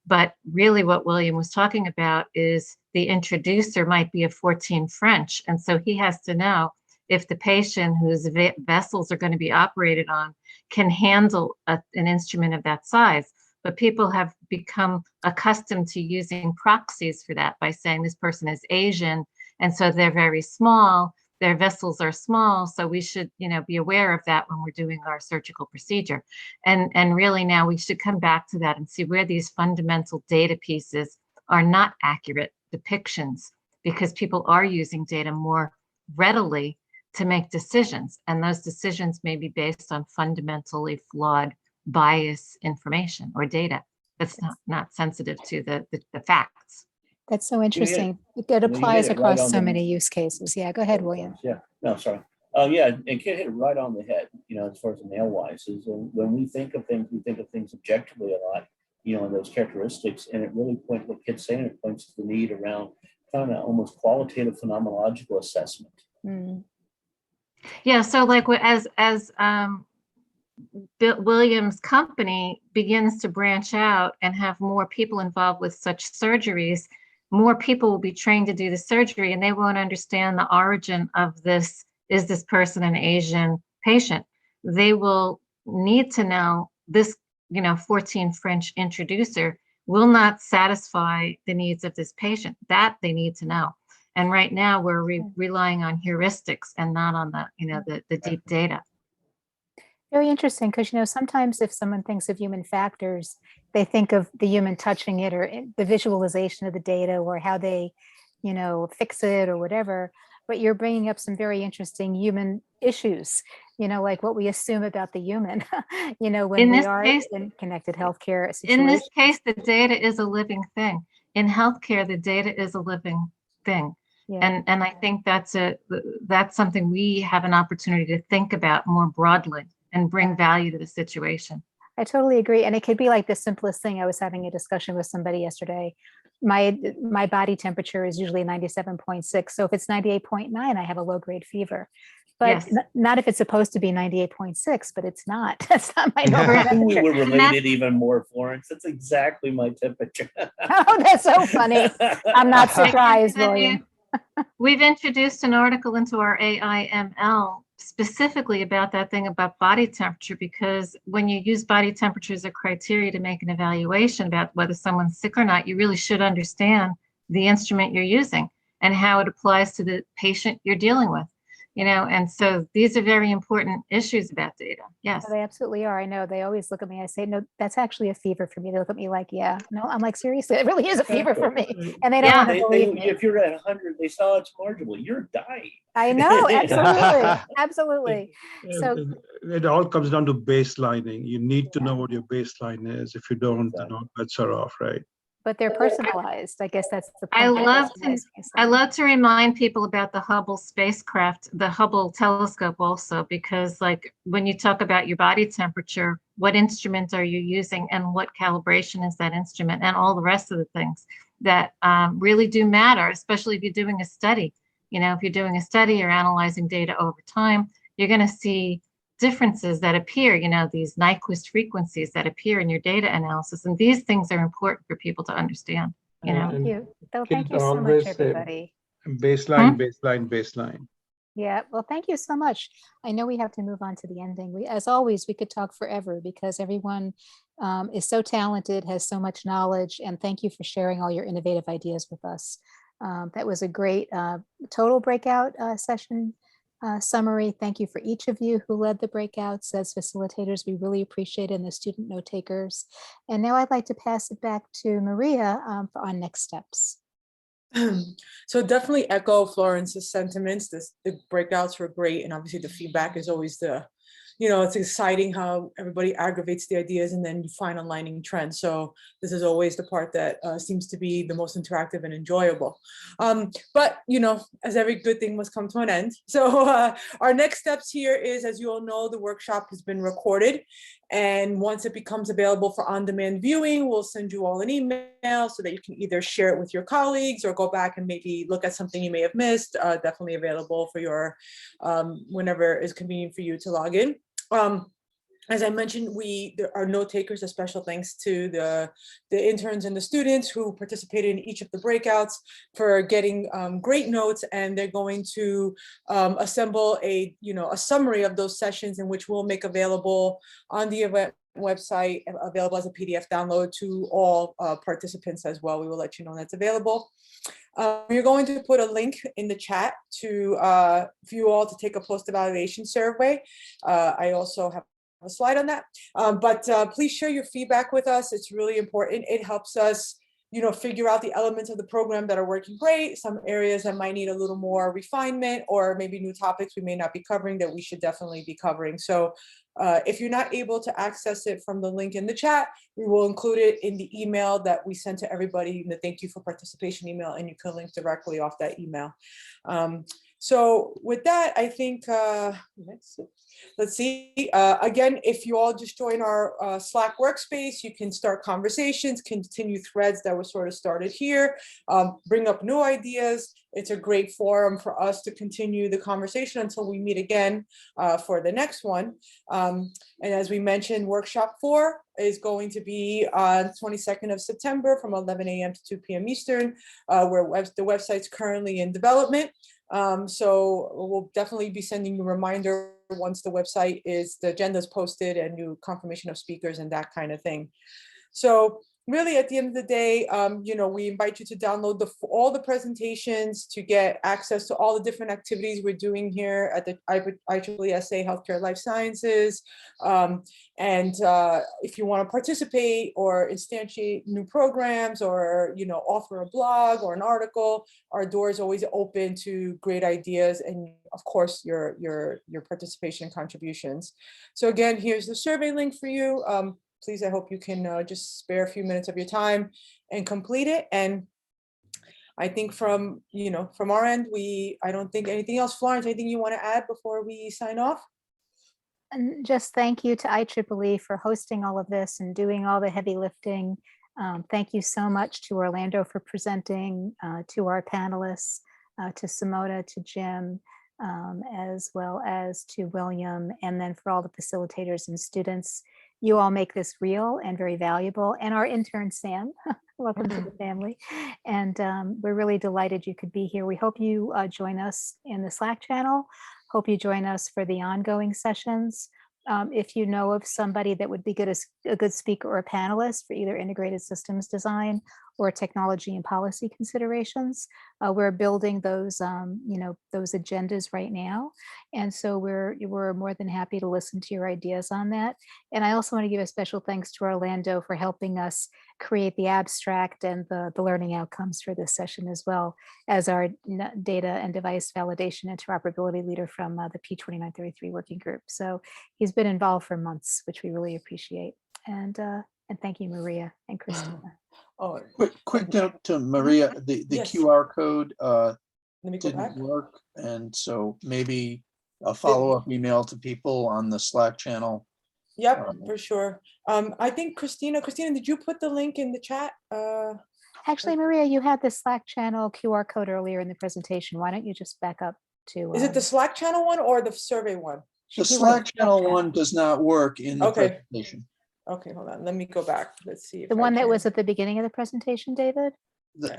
[SPEAKER 16] But really what William was talking about is the introducer might be a 14 French. And so he has to know if the patient whose vessels are going to be operated on can handle an instrument of that size. But people have become accustomed to using proxies for that by saying this person is Asian, and so they're very small, their vessels are small, so we should, be aware of that when we're doing our surgical procedure. And really now we should come back to that and see where these fundamental data pieces are not accurate depictions, because people are using data more readily to make decisions, and those decisions may be based on fundamentally flawed bias information or data that's not sensitive to the facts.
[SPEAKER 4] That's so interesting. It applies across so many use cases. Yeah, go ahead, William.
[SPEAKER 5] Yeah, no, sorry. Yeah, and Kit hit it right on the head, as far as the nail-wise, is when we think of things objectively a lot, and those characteristics, and it really points, what Kit's saying, it points to the need around kind of almost qualitative phenomenological assessment.
[SPEAKER 4] Mm.
[SPEAKER 16] Yeah, so like as Williams' company begins to branch out and have more people involved with such surgeries, more people will be trained to do the surgery, and they won't understand the origin of this. Is this person an Asian patient? They will need to know this, 14 French introducer will not satisfy the needs of this patient. That they need to know. And right now we're relying on heuristics and not on the deep data.
[SPEAKER 4] Very interesting, because sometimes if someone thinks of human factors, they think of the human touching it, or the visualization of the data, or how they, fix it or whatever. But you're bringing up some very interesting human issues, like what we assume about the human, when we are in connected healthcare situations.
[SPEAKER 16] In this case, the data is a living thing. In healthcare, the data is a living thing. Yeah. And I think that's something we have an opportunity to think about more broadly and bring value to the situation.
[SPEAKER 4] I totally agree. And it could be like the simplest thing. I was having a discussion with somebody yesterday. My body temperature is usually 97.6. So if it's 98.9, I have a low grade fever. But
[SPEAKER 16] Yes.
[SPEAKER 4] not if it's supposed to be 98.6, but it's not. That's not my normal
[SPEAKER 5] We're
[SPEAKER 4] temperature.
[SPEAKER 5] related even more, Florence. That's exactly my temperature.
[SPEAKER 4] Oh, that's so funny. I'm not surprised,
[SPEAKER 16] tell you,
[SPEAKER 4] William.
[SPEAKER 16] We've introduced an article into our AIML specifically about that thing about body temperature, because when you use body temperature as a criteria to make an evaluation about whether someone's sick or not, you really should understand the instrument you're using and how it applies to the patient you're dealing with. You know, and so these are very important issues about data. Yes.
[SPEAKER 4] They absolutely are. I know they always look at me. I say, no, that's actually a fever for me. They look at me like, yeah, no, I'm like, seriously, it really is a fever for me. And they don't want to believe me.
[SPEAKER 5] If you're at 100, they saw it's marginal. You're dying.
[SPEAKER 4] I know, absolutely, absolutely. So
[SPEAKER 17] it all comes down to baselining. You need to know what your baseline is. If you don't, the bets are off, right?
[SPEAKER 4] But they're personalized. I guess that's the point.
[SPEAKER 16] I love to remind people about the Hubble spacecraft, the Hubble telescope also, because like when you talk about your body temperature, what instrument are you using and what calibration is that instrument, and all the rest of the things that really do matter, especially if you're doing a study. You know, if you're doing a study or analyzing data over time, you're going to see differences that appear, you know, these Nyquist frequencies that appear in your data analysis. And these things are important for people to understand, you know.
[SPEAKER 4] Thank you. So thank you so much, everybody.
[SPEAKER 17] Baseline, baseline, baseline.
[SPEAKER 4] Yeah, well, thank you so much. I know we have to move on to the ending. As always, we could talk forever because everyone is so talented, has so much knowledge, and thank you for sharing all your innovative ideas with us. That was a great total breakout session summary. Thank you for each of you who led the breakouts as facilitators. We really appreciate it, and the student note takers. And now I'd like to pass it back to Maria for our next steps.
[SPEAKER 2] So definitely echo Florence's sentiments. The breakouts were great, and obviously the feedback is always the, you know, it's exciting how everybody aggravates the ideas and then you find aligning trends. So this is always the part that seems to be the most interactive and enjoyable. But, you know, as every good thing must come to an end. So our next steps here is, as you all know, the workshop has been recorded. And once it becomes available for on-demand viewing, we'll send you all an email so that you can either share it with your colleagues or go back and maybe look at something you may have missed. Definitely available for your, whenever is convenient for you to log in. As I mentioned, there are note takers. A special thanks to the interns and the students who participated in each of the breakouts for getting great notes, and they're going to assemble a summary of those sessions, in which we'll make available on the event website, available as a PDF download to all participants as well. We will let you know that's available. We're going to put a link in the chat to for you all to take a post-evaluation survey. I also have a slide on that, but please share your feedback with us. It's really important. It helps us, you know, figure out the elements of the program that are working great, some areas that might need a little more refinement, or maybe new topics we may not be covering that we should definitely be covering. So if you're not able to access it from the link in the chat, we will include it in the email that we send to everybody, in the thank you for participation email, and you can link directly off that email. So with that, I think, let's see, again, if you all just join our Slack workspace, you can start conversations, continue threads that were sort of started here, bring up new ideas. It's a great forum for us to continue the conversation until we meet again for the next one. And as we mentioned, workshop 4 is going to be on 22nd of September from 11 a.m. to 2 p.m. Eastern, where the website's currently in development. So we'll definitely be sending you a reminder once the website is, the agenda is posted, and new confirmation of speakers and that kind of thing. So really, at the end of the day, you know, we invite you to download all the presentations to get access to all the different activities we're doing here at the IEEE SA Healthcare Life Sciences. And if you want to participate or instantiate new programs, or, you know, author a blog or an article, our door is always open to great ideas and, of course, your participation and contributions. So again, here's the survey link for you. Please, I hope you can just spare a few minutes of your time and complete it. And I think from our end, I don't think anything else. Florence, anything you want to add before we sign off?
[SPEAKER 4] And just thank you to IEEE for hosting all of this and doing all the heavy lifting. Thank you so much to Orlando for presenting, to our panelists, to Simona, to Jim, as well as to William, and then for all the facilitators and students. You all make this real and very valuable. And our intern, Sam, welcome to the family. And we're really delighted you could be here. We hope you join us in the Slack channel. Hope you join us for the ongoing sessions. If you know of somebody that would be good as a good speaker or a panelist for either integrated systems design or technology and policy considerations, we're building those, those agendas right now. And so we're more than happy to listen to your ideas on that. And I also want to give a special thanks to Orlando for helping us create the abstract and the learning outcomes for this session, as well as our data and device validation interoperability leader from the P2933 working group. So he's been involved for months, which we really appreciate. And thank you, Maria and Christina.
[SPEAKER 12] Oh, quick note to Maria, the
[SPEAKER 2] Yes.
[SPEAKER 12] QR code
[SPEAKER 2] Let me go back.
[SPEAKER 12] didn't work. And so maybe a follow-up email to people on the Slack channel.
[SPEAKER 2] Yep, for sure. I think Christina, did you put the link in the chat?
[SPEAKER 4] Actually, Maria, you had the Slack channel QR code earlier in the presentation. Why don't you just back up to?
[SPEAKER 2] Is it the Slack channel one or the survey one?
[SPEAKER 12] The Slack channel one does not work in the
[SPEAKER 2] Okay.
[SPEAKER 12] presentation.
[SPEAKER 2] Okay, hold on. Let me go back. Let's see. If
[SPEAKER 4] The
[SPEAKER 2] I
[SPEAKER 4] one that
[SPEAKER 2] can.
[SPEAKER 4] was at the beginning of the presentation, David?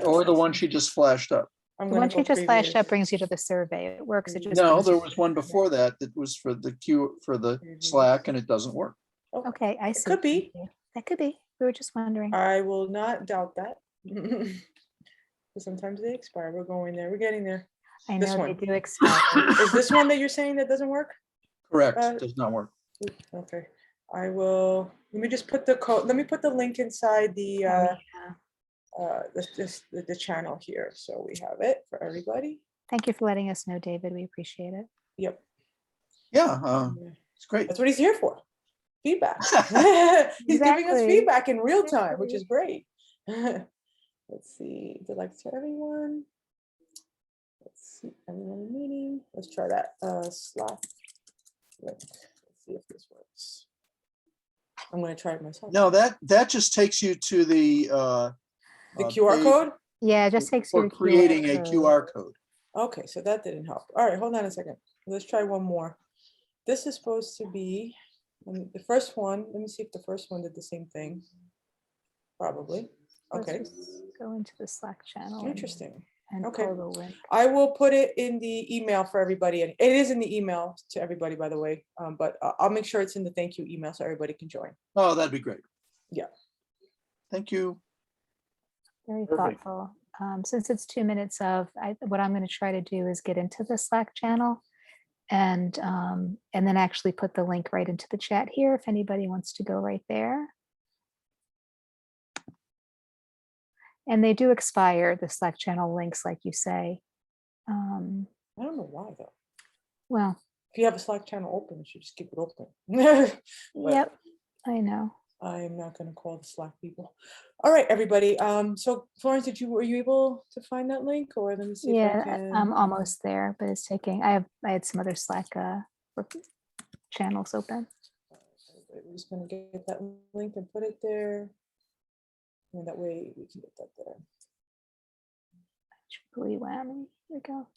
[SPEAKER 12] Or the one she just flashed up.
[SPEAKER 2] I'm
[SPEAKER 4] The
[SPEAKER 2] gonna
[SPEAKER 4] one
[SPEAKER 2] go
[SPEAKER 4] she just flashed
[SPEAKER 2] previous.
[SPEAKER 4] up brings you to the survey. It works. It just
[SPEAKER 12] No,
[SPEAKER 4] brings
[SPEAKER 12] there
[SPEAKER 4] you-
[SPEAKER 12] was one before that that was for the Slack, and it doesn't work.
[SPEAKER 4] Okay, I see.
[SPEAKER 2] Could be.
[SPEAKER 4] That could be. We were just wondering.
[SPEAKER 2] I will not doubt that. Sometimes they expire. We're going there. We're getting there.
[SPEAKER 4] I
[SPEAKER 2] This
[SPEAKER 4] know
[SPEAKER 2] one.
[SPEAKER 4] they do expire.
[SPEAKER 2] Is this one that you're saying that doesn't work?
[SPEAKER 12] Correct, does not work.
[SPEAKER 2] Okay, I will, let me just put the code, let me put the link inside the the channel here. So we have it for everybody.
[SPEAKER 4] Thank you for letting us know, David. We appreciate it.
[SPEAKER 2] Yep.
[SPEAKER 12] Yeah, it's great.
[SPEAKER 2] That's what he's here for. Feedback. He's giving us
[SPEAKER 4] Exactly.
[SPEAKER 2] feedback in real time, which is great. Let's see, delights to everyone. Let's see, everyone in meeting. Let's try that Slack. Let's see if this works. I'm going to try it myself.
[SPEAKER 12] No, that just takes you to the
[SPEAKER 2] QR
[SPEAKER 12] page
[SPEAKER 2] code?
[SPEAKER 4] Yeah, it just takes you
[SPEAKER 12] for
[SPEAKER 4] to
[SPEAKER 12] creating a
[SPEAKER 4] code.
[SPEAKER 12] QR code.
[SPEAKER 2] Okay, so that didn't help. All right, hold on a second. Let's try one more. This is supposed to be the first one. Let me see if the first one did the same thing. Probably.
[SPEAKER 4] Let's
[SPEAKER 2] Okay.
[SPEAKER 4] just go into the Slack channel. and-
[SPEAKER 2] Interesting.
[SPEAKER 4] And
[SPEAKER 2] Okay.
[SPEAKER 4] pull the link.
[SPEAKER 2] I will put it in the email for everybody. And it is in the email to everybody, by the way. But I'll make sure it's in the thank you email so everybody can join.
[SPEAKER 12] Oh, that'd be great.
[SPEAKER 2] Yeah.
[SPEAKER 12] Thank you.
[SPEAKER 4] Very
[SPEAKER 12] Perfect.
[SPEAKER 4] thoughtful. Since it's 2 minutes of, what I'm going to try to do is get into the Slack channel and then actually put the link right into the chat here if anybody wants to go right there. And they do expire, the Slack channel links, like you say.
[SPEAKER 2] I don't know why though.
[SPEAKER 4] Well,
[SPEAKER 2] If you have a Slack channel open, you should just keep it open. But
[SPEAKER 4] yep, I know.
[SPEAKER 2] I am not going to call the Slack people. All right, everybody. So Florence, were you able to find that link, or let me see if I
[SPEAKER 4] Yeah,
[SPEAKER 2] can.
[SPEAKER 4] I'm almost there, but it's taking, I had some other Slack work channels open.
[SPEAKER 2] We're just going to get that link and put it there. And that way we can get that there.
[SPEAKER 4] Truly whammy. Here we go.